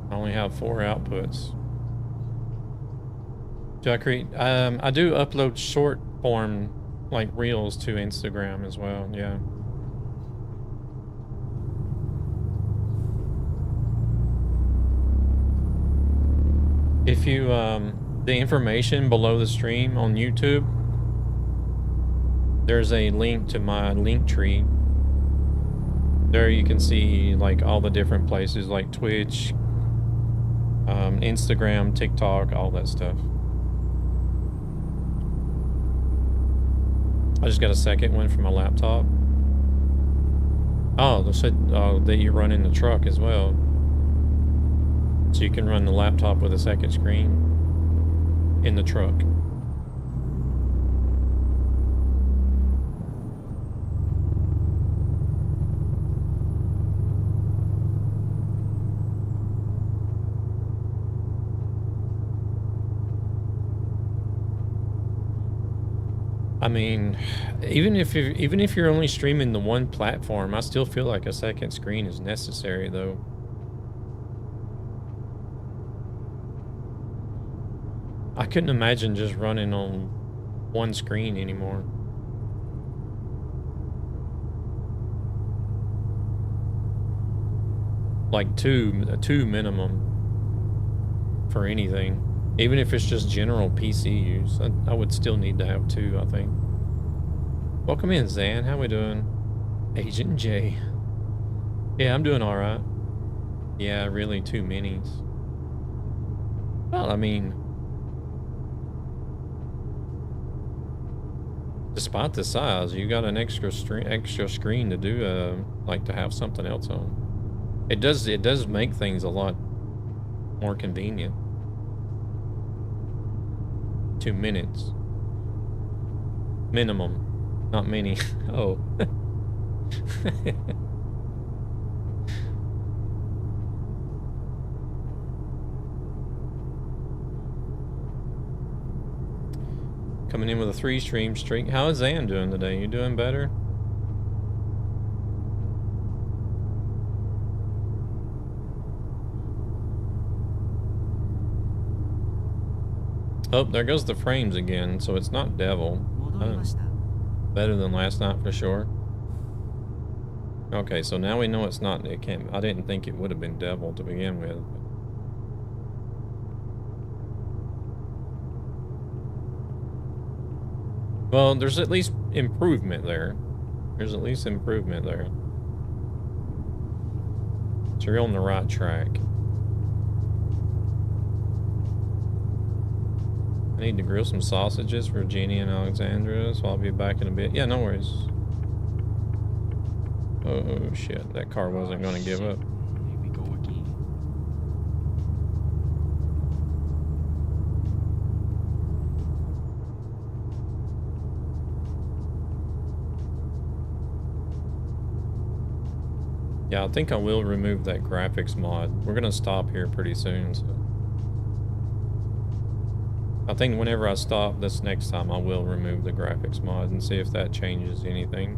I only have 4 outputs. Do I create? I do upload short form, like reels, to Instagram as well. Yeah. If you the information below the stream on YouTube, there's a link to my link tree. There you can see like all the different places like Twitch, Instagram, TikTok, all that stuff. I just got a second one for my laptop. Oh, they said that you run in the truck as well. So you can run the laptop with a second screen in the truck. I mean, even if you're only streaming the one platform, I still feel like a second screen is necessary though. I couldn't imagine just running on one screen anymore. Like two minimum for anything. Even if it's just general PC use, I would still need to have 2, I think. Welcome in, Zan. How we doing? Agent J. Yeah, I'm doing alright. Yeah, really 2 minis. Well, I mean, despite the size, you got an extra screen to do, like to have something else on. It does make things a lot more convenient. 2 minutes. Minimum. Not many. Oh. Coming in with a 3-stream streak. How is Zan doing today? You doing better? Oh, there goes the frames again, so it's not devil. Better than last night for sure. Okay, so now we know it's not. It can't. I didn't think it would have been devil to begin with. Well, there's at least improvement there. There's at least improvement there. So you're on the right track. I need to grill some sausages for Jeannie and Alexandra, so I'll be back in a bit. Yeah, no worries. Oh shit, that car wasn't going to give up. Here we go again. Yeah, I think I will remove that graphics mod. We're going to stop here pretty soon, so. I think whenever I stop this next time, I will remove the graphics mod and see if that changes anything.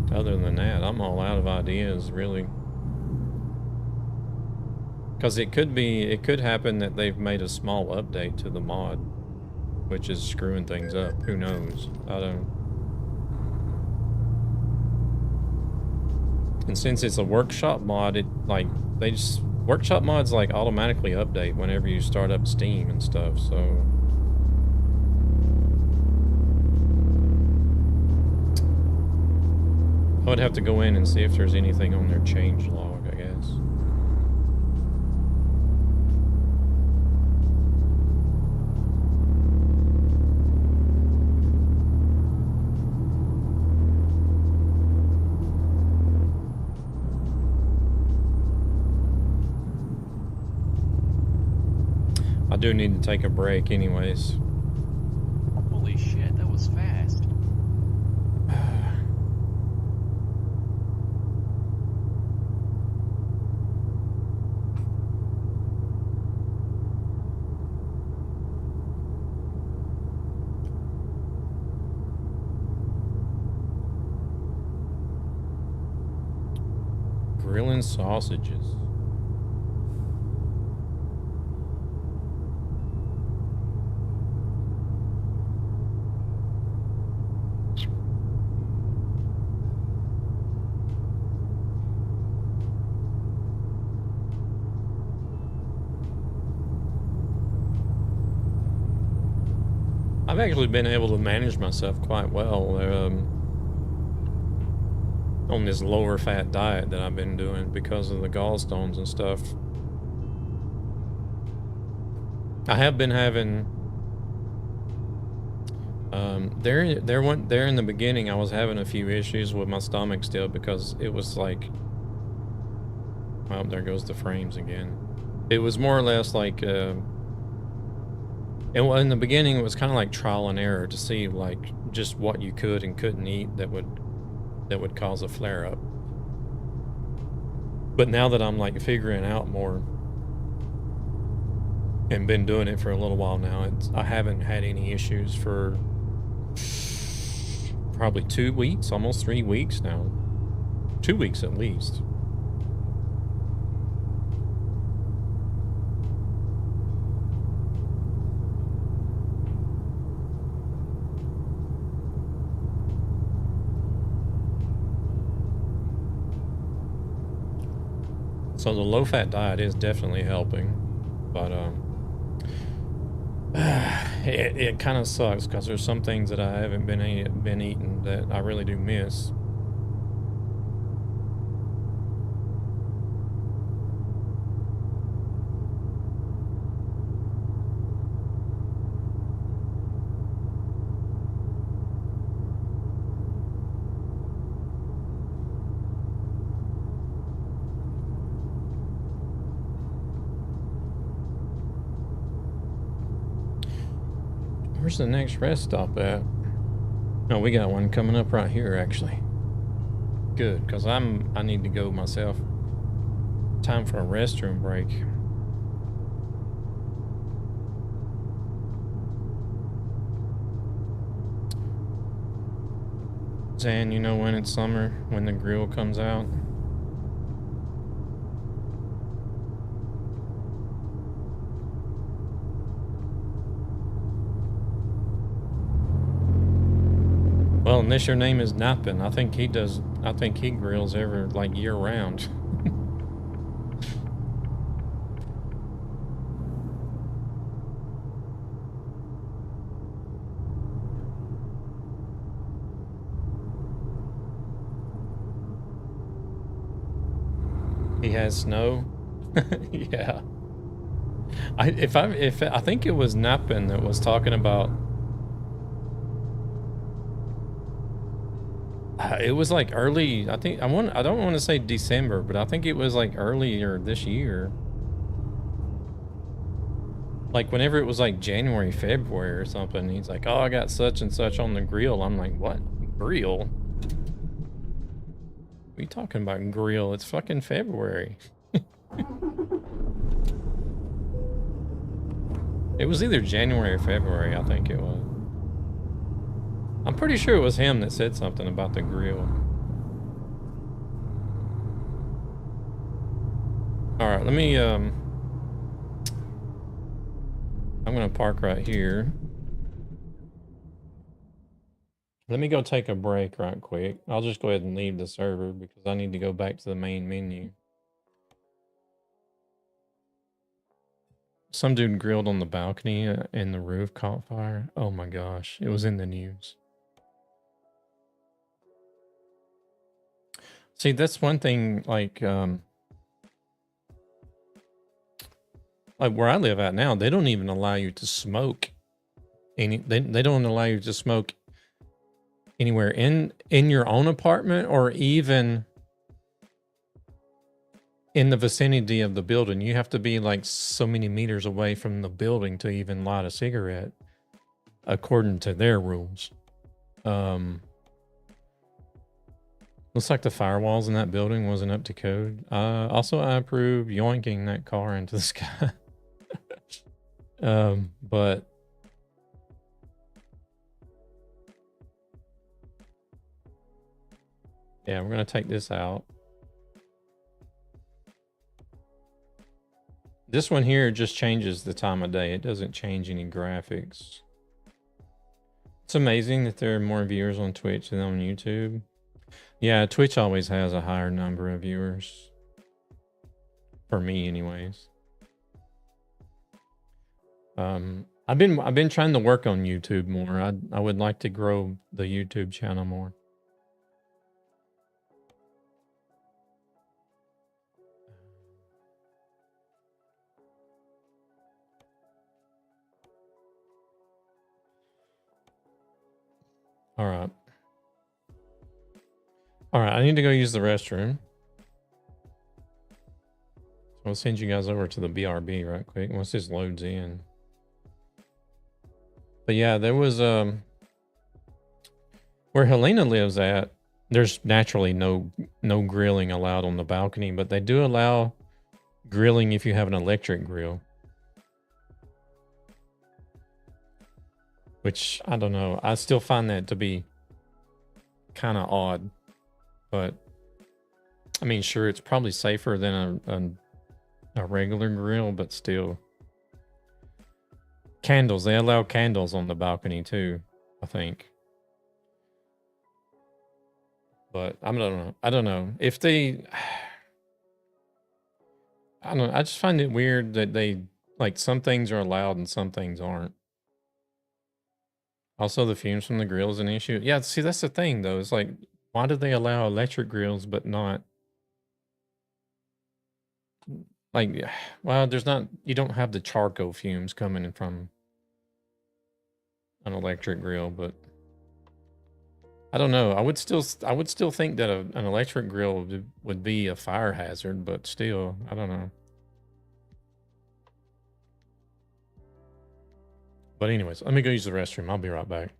Other than that, I'm all out of ideas, really. Because it could happen that they've made a small update to the mod, which is screwing things up. Who knows? I don't. And since it's a workshop mod, workshop mods like automatically update whenever you start up Steam and stuff, so. I would have to go in and see if there's anything on their change log, I guess. I do need to take a break anyways. Holy shit, that was fast. Grilling sausages. I've actually been able to manage myself quite well on this lower fat diet that I've been doing because of the gallstones and stuff. I have been having there in the beginning I was having a few issues with my stomach still because it was like, well, there goes the frames again. It was more or less like in the beginning, it was kind of like trial and error to see like just what you could and couldn't eat that would cause a flare up. But now that I'm like figuring out more and been doing it for a little while now, I haven't had any issues for probably 2 weeks, almost 3 weeks now. 2 weeks at least. So the low-fat diet is definitely helping, but it kind of sucks because there's some things that I haven't been eating that I really do miss. Where's the next rest stop at? Oh, we got one coming up right here, actually. Good, because I need to go myself. Time for a restroom break. Zan, you know when it's summer, when the grill comes out? Well, unless your name is Nappin, I think he grills every, like, year round. He has snow? Yeah. I think it was Nappin that was talking about. It was like early, I don't want to say December, but I think it was like earlier this year. Like whenever it was like January, February or something, he's like, oh, I got such and such on the grill. I'm like, what? Grill? We talking about grill? It's fucking February. It was either January or February, I think it was. I'm pretty sure it was him that said something about the grill. All right, let me I'm gonna park right here. Let me go take a break right quick. I'll just go ahead and leave the server because I need to go back to the main menu. Some dude grilled on the balcony and the roof caught fire. Oh my gosh, it was in the news. See, that's one thing, like where I live at now, they don't even allow you to smoke they don't allow you to smoke anywhere in your own apartment or even in the vicinity of the building. You have to be like so many meters away from the building to even light a cigarette according to their rules. Looks like the firewalls in that building wasn't up to code. Also, I approve yoinking that car into the sky. But yeah, we're gonna take this out. This one here just changes the time of day. It doesn't change any graphics. It's amazing that there are more viewers on Twitch than on YouTube. Yeah, Twitch always has a higher number of viewers. For me, anyways. I've been trying to work on YouTube more. I would like to grow the YouTube channel more. All right. All right, I need to go use the restroom. So I'll send you guys over to the BRB right quick once this loads in. But yeah, there was where Helena lives at, there's naturally no grilling allowed on the balcony, but they do allow grilling if you have an electric grill. Which, I don't know. I still find that to be kind of odd. But, I mean, sure, it's probably safer than a regular grill, but still. Candles. They allow candles on the balcony, too, I think. But, I don't know. I don't know. If they... I don't know. I just find it weird that they... Like, some things are allowed and some things aren't. Also, the fumes from the grill is an issue. Yeah, see, that's the thing, though. It's like, why do they allow electric grills but not... Like, well, there's not... You don't have the charcoal fumes coming from an electric grill, but... I don't know. I would still think that an electric grill would be a fire hazard, but still, I don't know. But anyways, let me go use the restroom. I'll be right back.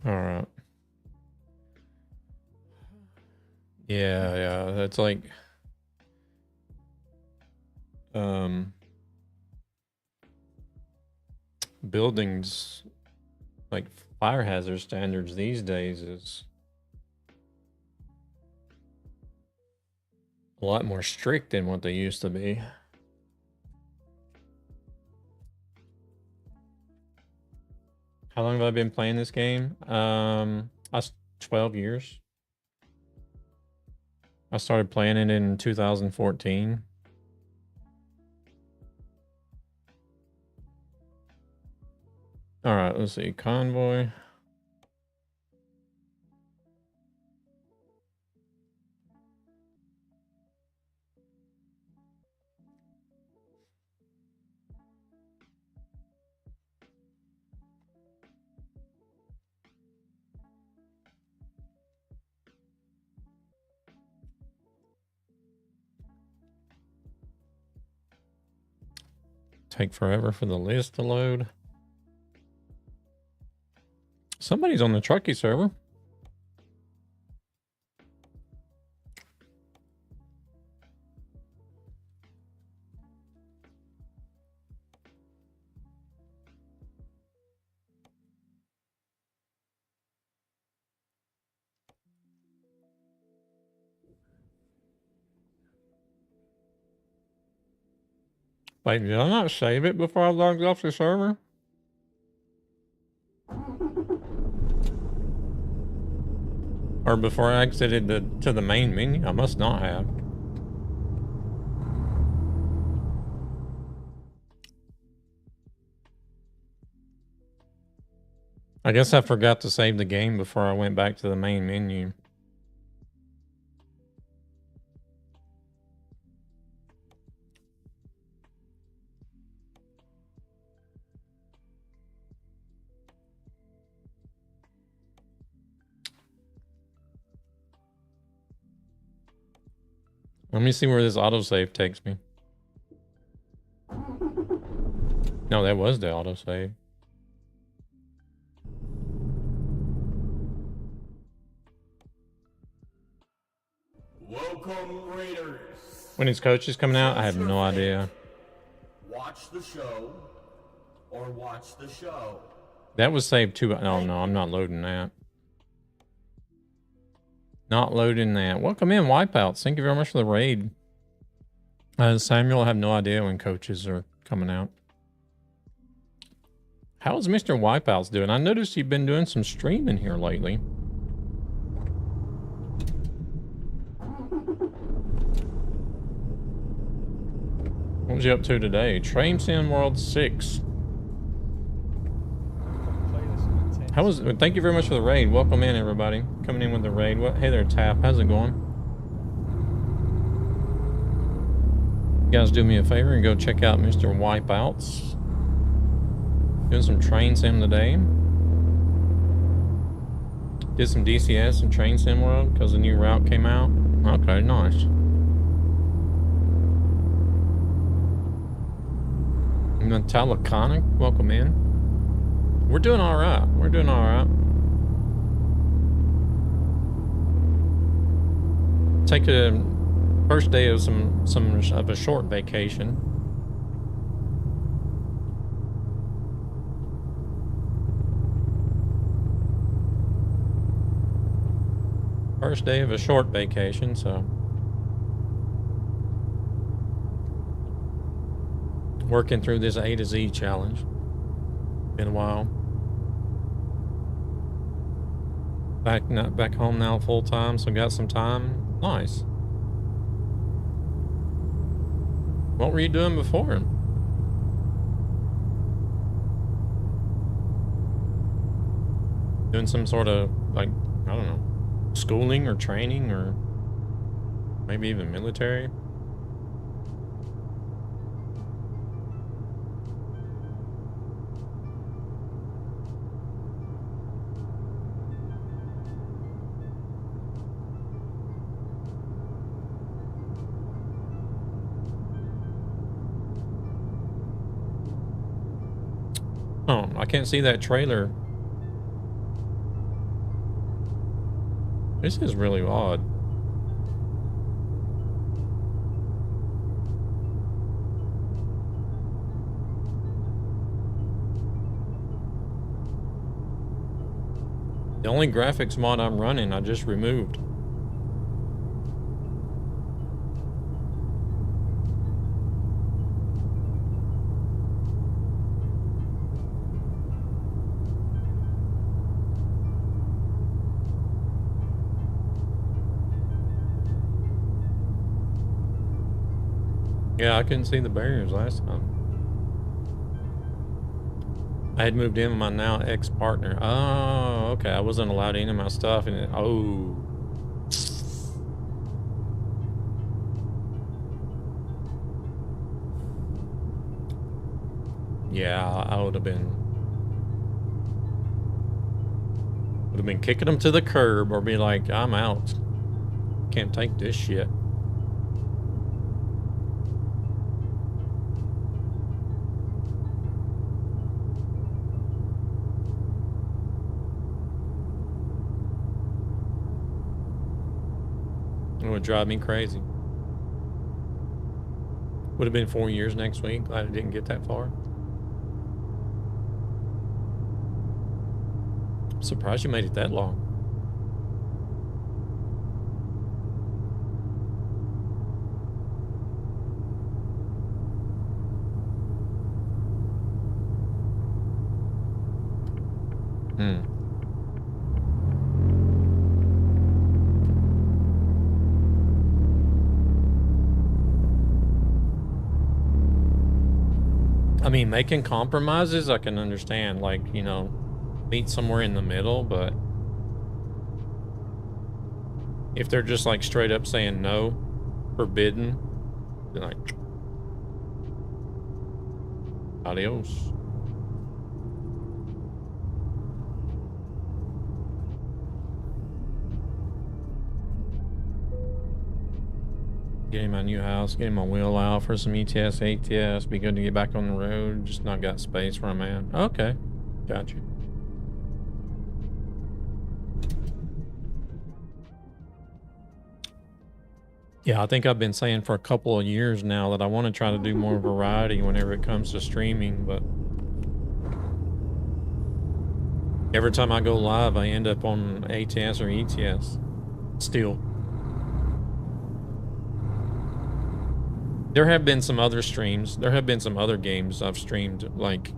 All right. Yeah, that's like buildings like fire hazard standards these days is a lot more strict than what they used to be. How long have I been playing this game? 12 years. I started playing it in 2014. All right, let's see. Convoy. Take forever for the list to load. Somebody's on the Truckee server. Wait, did I not save it before I logged off the server? Or before I exited to the main menu? I must not have. I guess I forgot to save the game before I went back to the main menu. Let me see where this autosave takes me. No, that was the autosave. Welcome, Raiders. When his coach is coming out, I have no idea. Watch the show or watch the show. That was saved too. Oh no, I'm not loading that. Not loading that. Welcome in, Wipeouts. Thank you very much for the raid. Samuel, I have no idea when coaches are coming out. How's Mr. Wipeouts doing? I noticed you've been doing some streaming here lately. What was you up to today? Train Sim World 6. How was it? Thank you very much for the raid. Welcome in, everybody. Coming in with the raid. What? Hey there, Tap. How's it going? You guys do me a favor and go check out Mr. Wipeouts. Doing some train sim today. Did some DCS and Train Sim World because the new route came out. Okay, nice. Metalliconic, welcome in. We're doing all right. We're doing all right. Take a first day of some of a short vacation. First day of a short vacation, so working through this A to Z challenge. Been a while. Back home now full time, so got some time. Nice. What were you doing before? Doing some sort of, like, I don't know, schooling or training or maybe even military? Oh, I can't see that trailer. This is really odd. The only graphics mod I'm running, I just removed. Yeah, I couldn't see the barriers last time. I had moved in with my now ex-partner. Oh, okay. I wasn't allowed into my stuff, and it, oh. Yeah, I would have been kicking them to the curb or be like, I'm out. Can't take this shit. It would drive me crazy. Would have been 4 years next week. Glad I didn't get that far. I'm surprised you made it that long. I mean, making compromises, I can understand, like, you know, meet somewhere in the middle, but if they're just like straight up saying no, forbidden, then like, adios. Getting my new house, getting my wheel out for some ETS, ATS. Be good to get back on the road. Just not got space where I'm at. Okay, got you. Yeah, I think I've been saying for a couple of years now that I want to try to do more variety whenever it comes to streaming, but every time I go live, I end up on ATS or ETS. Still. There have been some other streams. There have been some other games I've streamed, like,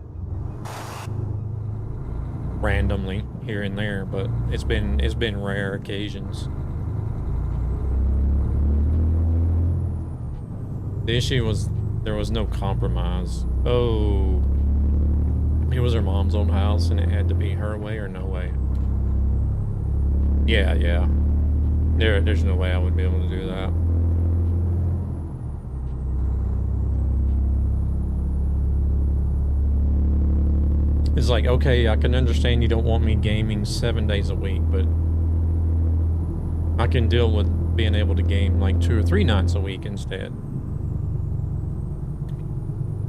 randomly here and there, but it's been rare occasions. The issue was there was no compromise. Oh, it was her mom's old house, and it had to be her way or no way. Yeah, yeah. There's no way I would be able to do that. It's like, okay, I can understand you don't want me gaming 7 days a week, but I can deal with being able to game like 2 or 3 nights a week instead.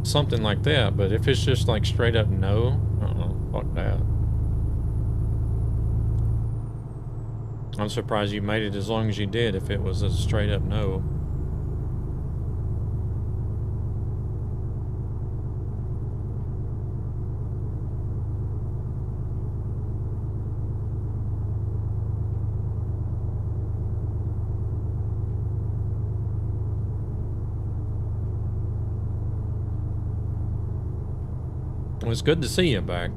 Something like that, but if it's just like straight up no, fuck that. I'm surprised you made it as long as you did if it was a straight up no. Well, it's good to see you back.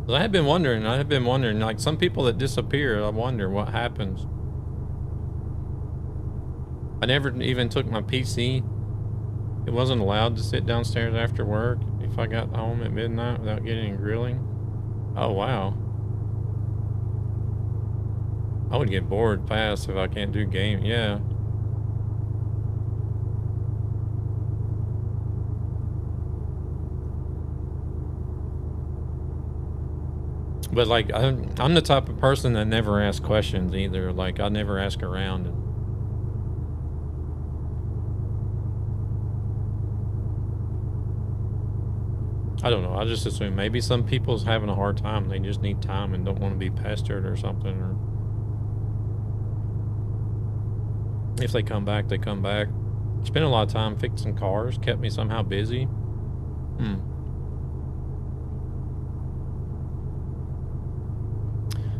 I have been wondering, like some people that disappear, I wonder what happens. I never even took my PC. It wasn't allowed to sit downstairs after work if I got home at midnight without getting any grilling. Oh, wow. I would get bored fast if I can't do game. Yeah. But like, I'm the type of person that never asks questions either. Like, I never ask around. I don't know. I just assume maybe some people's having a hard time. They just need time and don't want to be pestered or something. Or if they come back, they come back. Spent a lot of time fixing cars. Kept me somehow busy.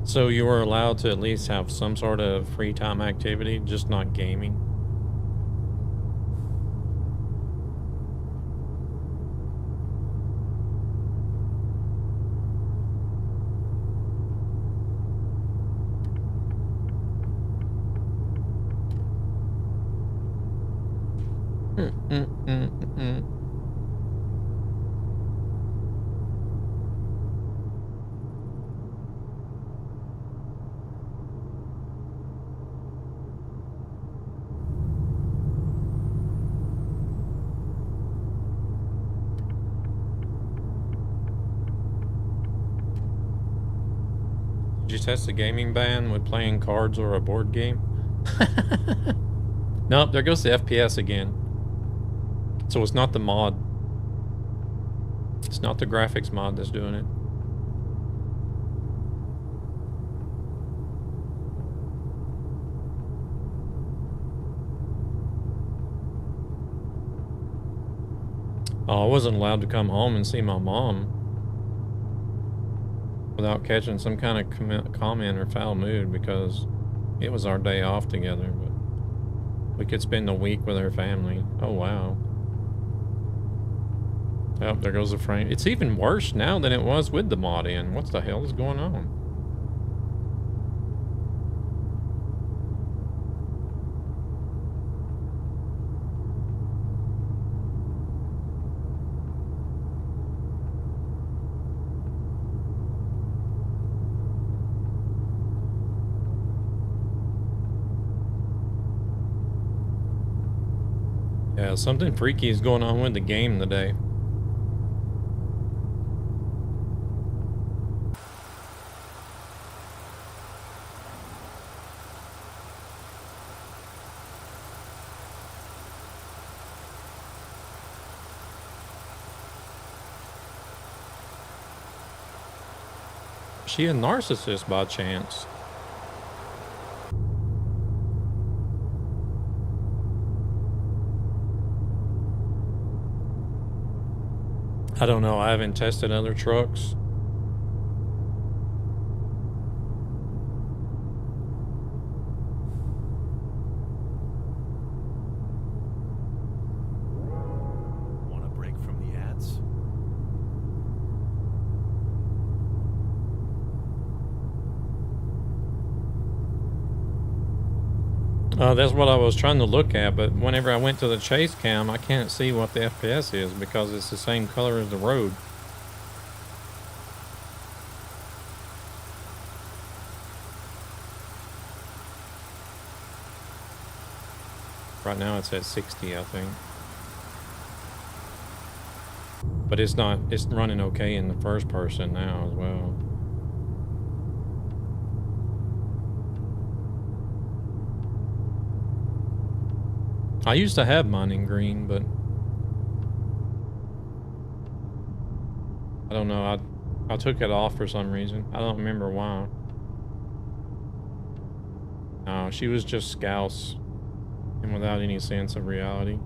So you were allowed to at least have some sort of free time activity, just not gaming? Did you test the gaming ban with playing cards or a board game? Nope, there goes the FPS again. So it's not the mod. It's not the graphics mod that's doing it. Oh, I wasn't allowed to come home and see my mom without catching some kind of comment or foul mood because it was our day off together, but we could spend a week with her family. Oh, wow. Oh, there goes the frame. It's even worse now than it was with the mod in. What the hell is going on? Yeah, something freaky is going on with the game today. Is she a narcissist by chance? I don't know. I haven't tested other trucks. Want a break from the ads? That's what I was trying to look at, but whenever I went to the chase cam, I can't see what the FPS is because it's the same color as the road. Right now it's at 60, I think. But it's not, it's running okay in the first person now as well. I used to have mine in green, but I don't know. I took it off for some reason. I don't remember why. No, she was just scouse and without any sense of reality.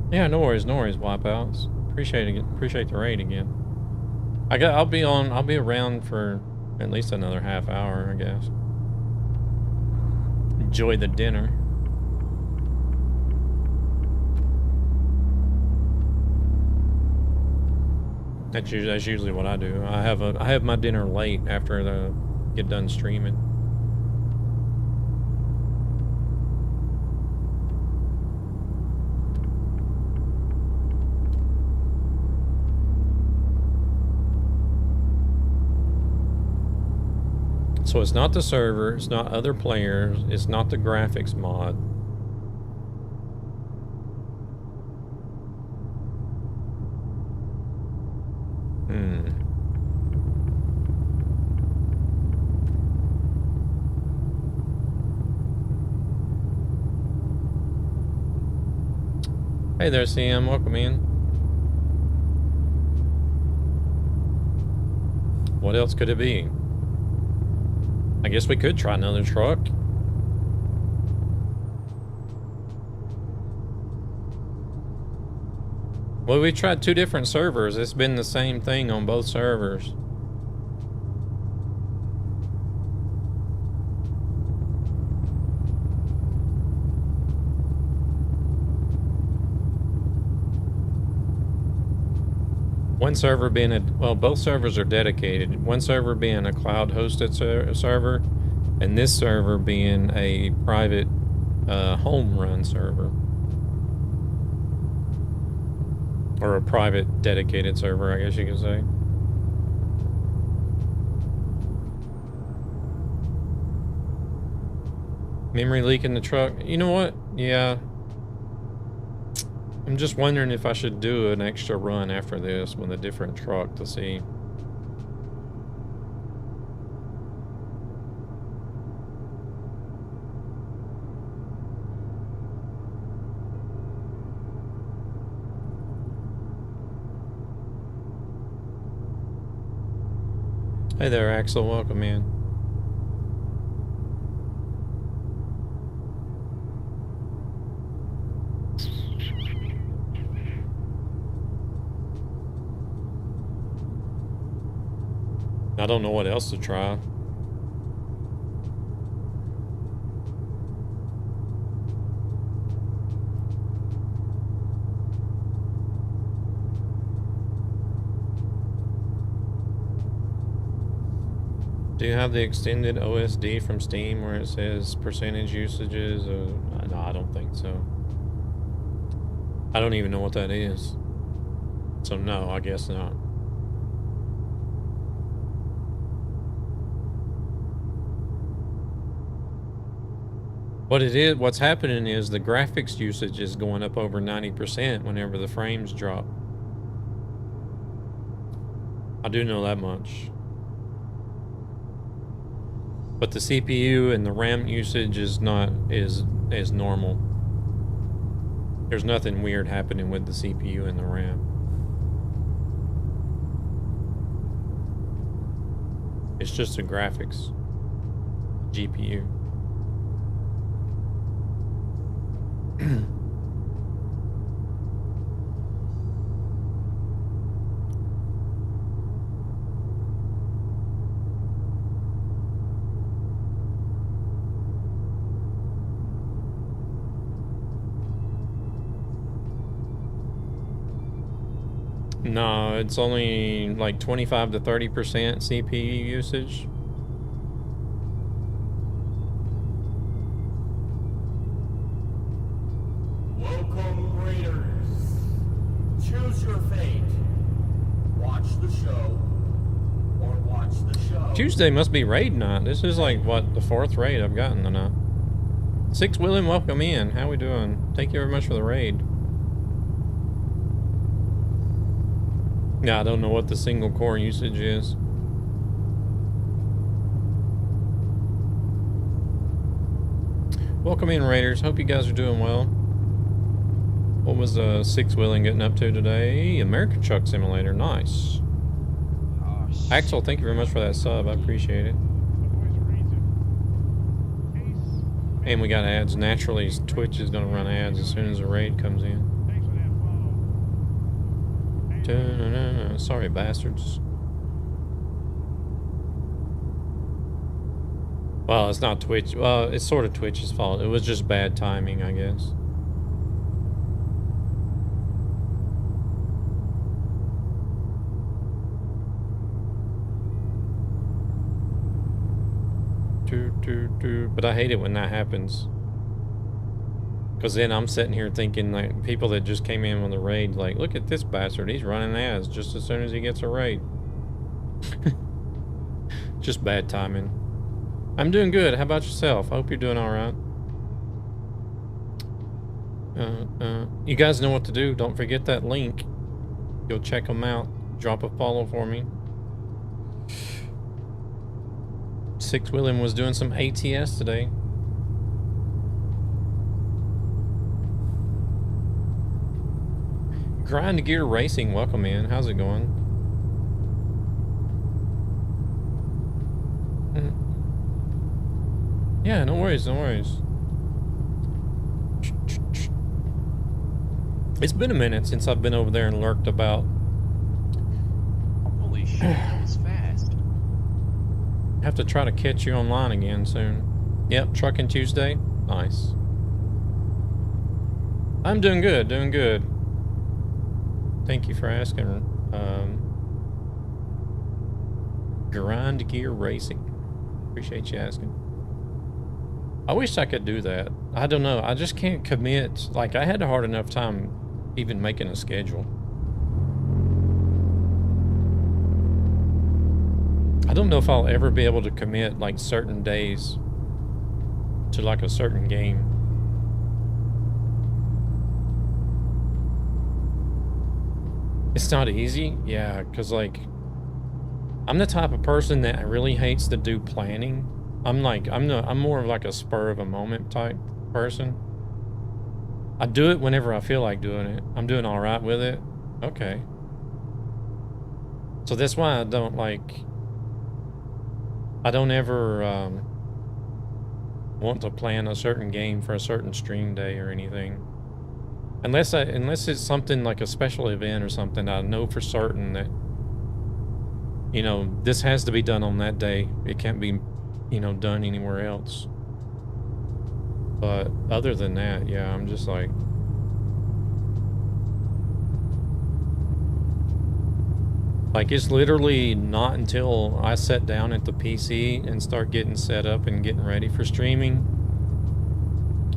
Yeah, no worries, wipeouts. Appreciate the raid again. I'll be around for at least another half hour, I guess. Enjoy the dinner. That's usually what I do. I have my dinner late after I get done streaming. So it's not the server, it's not other players, it's not the graphics mod. Hmm. Hey there, CM. Welcome in. What else could it be? I guess we could try another truck. Well, we tried 2 different servers. It's been the same thing on both servers. One server being a, well, both servers are dedicated. One server being a cloud hosted server, and this server being a private home run server. Or a private dedicated server, I guess you could say. Memory leak in the truck. You know what? Yeah. I'm just wondering if I should do an extra run after this with a different truck to see. Hey there, Axel. Welcome in. I don't know what else to try. Do you have the extended OSD from Steam where it says percentage usages? No, I don't think so. I don't even know what that is. So no, I guess not. What it is, what's happening is the graphics usage is going up over 90% whenever the frames drop. I do know that much. But the CPU and the RAM usage is not is normal. There's nothing weird happening with the CPU and the RAM. It's just the graphics, GPU. No, it's only like 25 to 30% CPU usage. Welcome, Raiders. Choose your fate. Watch the show or watch the show. Tuesday must be raid night. This is like, what, the 4th raid I've gotten tonight. 6 William, welcome in. How we doing? Thank you very much for the raid. Yeah, I don't know what the single core usage is. Welcome in, Raiders. Hope you guys are doing well. What was 6 Willing getting up to today? American Truck Simulator. Nice. Oh, shit. Axel, thank you very much for that sub. I appreciate it. And we got ads. Naturally, Twitch is going to run ads as soon as the raid comes in. Sorry, bastards. Well, it's not Twitch. Well, it's sort of Twitch's fault. It was just bad timing, I guess. But I hate it when that happens. Because then I'm sitting here thinking, like, people that just came in on the raid, like, look at this bastard. He's running ads just as soon as he gets a raid. Just bad timing. I'm doing good. How about yourself? I hope you're doing all right. You guys know what to do. Don't forget that link. Go check them out. drop a follow for me. Six William was doing some ATS today. Grind Gear Racing, welcome in. How's it going? Yeah, no worries, no worries. It's been a minute since I've been over there and lurked about. Holy shit, that was fast. Have to try to catch you online again soon. Yep, Trucking Tuesday. Nice. I'm doing good, doing good. Thank you for asking. Grind Gear Racing. Appreciate you asking. I wish I could do that. I don't know. I just can't commit. Like, I had a hard enough time even making a schedule. I don't know if I'll ever be able to commit like certain days to like a certain game. It's not easy. Yeah, because like I'm the type of person that really hates to do planning. I'm more of like a spur of a moment type person. I do it whenever I feel like doing it. I'm doing all right with it. Okay. So that's why I don't ever want to plan a certain game for a certain stream day or anything. Unless it's something like a special event or something, I know for certain that, you know, this has to be done on that day. It can't be, you know, done anywhere else. But other than that, yeah, I'm just like, it's literally not until I sit down at the PC and start getting set up and getting ready for streaming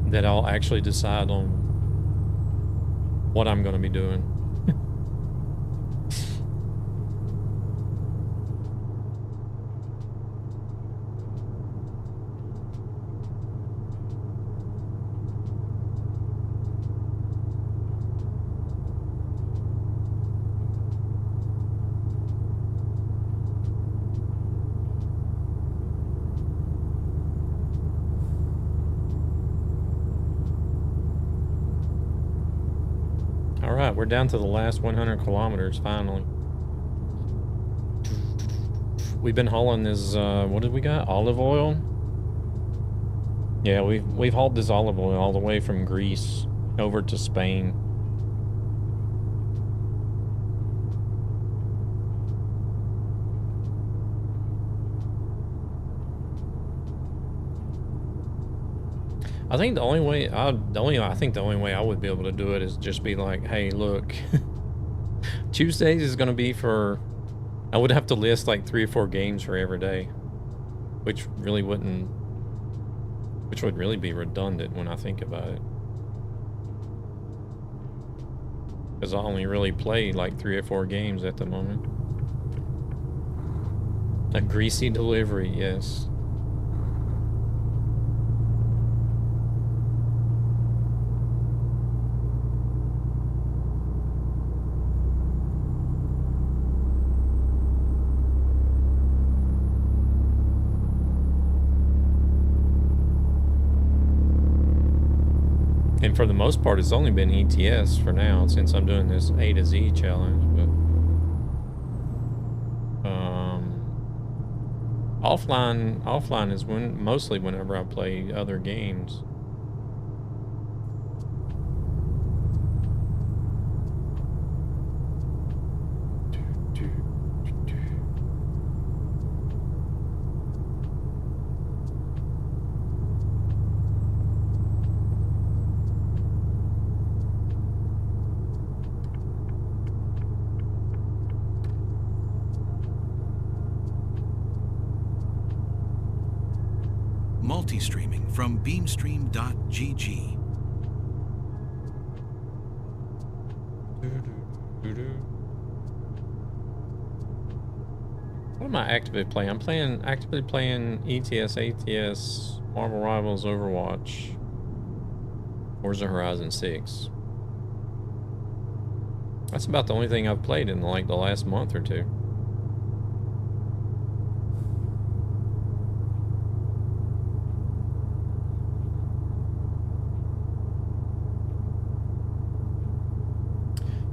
that I'll actually decide on what I'm going to be doing. We're down to the last 100 kilometers, finally. We've been hauling this, what did we got? Olive oil? Yeah, we've hauled this olive oil all the way from Greece over to Spain. I think the only way I would be able to do it is just be like, hey, look, Tuesdays is going to be for, I would have to list like 3 or 4 games for every day, which would really be redundant when I think about it. Because I only really play like 3 or 4 games at the moment. A greasy delivery, yes. And for the most part, it's only been ETS for now, since I'm doing this A to Z challenge. But offline is mostly whenever I play other games. Multi-streaming from beamstream.gg. What am I actively playing? I'm actively playing ETS, ATS, Marvel Rivals, Overwatch, Forza Horizon 6. That's about the only thing I've played in like the last month or two.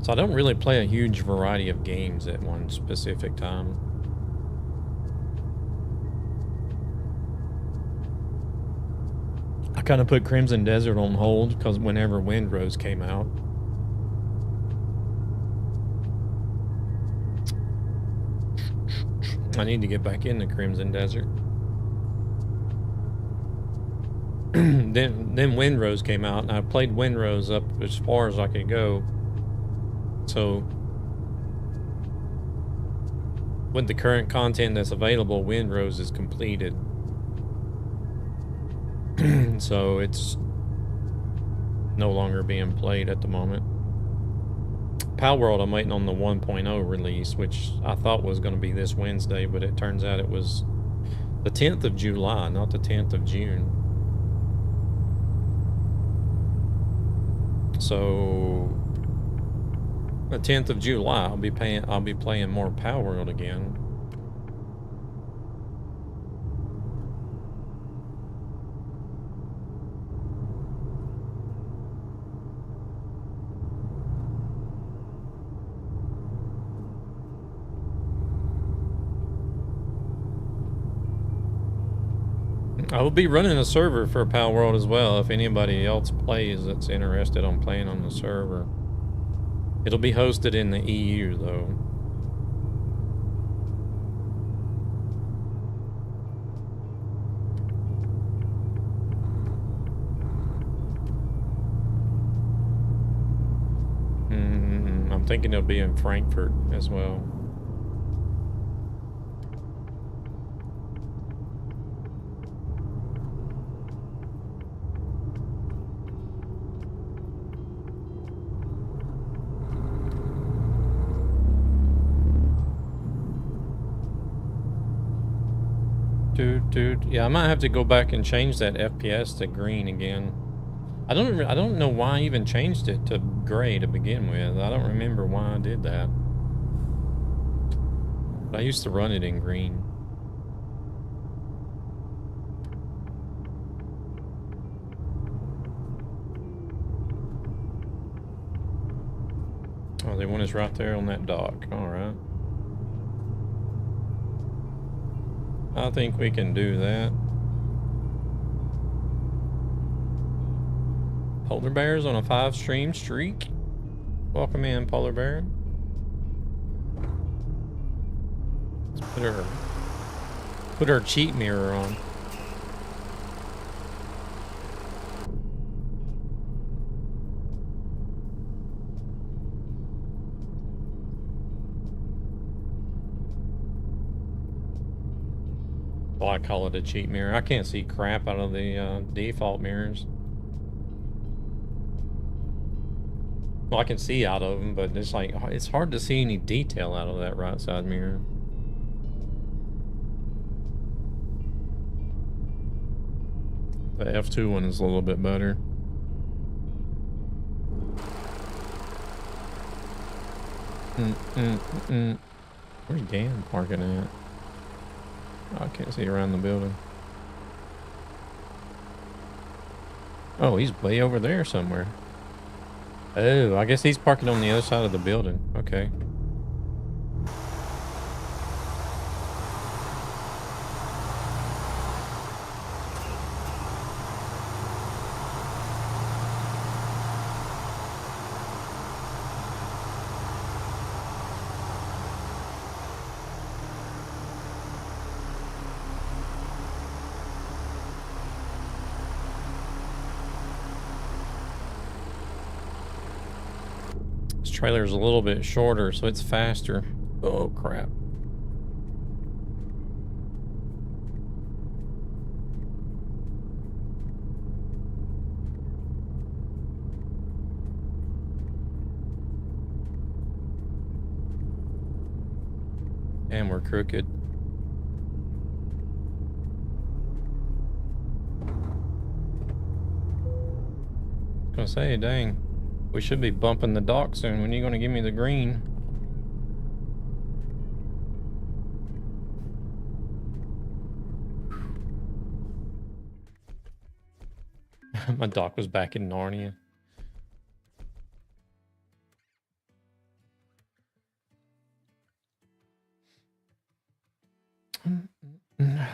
So I don't really play a huge variety of games at one specific time. I kind of put Crimson Desert on hold because whenever Windrose came out. I need to get back into Crimson Desert. then Windrose came out, and I played Windrose up as far as I could go. So with the current content that's available, Windrose is completed. So it's no longer being played at the moment. Palworld, I'm waiting on the 1.0 release, which I thought was going to be this Wednesday, but it turns out it was the 10th of July, not the 10th of June. So the 10th of July, I'll be playing more Palworld again. I will be running a server for Palworld as well if anybody else plays that's interested on playing on the server. It'll be hosted in the EU though. I'm thinking it'll be in Frankfurt as well. Dude, yeah, I might have to go back and change that FPS to green again. I don't know why I even changed it to gray to begin with. I don't remember why I did that. But I used to run it in green. Oh, they want us right there on that dock. All right. I think we can do that. Polar bears on a 5-stream streak. Welcome in, polar bear. Let's put our cheat mirror on. Well, I call it a cheat mirror. I can't see crap out of the default mirrors. Well, I can see out of them, but it's like, it's hard to see any detail out of that right side mirror. The F2 one is a little bit better. Where's Dan parking at? Oh, I can't see around the building. Oh, he's way over there somewhere. Oh, I guess he's parking on the other side of the building. Okay. Trailer is a little bit shorter, so it's faster. Oh crap. And we're crooked. I was gonna say, dang. We should be bumping the dock soon. When are you going to give me the green? My dock was back in Narnia.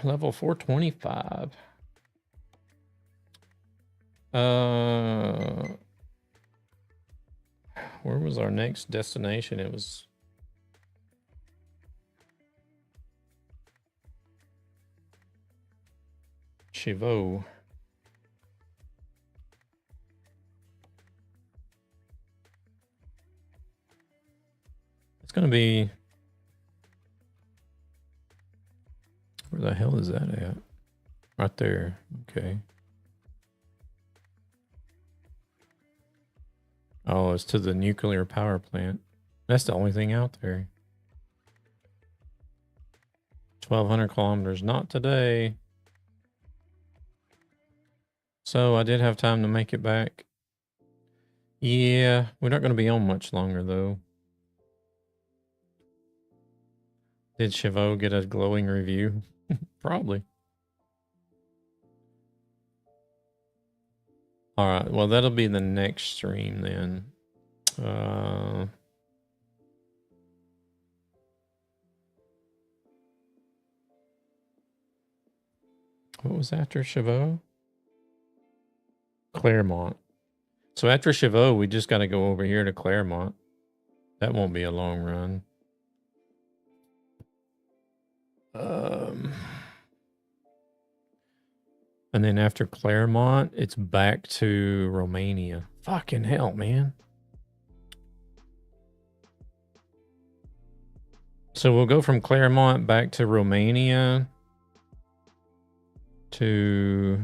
Level 425. Where was our next destination? It was Chivo. It's gonna be, where the hell is that at? Right there. Okay. Oh, it's to the nuclear power plant. That's the only thing out there. 1,200 kilometers. Not today. So I did have time to make it back. Yeah, we're not going to be on much longer, though. Did Chivo get a glowing review? Probably. All right, well, that'll be the next stream then. What was after Chivo? Claremont. So after Chivo, we just got to go over here to Claremont. That won't be a long run. And then after Claremont, it's back to Romania. Fucking hell, man. So we'll go from Claremont back to Romania to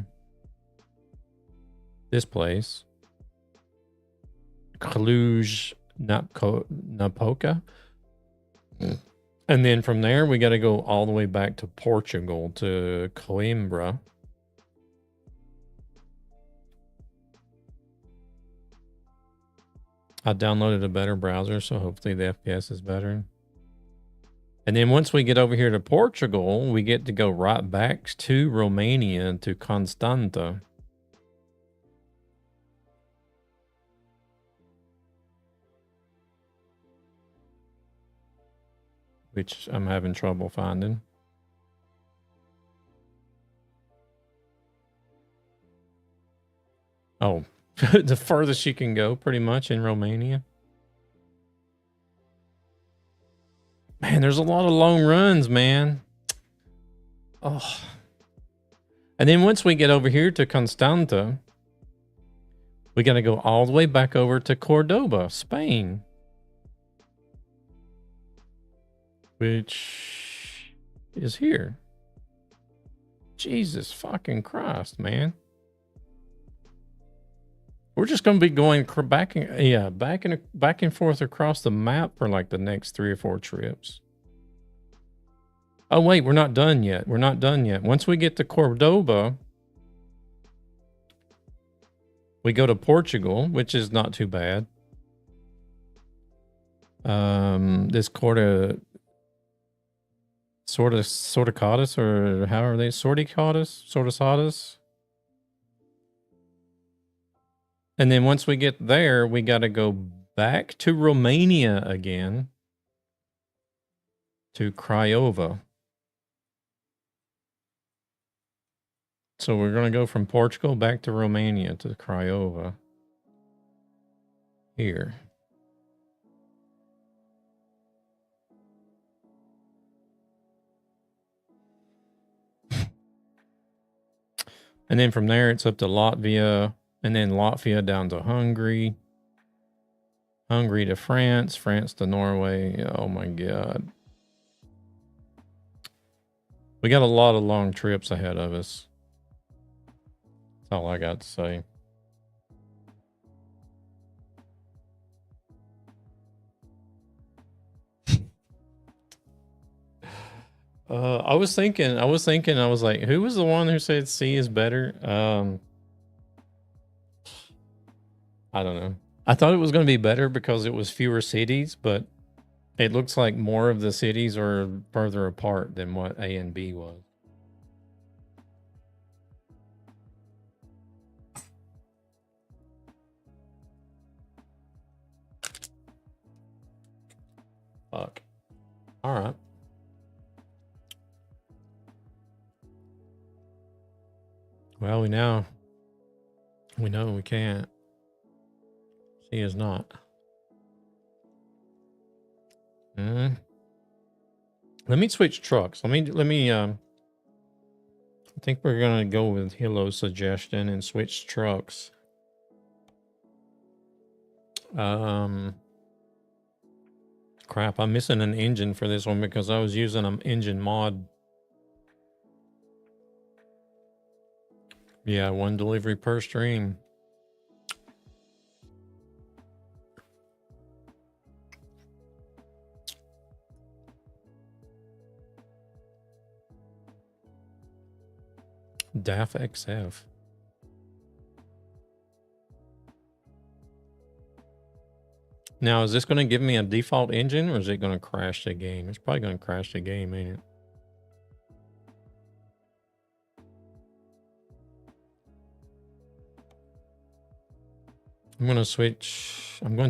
this place. Cluj-Napoca. And then from there, we got to go all the way back to Portugal, to Coimbra. I downloaded a better browser, so hopefully the FPS is better. And then once we get over here to Portugal, we get to go right back to Romania, to Constanta. Which I'm having trouble finding. Oh, the furthest you can go pretty much in Romania. Man, there's a lot of long runs, man. Oh. And then once we get over here to Constanta, we got to go all the way back over to Cordoba, Spain. Which is here. Jesus fucking Christ, man. We're just going to be going back and forth across the map for like the next 3 or 4 trips. Oh, wait, we're not done yet. We're not done yet. Once we get to Cordoba, we go to Portugal, which is not too bad. This Sorticatus, or how are they? Sorticatus? And then once we get there, we got to go back to Romania again, to Craiova. So we're going to go from Portugal back to Romania to Craiova. Here. And then from there, it's up to Latvia. And then Latvia down to Hungary. Hungary to France. France to Norway. Oh my God. We got a lot of long trips ahead of us. That's all I got to say. I was like, who was the one who said C is better? I don't know. I thought it was going to be better because it was fewer cities, but it looks like more of the cities are further apart than what A and B was. Fuck. All right. Well, we know we can't. C is not. Let me switch trucks. Let me I think we're gonna go with Hilo's suggestion and switch trucks. Crap, I'm missing an engine for this one because I was using an engine mod. Yeah, 1 delivery per stream. DAF XF. Now, is this going to give me a default engine or is it going to crash the game? It's probably going to crash the game, ain't it? I'm going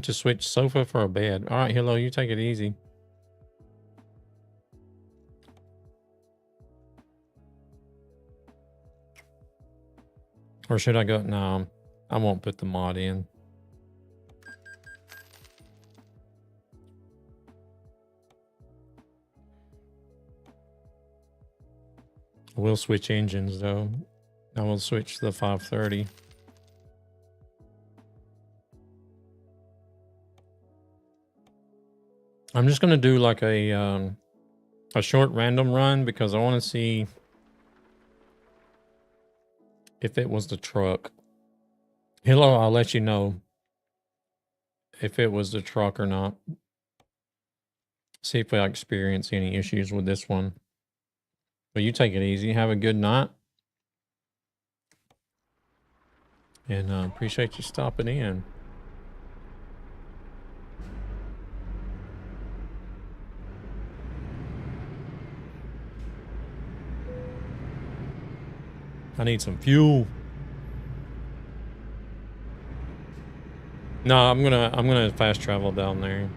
to switch sofa for a bed. All right, Hilo, you take it easy. Or should I go? No, I won't put the mod in. We'll switch engines though. I will switch to the 530. I'm just going to do like a short random run because I want to see if it was the truck. Hello, I'll let you know if it was the truck or not. See if I experience any issues with this one. But you take it easy. Have a good night. And appreciate you stopping in. I need some fuel. No, I'm gonna fast travel down there.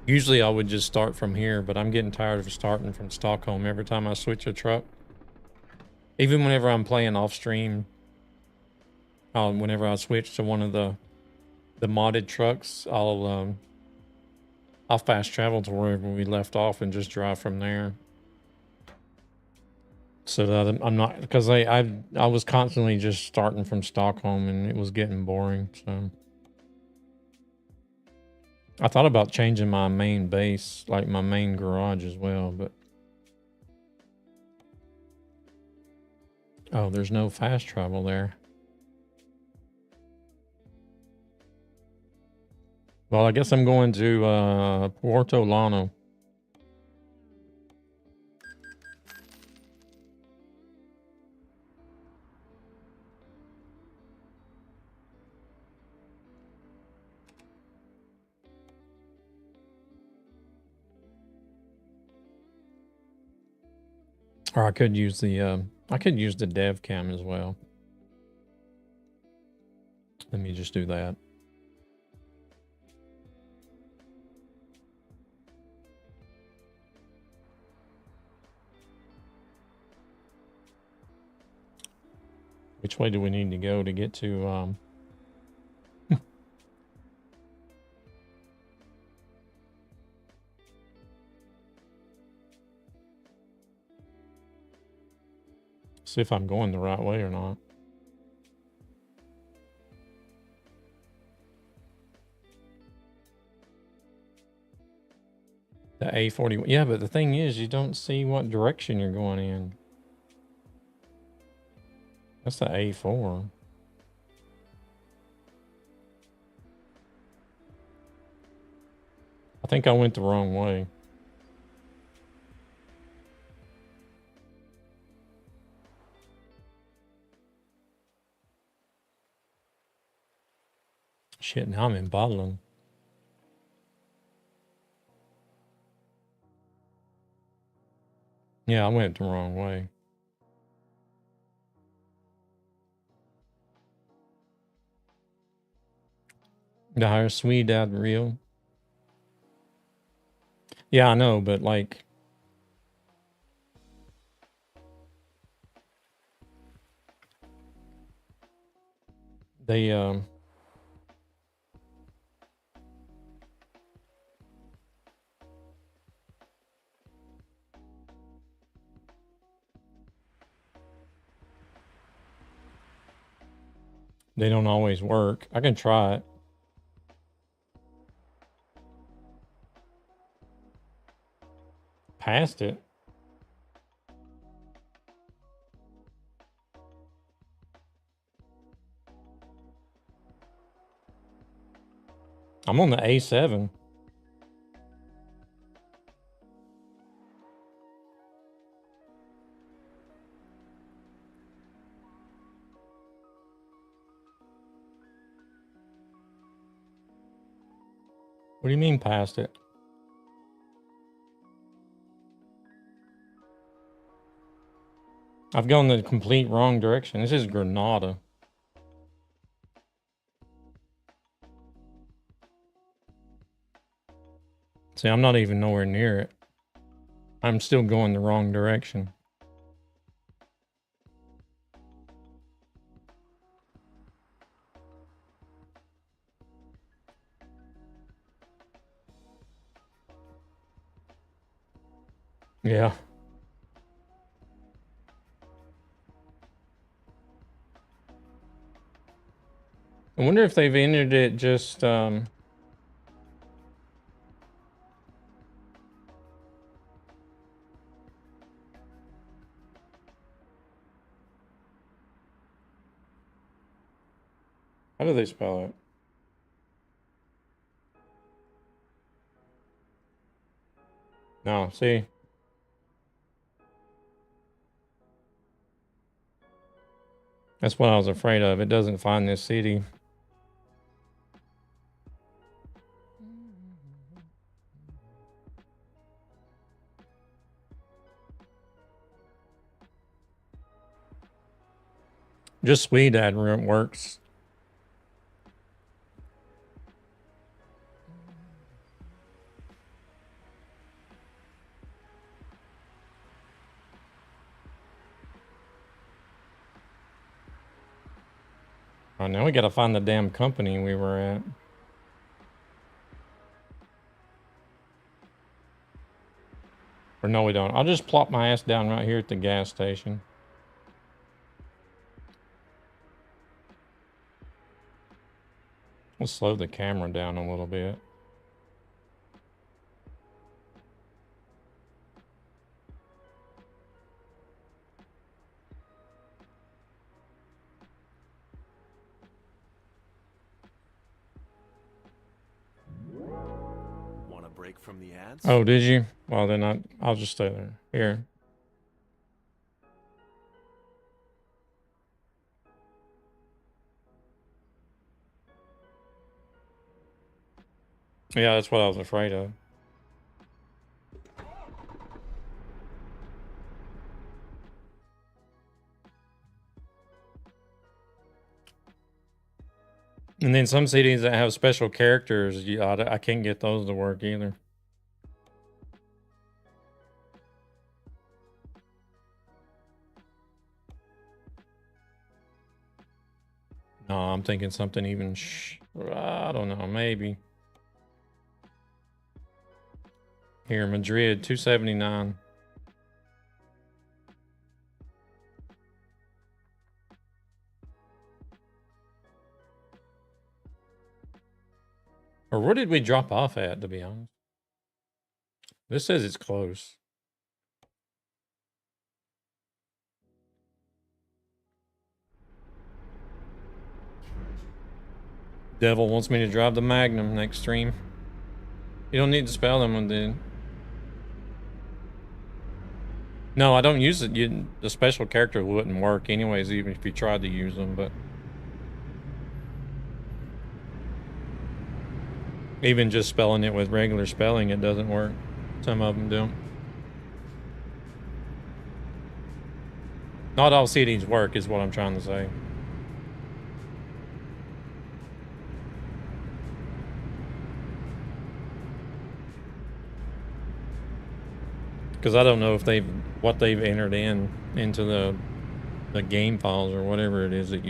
Usually I would just start from here, but I'm getting tired of starting from Stockholm every time I switch a truck. Even whenever I'm playing off stream, whenever I switch to one of the modded trucks, I'll fast travel to wherever we left off and just drive from there. So that I'm not, because I was constantly just starting from Stockholm and it was getting boring. So I thought about changing my main base, like my main garage as well, but oh, there's no fast travel there. Well, I guess I'm going to Puerto Llano. Or I could use the dev cam as well. Let me just do that. Which way do we need to go to get to see if I'm going the right way or not. The A41. Yeah, but the thing is, you don't see what direction you're going in. That's the A4. I think I went the wrong way. Shit, now I'm in bottling. Yeah, I went the wrong way. The higher Swede out real. Yeah, I know, but like they they don't always work. I can try it. Passed it. I'm on the A7. What do you mean past it? I've gone the complete wrong direction. This is Granada. See, I'm not even nowhere near it. I'm still going the wrong direction. Yeah. I wonder if they've entered it just how do they spell it? No, see. That's what I was afraid of. It doesn't find this city. Just Swede ad works. Oh, now we gotta find the damn company we were at. Or no, we don't. I'll just plop my ass down right here at the gas station. We'll slow the camera down a little bit. Want a break from the ads? Oh, did you? Well, then I'll just stay there. Here. Yeah, that's what I was afraid of. And then some cities that have special characters, I can't get those to work either. No, I'm thinking something even, I don't know, maybe. Here, Madrid, 279. Or where did we drop off at, to be honest? This says it's close. Devil wants me to drive the Magnum next stream. You don't need to spell them with the... No, I don't use it. The special character wouldn't work anyways, even if you tried to use them, but... Even just spelling it with regular spelling, it doesn't work. Some of them don't. Not all CDs work, is what I'm trying to say. Because I don't know if what they've entered into the game files or whatever it is that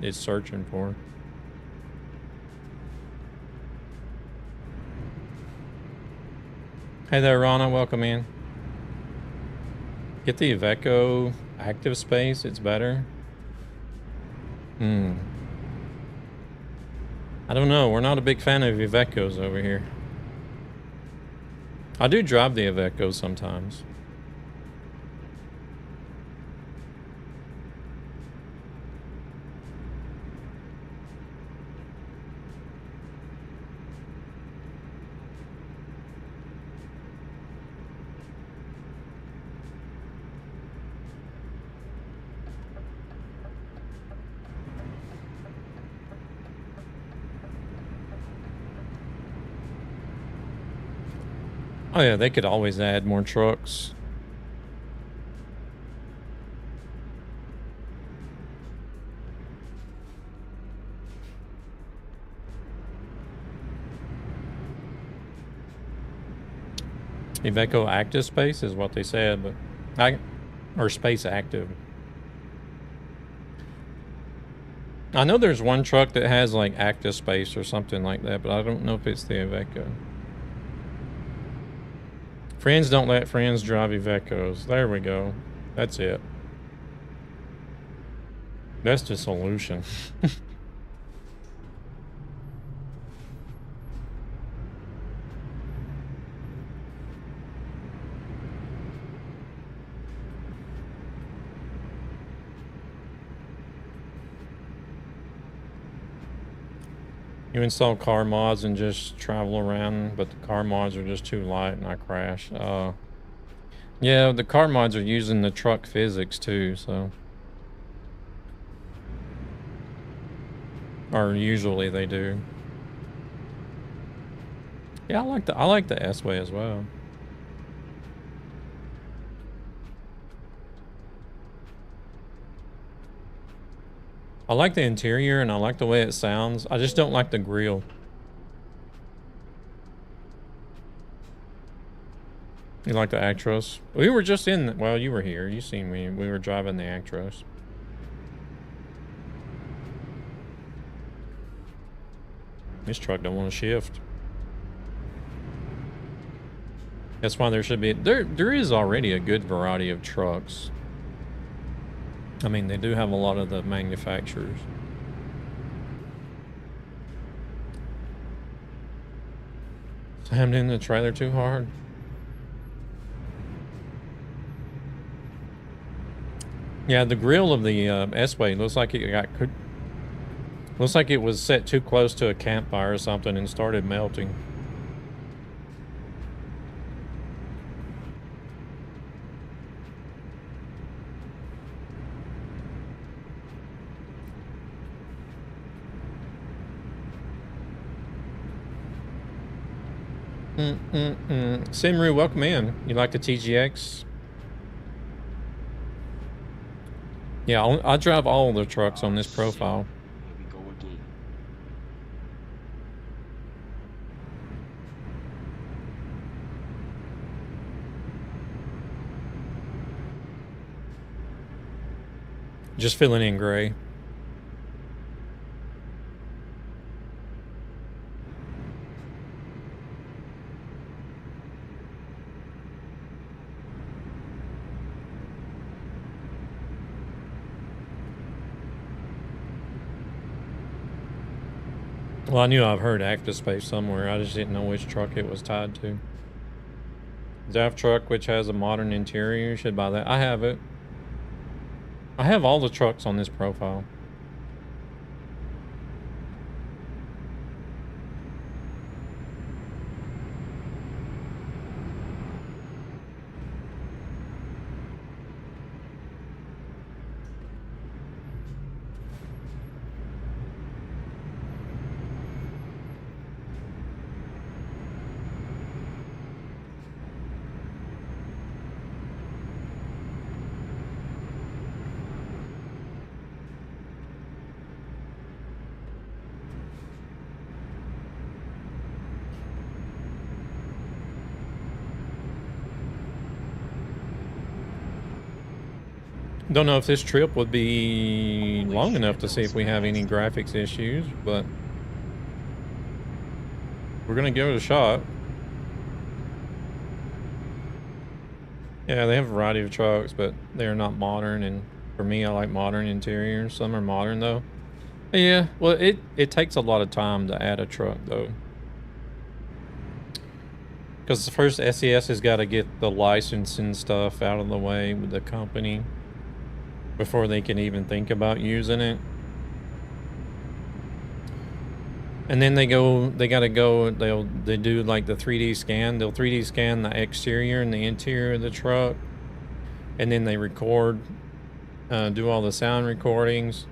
it's searching for. Hey there, Rana, welcome in. Get the Iveco active space, it's better. I don't know, we're not a big fan of Ivecos over here. I do drive the Iveco sometimes. Oh yeah, they could always add more trucks. Iveco active space is what they said, but or space active. I know there's one truck that has like active space or something like that, but I don't know if it's the Iveco. Friends don't let friends drive Ivecos. There we go. That's it. That's the solution. You install car mods and just travel around, but the car mods are just too light and I crash. Yeah, the car mods are using the truck physics too, so. Or usually they do. Yeah, I like the S-Way as well. I like the interior and I like the way it sounds. I just don't like the grille. You like the Actros? We were just in, well, you were here. You seen me. We were driving the Actros. This truck don't want to shift. That's why there should be, there is already a good variety of trucks. I mean, they do have a lot of the manufacturers. Slammed in the trailer too hard. Yeah, the grill of the S-Way looks like it was set too close to a campfire or something and started melting. Simru, welcome in. You like the TGX? Yeah, I drive all the trucks on this profile. Here we go again. Just filling in gray. Well, I knew I've heard active space somewhere. I just didn't know which truck it was tied to. DAF truck, which has a modern interior. You should buy that. I have it. I have all the trucks on this profile. Don't know if this trip would be long enough to see if we have any graphics issues, but we're gonna give it a shot. Yeah, they have a variety of trucks, but they're not modern, and for me, I like modern interiors. Some are modern though. Yeah, well, it takes a lot of time to add a truck though. Because the first SES has got to get the licensing stuff out of the way with the company before they can even think about using it. And then they gotta go, they do like the 3D scan. They'll 3D scan the exterior and the interior of the truck. And then they record, do all the sound recordings.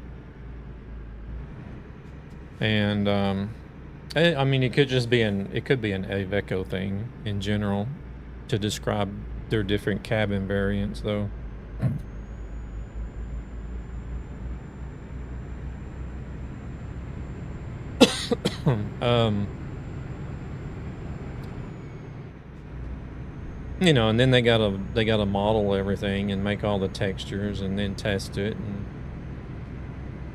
And, I mean, it could just be it could be an Aveco thing in general to describe their different cabin variants though. You know, and then they gotta model everything and make all the textures and then test it. And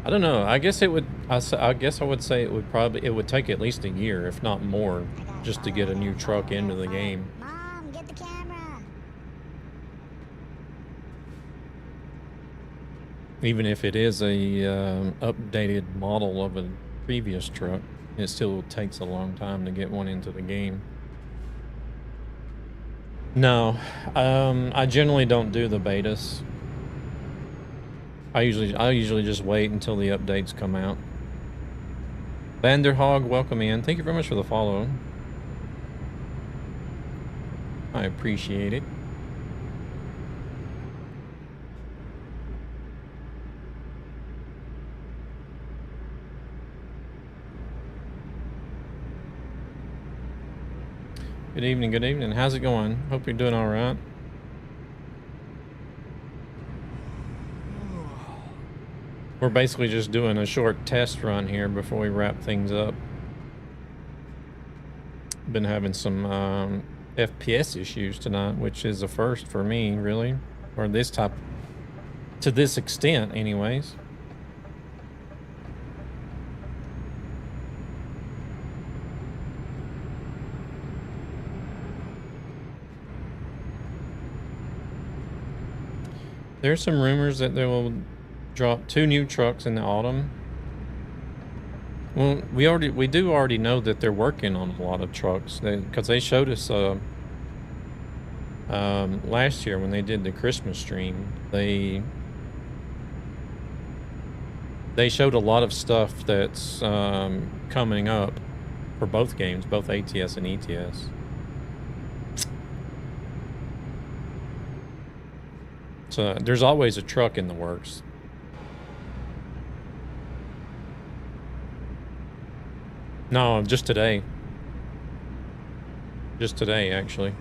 I don't know. I guess I guess I would say it would take at least a year, if not more, just to get a new truck into the game. Mom, get the camera. Even if it is a updated model of a previous truck, it still takes a long time to get one into the game. No, I generally don't do the betas. I usually just wait until the updates come out. Vanderhog, welcome in. Thank you very much for the follow. I appreciate it. Good evening, good evening. How's it going? Hope you're doing all right. We're basically just doing a short test run here before we wrap things up. Been having some FPS issues tonight, which is a first for me, really, or this type, to this extent, anyways. There's some rumors that they will drop 2 new trucks in the autumn. Well, we do already know that they're working on a lot of trucks, because they showed us last year when they did the Christmas stream. They showed a lot of stuff that's coming up for both games, both ATS and ETS. So there's always a truck in the works. No, just today. Just today, actually.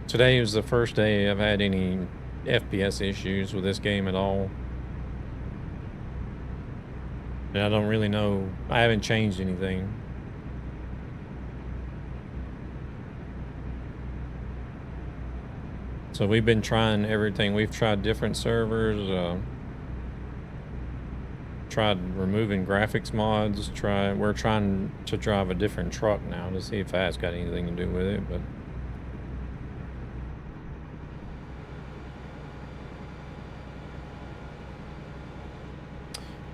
Today was the first day I've had any FPS issues with this game at all. And I don't really know. I haven't changed anything. So we've been trying everything. We've tried different servers, tried removing graphics mods, we're trying to drive a different truck now to see if that's got anything to do with it, but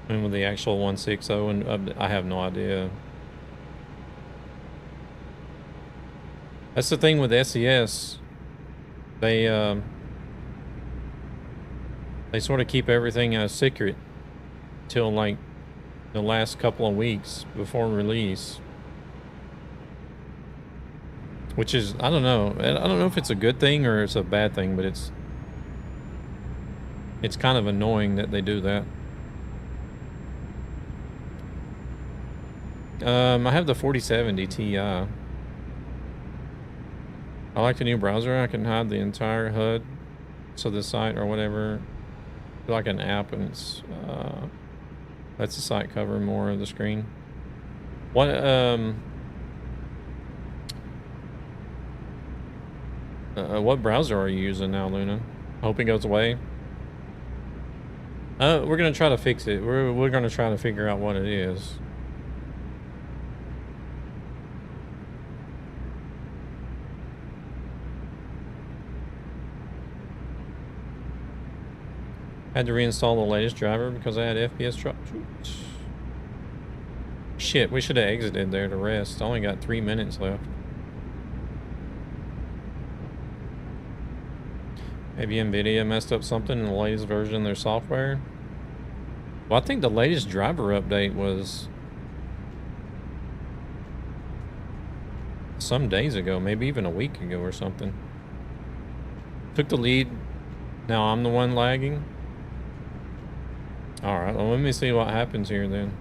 and with the actual 160, and I have no idea. That's the thing with SES. They sort of keep everything a secret till like the last couple of weeks before release, which is, I don't know if it's a good thing or it's a bad thing, but it's kind of annoying that they do that. I have the 4070 Ti. I like the new browser. I can hide the entire HUD, so the site or whatever, like an app, and it's lets the site cover more of the screen. What What browser are you using now, Luna? Hope it goes away. We're gonna try to fix it. We're gonna try to figure out what it is. Had to reinstall the latest driver because I had FPS drop. Shit, we should have exited there to rest. I only got 3 minutes left. Maybe NVIDIA messed up something in the latest version of their software. Well, I think the latest driver update was some days ago, maybe even a week ago or something. Took the lead. Now I'm the one lagging. All right, well, let me see what happens here then.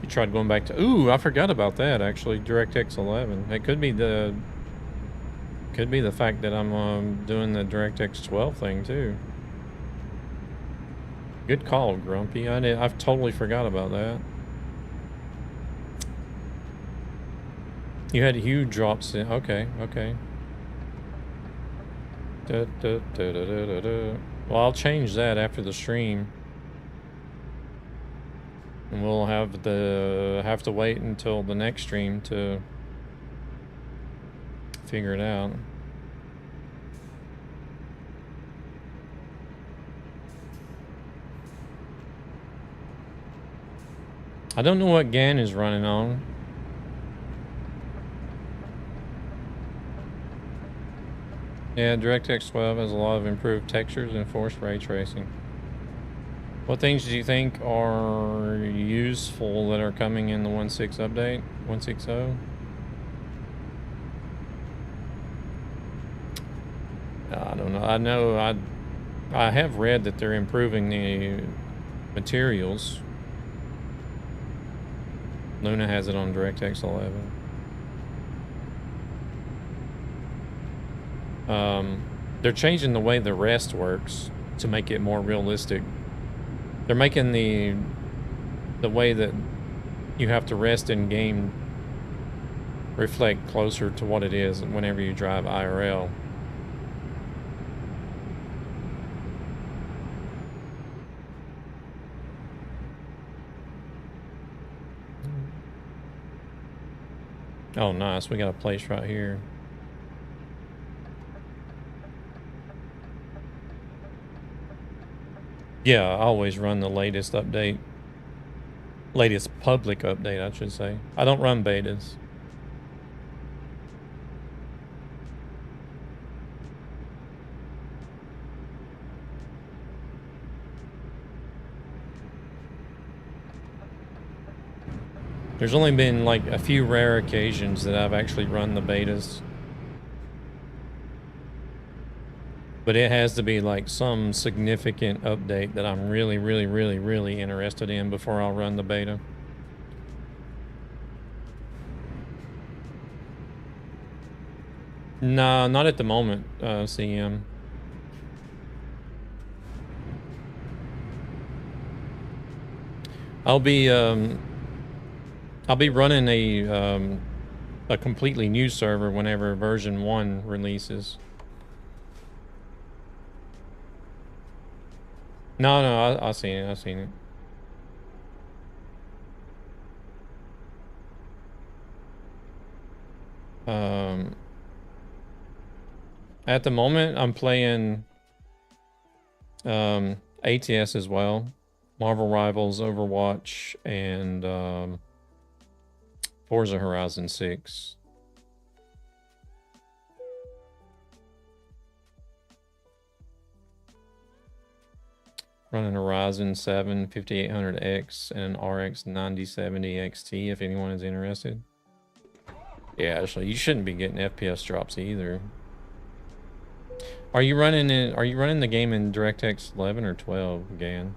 You tried going back to... Ooh, I forgot about that, actually. DirectX 11. It could be the fact that I'm doing the DirectX 12 thing, too. Good call, Grumpy. I've totally forgot about that. You had huge drops in... Okay, okay. Well, I'll change that after the stream. And we'll have to wait until the next stream to figure it out. I don't know what GAN is running on. Yeah, DirectX 12 has a lot of improved textures and forced ray tracing. What things do you think are useful that are coming in the 1.6 update? 1.60? I don't know. I have read that they're improving the materials. Luna has it on DirectX 11. They're changing the way the rest works to make it more realistic. They're making the way that you have to rest in game reflect closer to what it is whenever you drive IRL. Oh, nice. We got a place right here. Yeah, I always run the latest update. Latest public update, I should say. I don't run betas. There's only been like a few rare occasions that I've actually run the betas. But it has to be like some significant update that I'm really, really, really, really interested in before I'll run the beta. Nah, not at the moment, CM. I'll be running a completely new server whenever version 1 releases. No, I've seen it. I've seen it. At the moment, I'm playing ATS as well, Marvel Rivals, Overwatch, and Forza Horizon 6. Running a Ryzen 7 5800X and an RX 9070 XT if anyone is interested. Yeah, actually, you shouldn't be getting FPS drops either. Are you running the game in DirectX 11 or 12, GAN?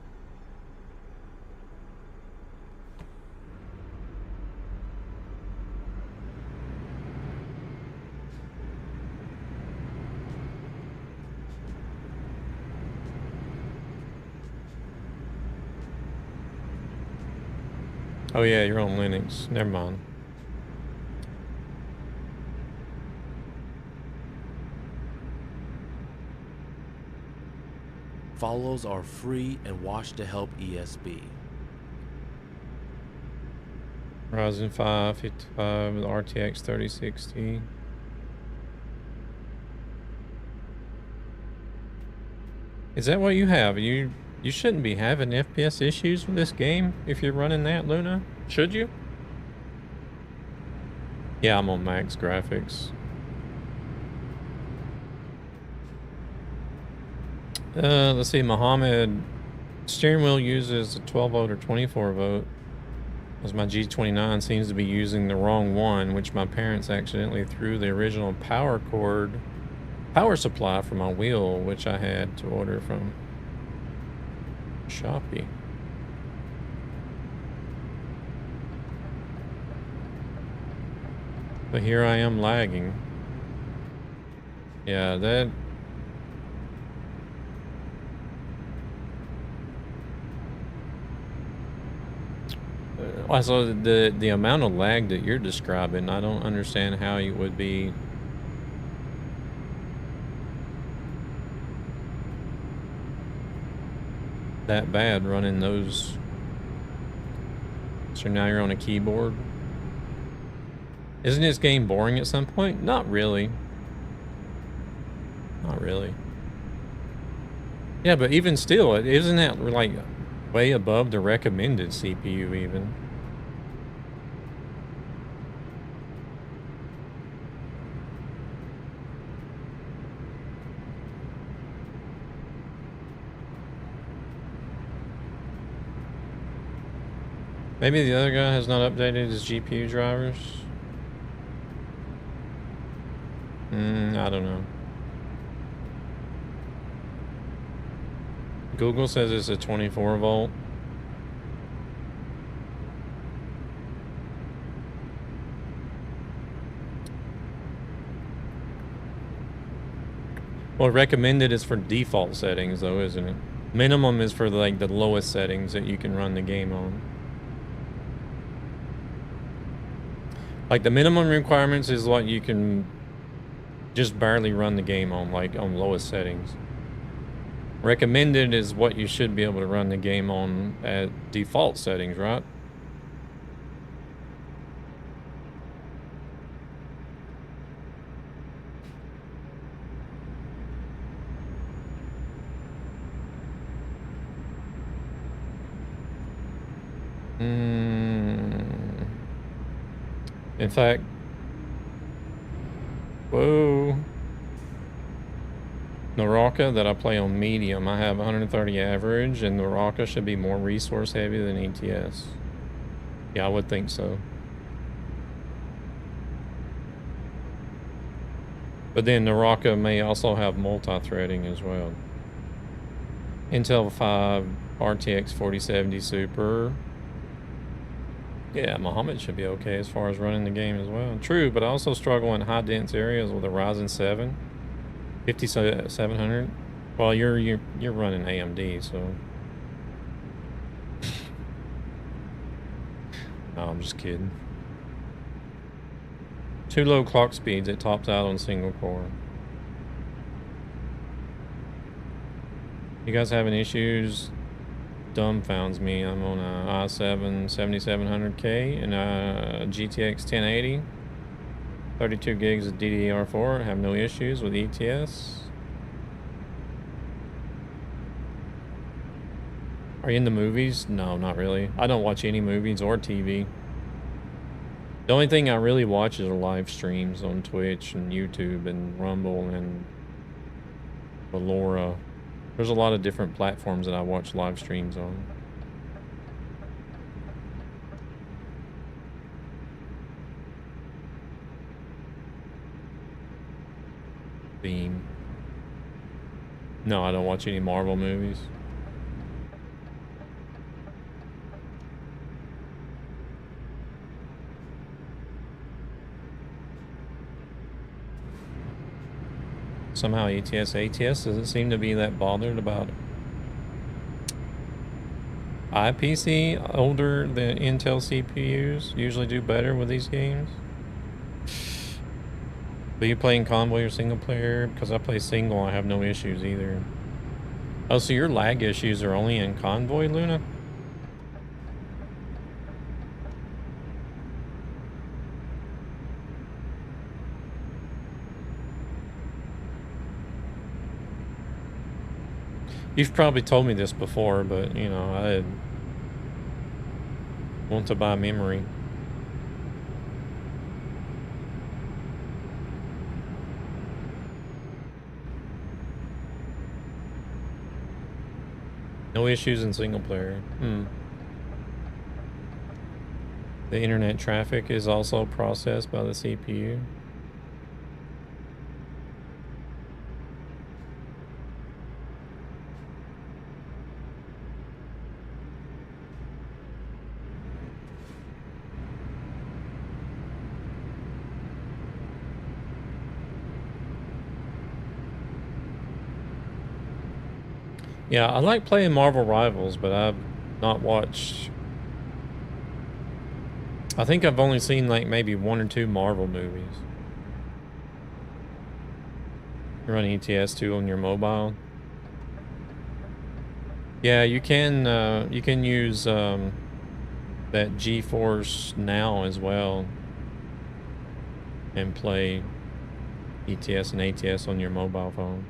Oh yeah, you're on Linux. Never mind. Follows are free and watch to help ESB. Ryzen 5 55 with RTX 3060. Is that what you have? You shouldn't be having FPS issues with this game if you're running that, Luna. Should you? Yeah, I'm on max graphics. Let's see, Mohammed. Steering wheel uses a 12 volt or 24 volt. As my G29 seems to be using the wrong one, which my parents accidentally threw the original power supply for my wheel, which I had to order from Shopee. But here I am lagging. Yeah, that... So the amount of lag that you're describing, I don't understand how it would be that bad running those. So now you're on a keyboard. Isn't this game boring at some point? Not really. Not really. Yeah, but even still, isn't that like way above the recommended CPU even? Maybe the other guy has not updated his GPU drivers. I don't know. Google says it's a 24 volt. Well, recommended is for default settings though, isn't it? Minimum is for like the lowest settings that you can run the game on. Like the minimum requirements is what you can just barely run the game on, like on lowest settings. Recommended is what you should be able to run the game on at default settings, right? In fact, whoa. Naraka that I play on medium, I have 130 average, and Naraka should be more resource heavy than ETS. Yeah, I would think so. But then Naraka may also have multi-threading as well. Intel 5 RTX 4070 Super. Yeah, Muhammad should be okay as far as running the game as well. True, but I also struggle in high dense areas with a Ryzen 7 5700. Well, you're running AMD, so. No, I'm just kidding. Too low clock speeds, it tops out on single core. You guys having issues? Dumbfounds me. I'm on a i7 7700K and a GTX 1080. 32 gigs of DDR4. Have no issues with ETS. Are you in the movies? No, not really. I don't watch any movies or TV. The only thing I really watch is live streams on Twitch and YouTube and Rumble and Valora. There's a lot of different platforms that I watch live streams on. Beam. No, I don't watch any Marvel movies. Somehow ATS doesn't seem to be that bothered about it. iPC older than Intel CPUs usually do better with these games. But you playing convoy or single player? Because I play single, I have no issues either. Oh, so your lag issues are only in convoy, Luna? You've probably told me this before, but, you know, I want to buy memory. No issues in single player. The internet traffic is also processed by the CPU. Yeah, I like playing Marvel Rivals, but I've not watched... I think I've only seen like maybe 1 or 2 Marvel movies. You run ETS2 on your mobile? Yeah, you can use that GeForce Now as well and play ETS and ATS on your mobile phone.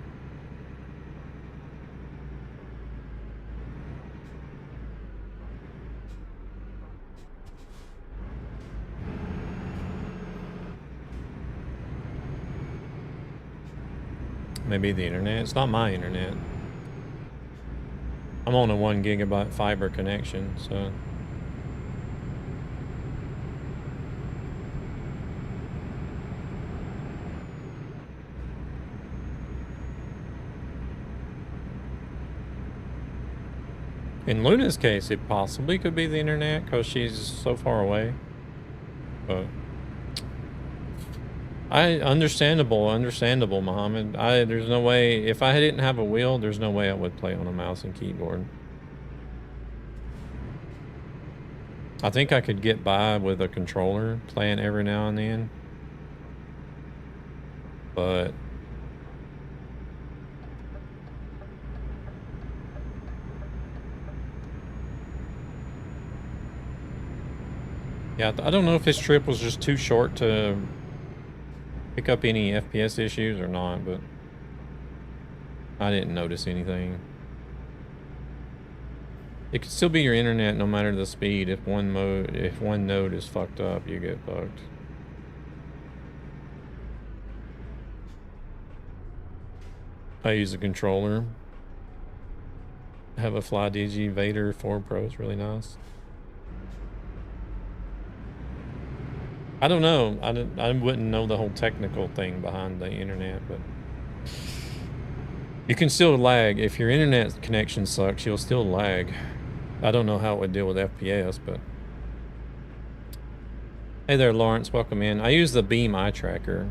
Maybe the internet. It's not my internet. I'm on a 1 gigabyte fiber connection, so. In Luna's case, it possibly could be the internet because she's so far away. But understandable, Muhammad. There's no way, if I didn't have a wheel, there's no way I would play on a mouse and keyboard. I think I could get by with a controller playing every now and then. But yeah, I don't know if this trip was just too short to pick up any FPS issues or not, but I didn't notice anything. It could still be your internet no matter the speed. If one node is fucked up, you get fucked. I use a controller. I have a FlyDigi Vader 4 Pro. It's really nice. I don't know. I wouldn't know the whole technical thing behind the internet, but you can still lag. If your internet connection sucks, you'll still lag. I don't know how it would deal with FPS, but hey there, Lawrence. Welcome in. I use the Beam eye tracker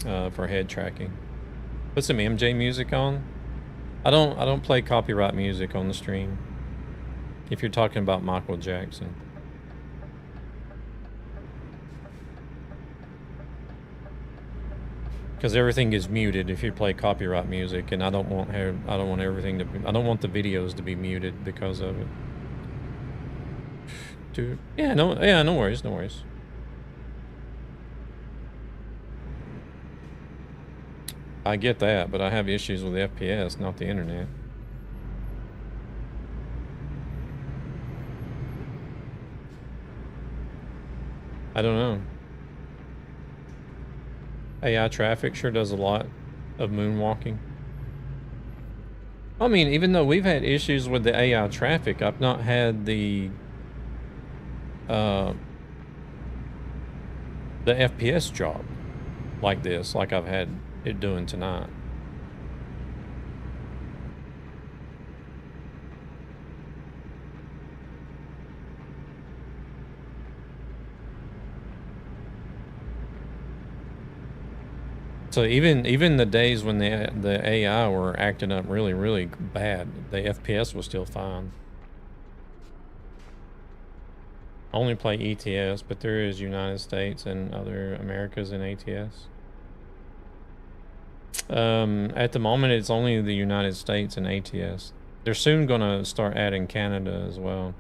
for head tracking. Put some MJ music on. I don't play copyright music on the stream. If you're talking about Michael Jackson. Because everything is muted if you play copyright music, and I don't want everything to be, I don't want the videos to be muted because of it. Dude, no worries, no worries. I get that, but I have issues with FPS, not the internet. I don't know. AI traffic sure does a lot of moonwalking. I mean, even though we've had issues with the AI traffic, I've not had the FPS drop like this, like I've had it doing tonight. So even the days when the AI were acting up really bad, the FPS was still fine. I only play ETS, but there is United States and other Americas in ATS. At the moment, it's only the United States and ATS. They're soon gonna start adding Canada as well.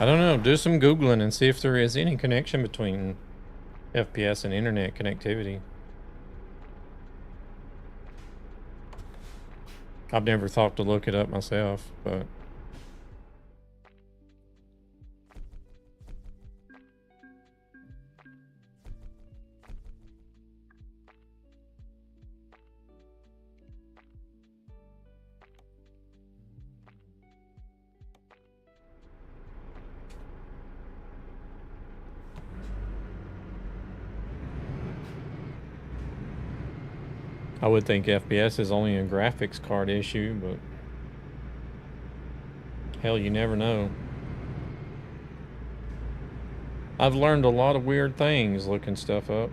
I don't know, do some Googling and see if there is any connection between FPS and internet connectivity. I've never thought to look it up myself, but... I would think FPS is only a graphics card issue, but hell, you never know. I've learned a lot of weird things looking stuff up.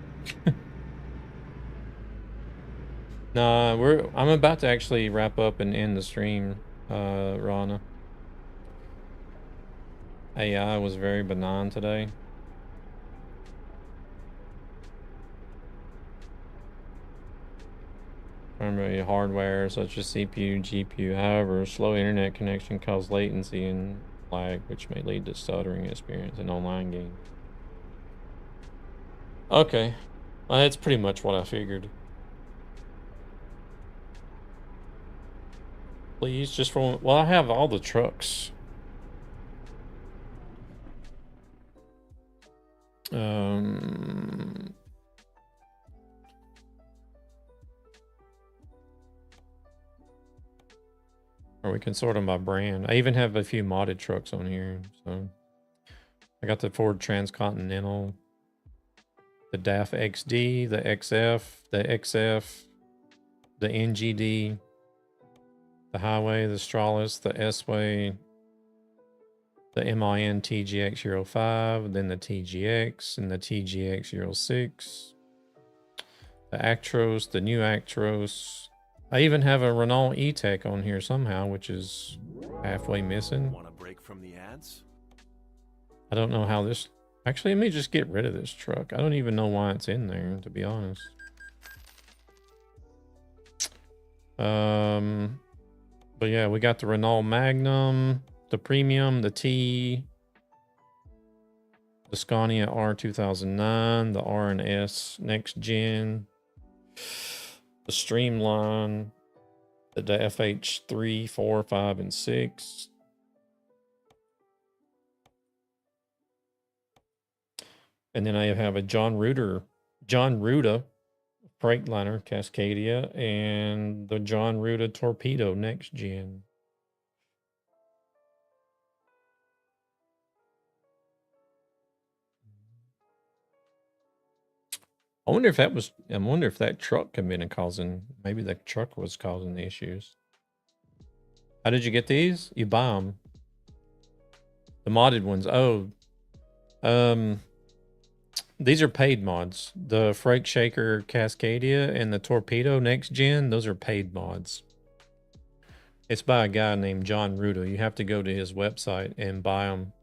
Nah, I'm about to actually wrap up and end the stream, Rana. AI was very benign today. Primary hardware such as CPU, GPU. However, slow internet connection causes latency and lag, which may lead to stuttering experience in online games. Okay, well, that's pretty much what I figured. Please, just for well, I have all the trucks. Or we can sort them by brand. I even have a few modded trucks on here. So I got the Ford Transcontinental, the DAF XD, the XF, the XF, the NGD, the Highway, the Stralis, the S-Way, the MIN TGX 05, then the TGX and the TGX 06, the Actros, the new Actros. I even have a Renault E-Tech on here somehow, which is halfway missing. Want a break from the ads? I don't know how this... Actually, let me just get rid of this truck. I don't even know why it's in there, to be honest. But yeah, we got the Renault Magnum, the Premium, the T, the Scania R2009, the R&S Next Gen, the Streamline, the FH3, 4, 5, and 6. And then I have a John Ruta Freightliner Cascadia and the John Ruta Torpedo Next Gen. I wonder if that truck could have been causing, maybe the truck was causing the issues. How did you get these? You buy them. The modded ones. Oh, these are paid mods. The Freight Shaker Cascadia and the Torpedo Next Gen, those are paid mods. It's by a guy named John Ruta. You have to go to his website and buy them.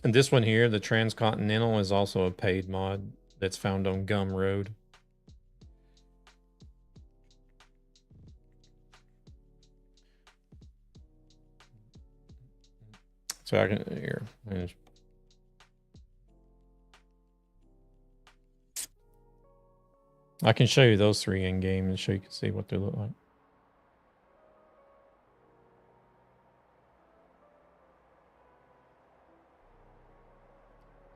And this one here, the Transcontinental, is also a paid mod that's found on Gumroad. So I can here. I can show you those three in game and so you can see what they look like.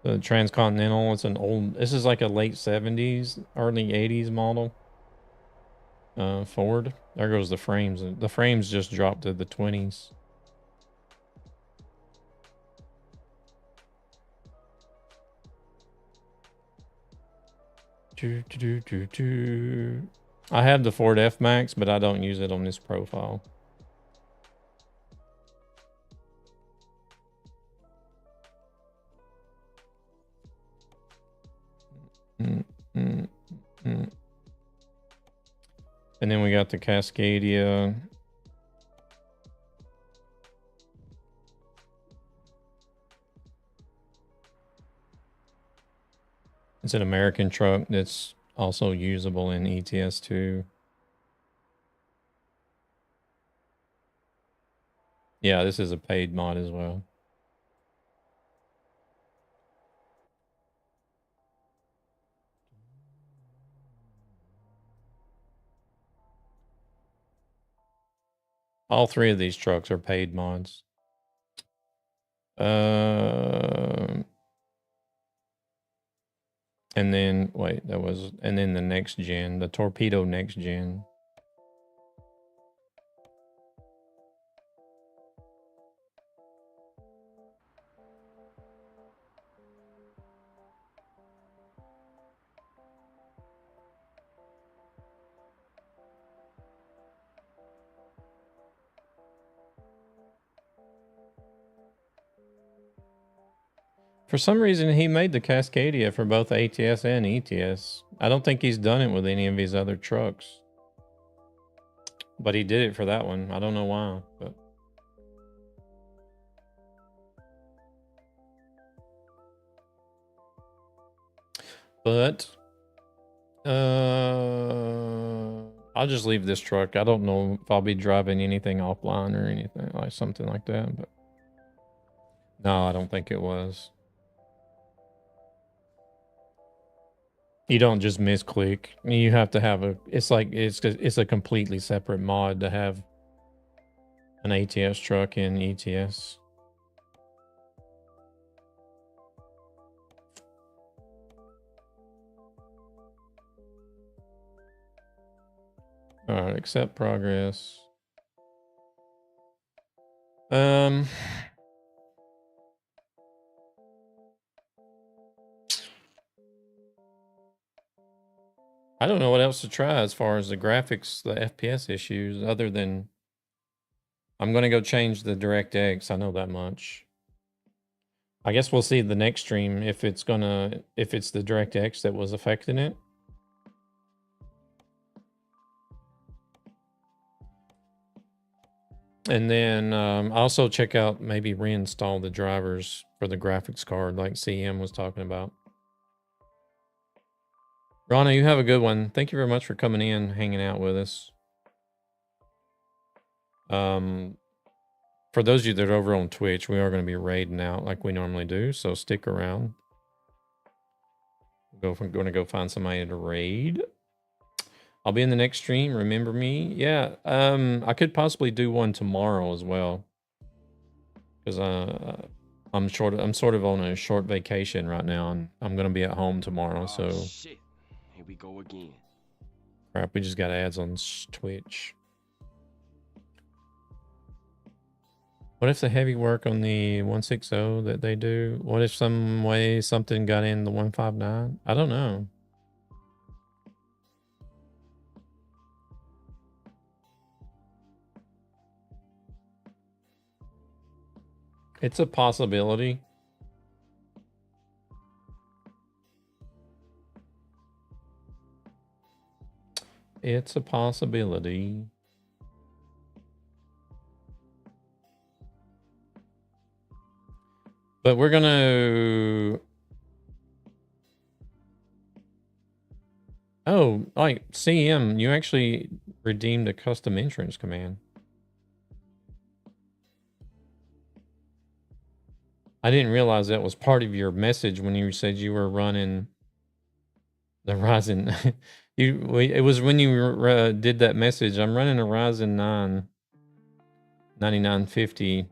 The Transcontinental, it's an old, this is like a late 70s, early 80s model. Ford. There goes the frames. The frames just dropped to the 20s. I have the Ford F-Max, but I don't use it on this profile. And then we got the Cascadia. It's an American truck that's also usable in ETS2. Yeah, this is a paid mod as well. All three of these trucks are paid mods. And then, wait, and then the next gen, the Torpedo next gen. For some reason, he made the Cascadia for both ATS and ETS. I don't think he's done it with any of his other trucks. But he did it for that one. I don't know why, but... I'll just leave this truck. I don't know if I'll be driving anything offline or anything, like something like that, but... No, I don't think it was. You don't just misclick. You have to have a... It's like... It's a completely separate mod to have an ATS truck in ETS. Alright, accept progress. I don't know what else to try as far as the graphics, the FPS issues, other than I'm going to go change the DirectX. I know that much. I guess we'll see the next stream if it's the DirectX that was affecting it. And then also check out, maybe reinstall the drivers for the graphics card like CM was talking about. Rana, you have a good one. Thank you very much for coming in, hanging out with us. For those of you that are over on Twitch, we are going to be raiding out like we normally do, so stick around. We're going to go find somebody to raid. I'll be in the next stream. Remember me? Yeah. I could possibly do one tomorrow as well, because I'm sort of on a short vacation right now, and I'm going to be at home tomorrow. So shit. Here we go again. Crap, we just got ads on Twitch. What if the heavy work on the 160 that they do? What if some way something got in the 159? I don't know. It's a possibility. It's a possibility. But we're gonna... Oh, like CM, you actually redeemed a custom entrance command. I didn't realize that was part of your message when you said you were running the Ryzen. It was when you did that message. I'm running a Ryzen 9 9950.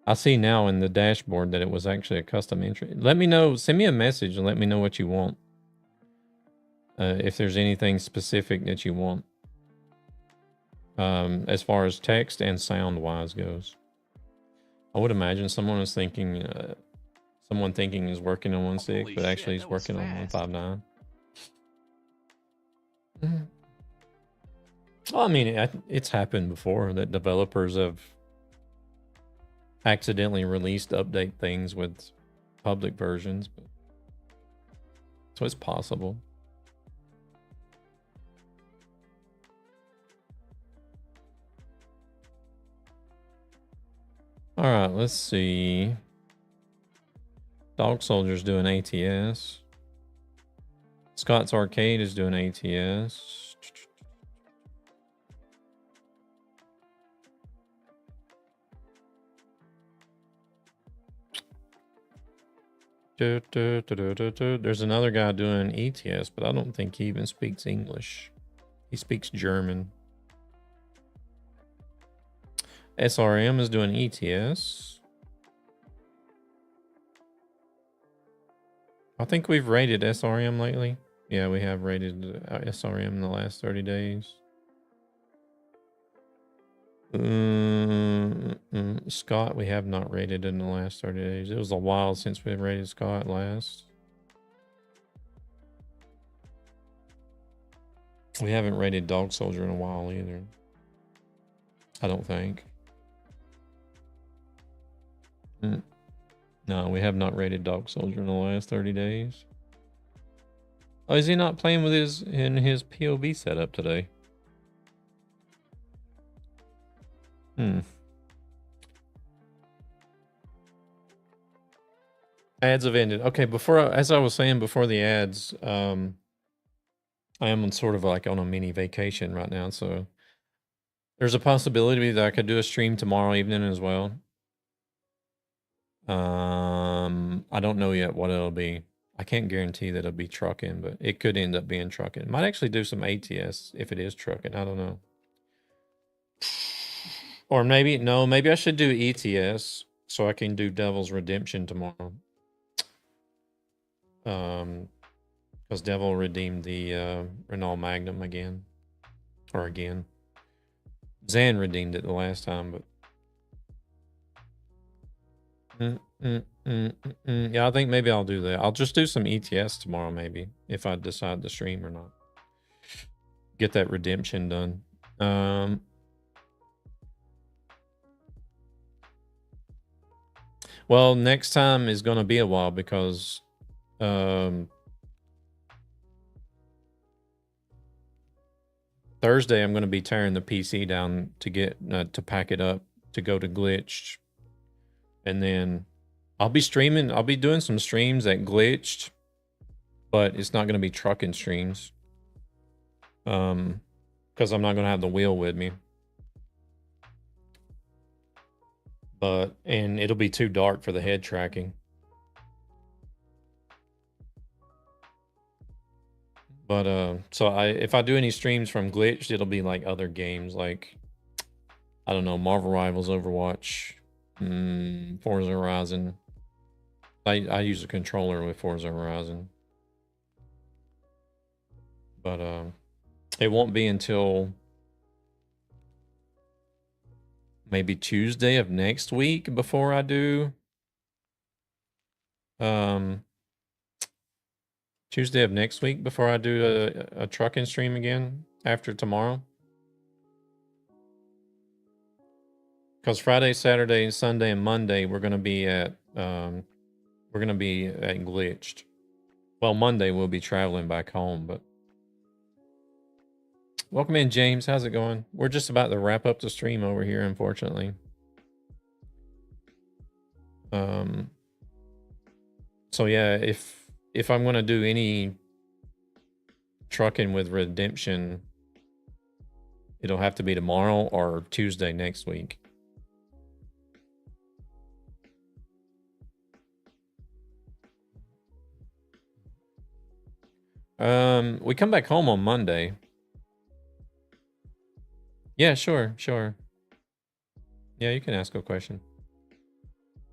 I see now in the dashboard that it was actually a custom entry. Let me know. Send me a message and let me know what you want. If there's anything specific that you want. As far as text and sound wise goes. I would imagine someone was thinking Someone thinking he's working on 1.6, Holy but actually shit, he's that was working on fast. 1.59. Well, I mean, it's happened before that developers have accidentally released update things with public versions, but so it's possible. All right, let's see. Dog Soldier's doing ATS. Scott's Arcade is doing ATS. There's another guy doing ETS, but I don't think he even speaks English. He speaks German. SRM is doing ETS. I think we've rated SRM lately. Yeah, we have rated SRM in the last 30 days. Scott, we have not rated in the last 30 days. It was a while since we rated Scott last. We haven't rated Dog Soldier in a while either. I don't think. No, we have not rated Dog Soldier in the last 30 days. Oh, is he not playing with his POV setup today? Ads have ended. Okay, as I was saying before the ads, I am sort of like on a mini vacation right now, so there's a possibility that I could do a stream tomorrow evening as well. I don't know yet what it'll be. I can't guarantee that it'll be trucking, but it could end up being trucking. Might actually do some ATS if it is trucking. I don't know. Or maybe I should do ETS so I can do Devil's Redemption tomorrow. Because Devil redeemed the Renault Magnum again. Zan redeemed it the last time, but yeah, I think maybe I'll do that. I'll just do some ETS tomorrow, maybe, if I decide to stream or not. Get that redemption done. Well, next time is going to be a while because Thursday I'm going to be tearing the PC down to get to pack it up to go to Glitched. And then I'll be streaming. I'll be doing some streams at Glitched, but it's not going to be trucking streams. Because I'm not going to have the wheel with me. And it'll be too dark for the head tracking. But so if I do any streams from Glitched, it'll be like other games, like I don't know, Marvel Rivals, Overwatch, Forza Horizon. I use a controller with Forza Horizon. But it won't be until maybe Tuesday of next week before I do Tuesday of next week before I do a trucking stream again after tomorrow. Because Friday, Saturday, Sunday, and Monday we're gonna be at Glitched. Well, Monday we'll be traveling back home, but welcome in, James. How's it going? We're just about to wrap up the stream over here, unfortunately. So yeah, if I'm gonna do any trucking with Redemption, it'll have to be tomorrow or Tuesday next week. We come back home on Monday. Yeah, sure. Yeah, you can ask a question.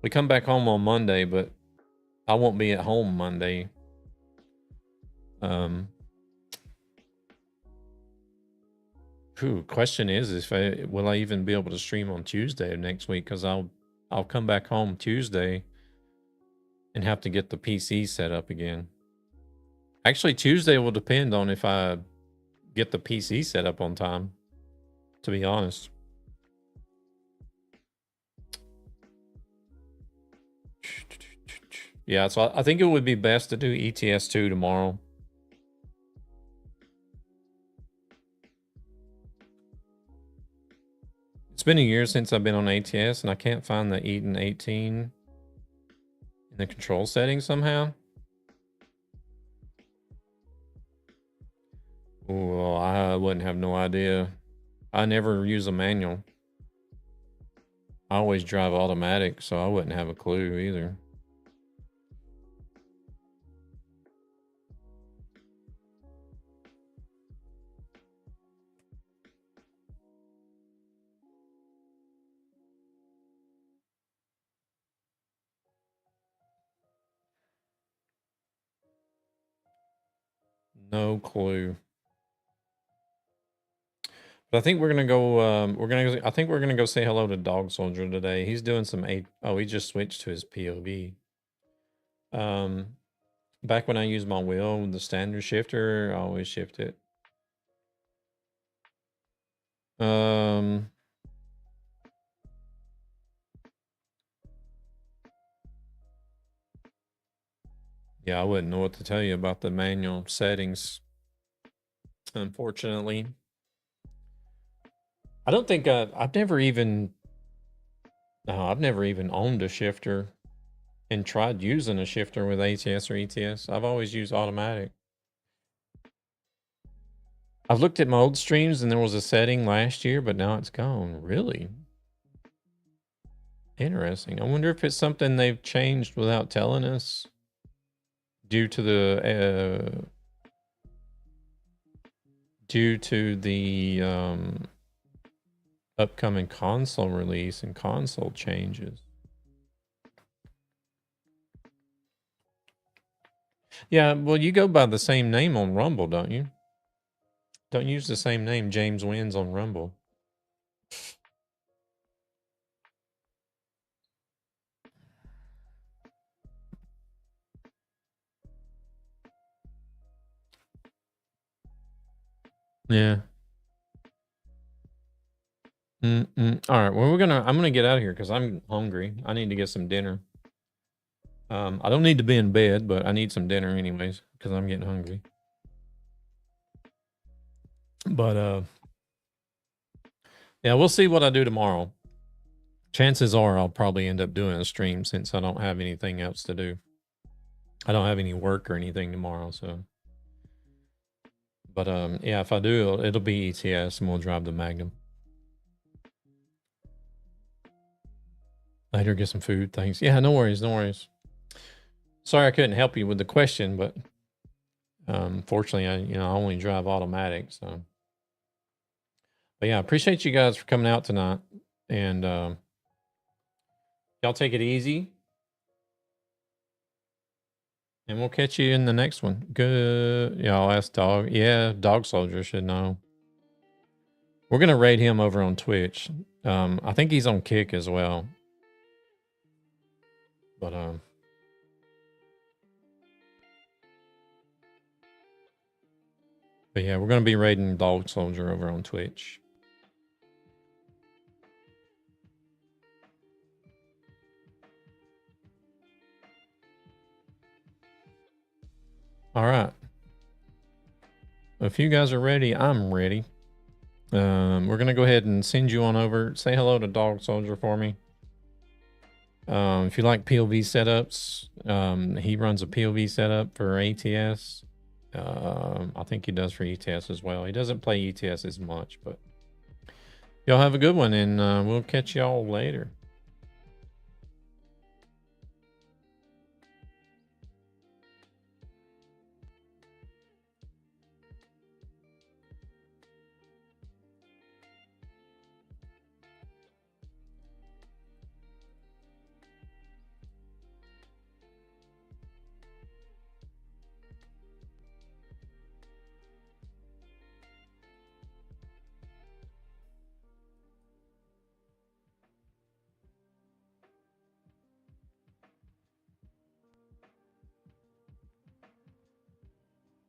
We come back home on Monday, but I won't be at home Monday. Question is will I even be able to stream on Tuesday of next week? Because I'll come back home Tuesday and have to get the PC set up again. Actually, Tuesday will depend on if I get the PC set up on time, to be honest. Yeah, so I think it would be best to do ETS2 tomorrow. It's been a year since I've been on ATS, and I can't find the Eden 18 in the control settings somehow. Oh, I wouldn't have no idea. I never use a manual. I always drive automatic, so I wouldn't have a clue either. No clue. But I think we're gonna go. I think we're gonna go say hello to Dog Soldier today. He's doing some Oh, he just switched to his POV. Back when I used my wheel with the standard shifter, I always shift it. Yeah, I wouldn't know what to tell you about the manual settings, unfortunately. I don't think I've never even owned a shifter and tried using a shifter with ATS or ETS. I've always used automatic. I've looked at my old streams and there was a setting last year, but now it's gone. Really? Interesting. I wonder if it's something they've changed without telling us due to the upcoming console release and console changes. Yeah, well, you go by the same name on Rumble, don't you? Don't use the same name, James Wins, on Rumble. Yeah. All right. Well, I'm gonna get out of here because I'm hungry. I need to get some dinner. I don't need to be in bed, but I need some dinner anyways because I'm getting hungry. But yeah, we'll see what I do tomorrow. Chances are I'll probably end up doing a stream since I don't have anything else to do. I don't have any work or anything tomorrow, so. But yeah, if I do, it'll be ETS and we'll drive the Magnum. Later, get some food. Thanks. Yeah, no worries, no worries. Sorry I couldn't help you with the question, but fortunately, I only drive automatic, so. But yeah, I appreciate you guys for coming out tonight, and y'all take it easy, and we'll catch you in the next one. Good. Yeah, I'll ask Dog. Yeah, Dog Soldier should know. We're gonna raid him over on Twitch. I think he's on Kick as well. But yeah, we're gonna be raiding Dog Soldier over on Twitch. All right. If you guys are ready, I'm ready. We're gonna go ahead and send you on over. Say hello to Dog Soldier for me. If you like POV setups, he runs a POV setup for ATS. I think he does for ETS as well. He doesn't play ETS as much, but y'all have a good one, and we'll catch y'all later.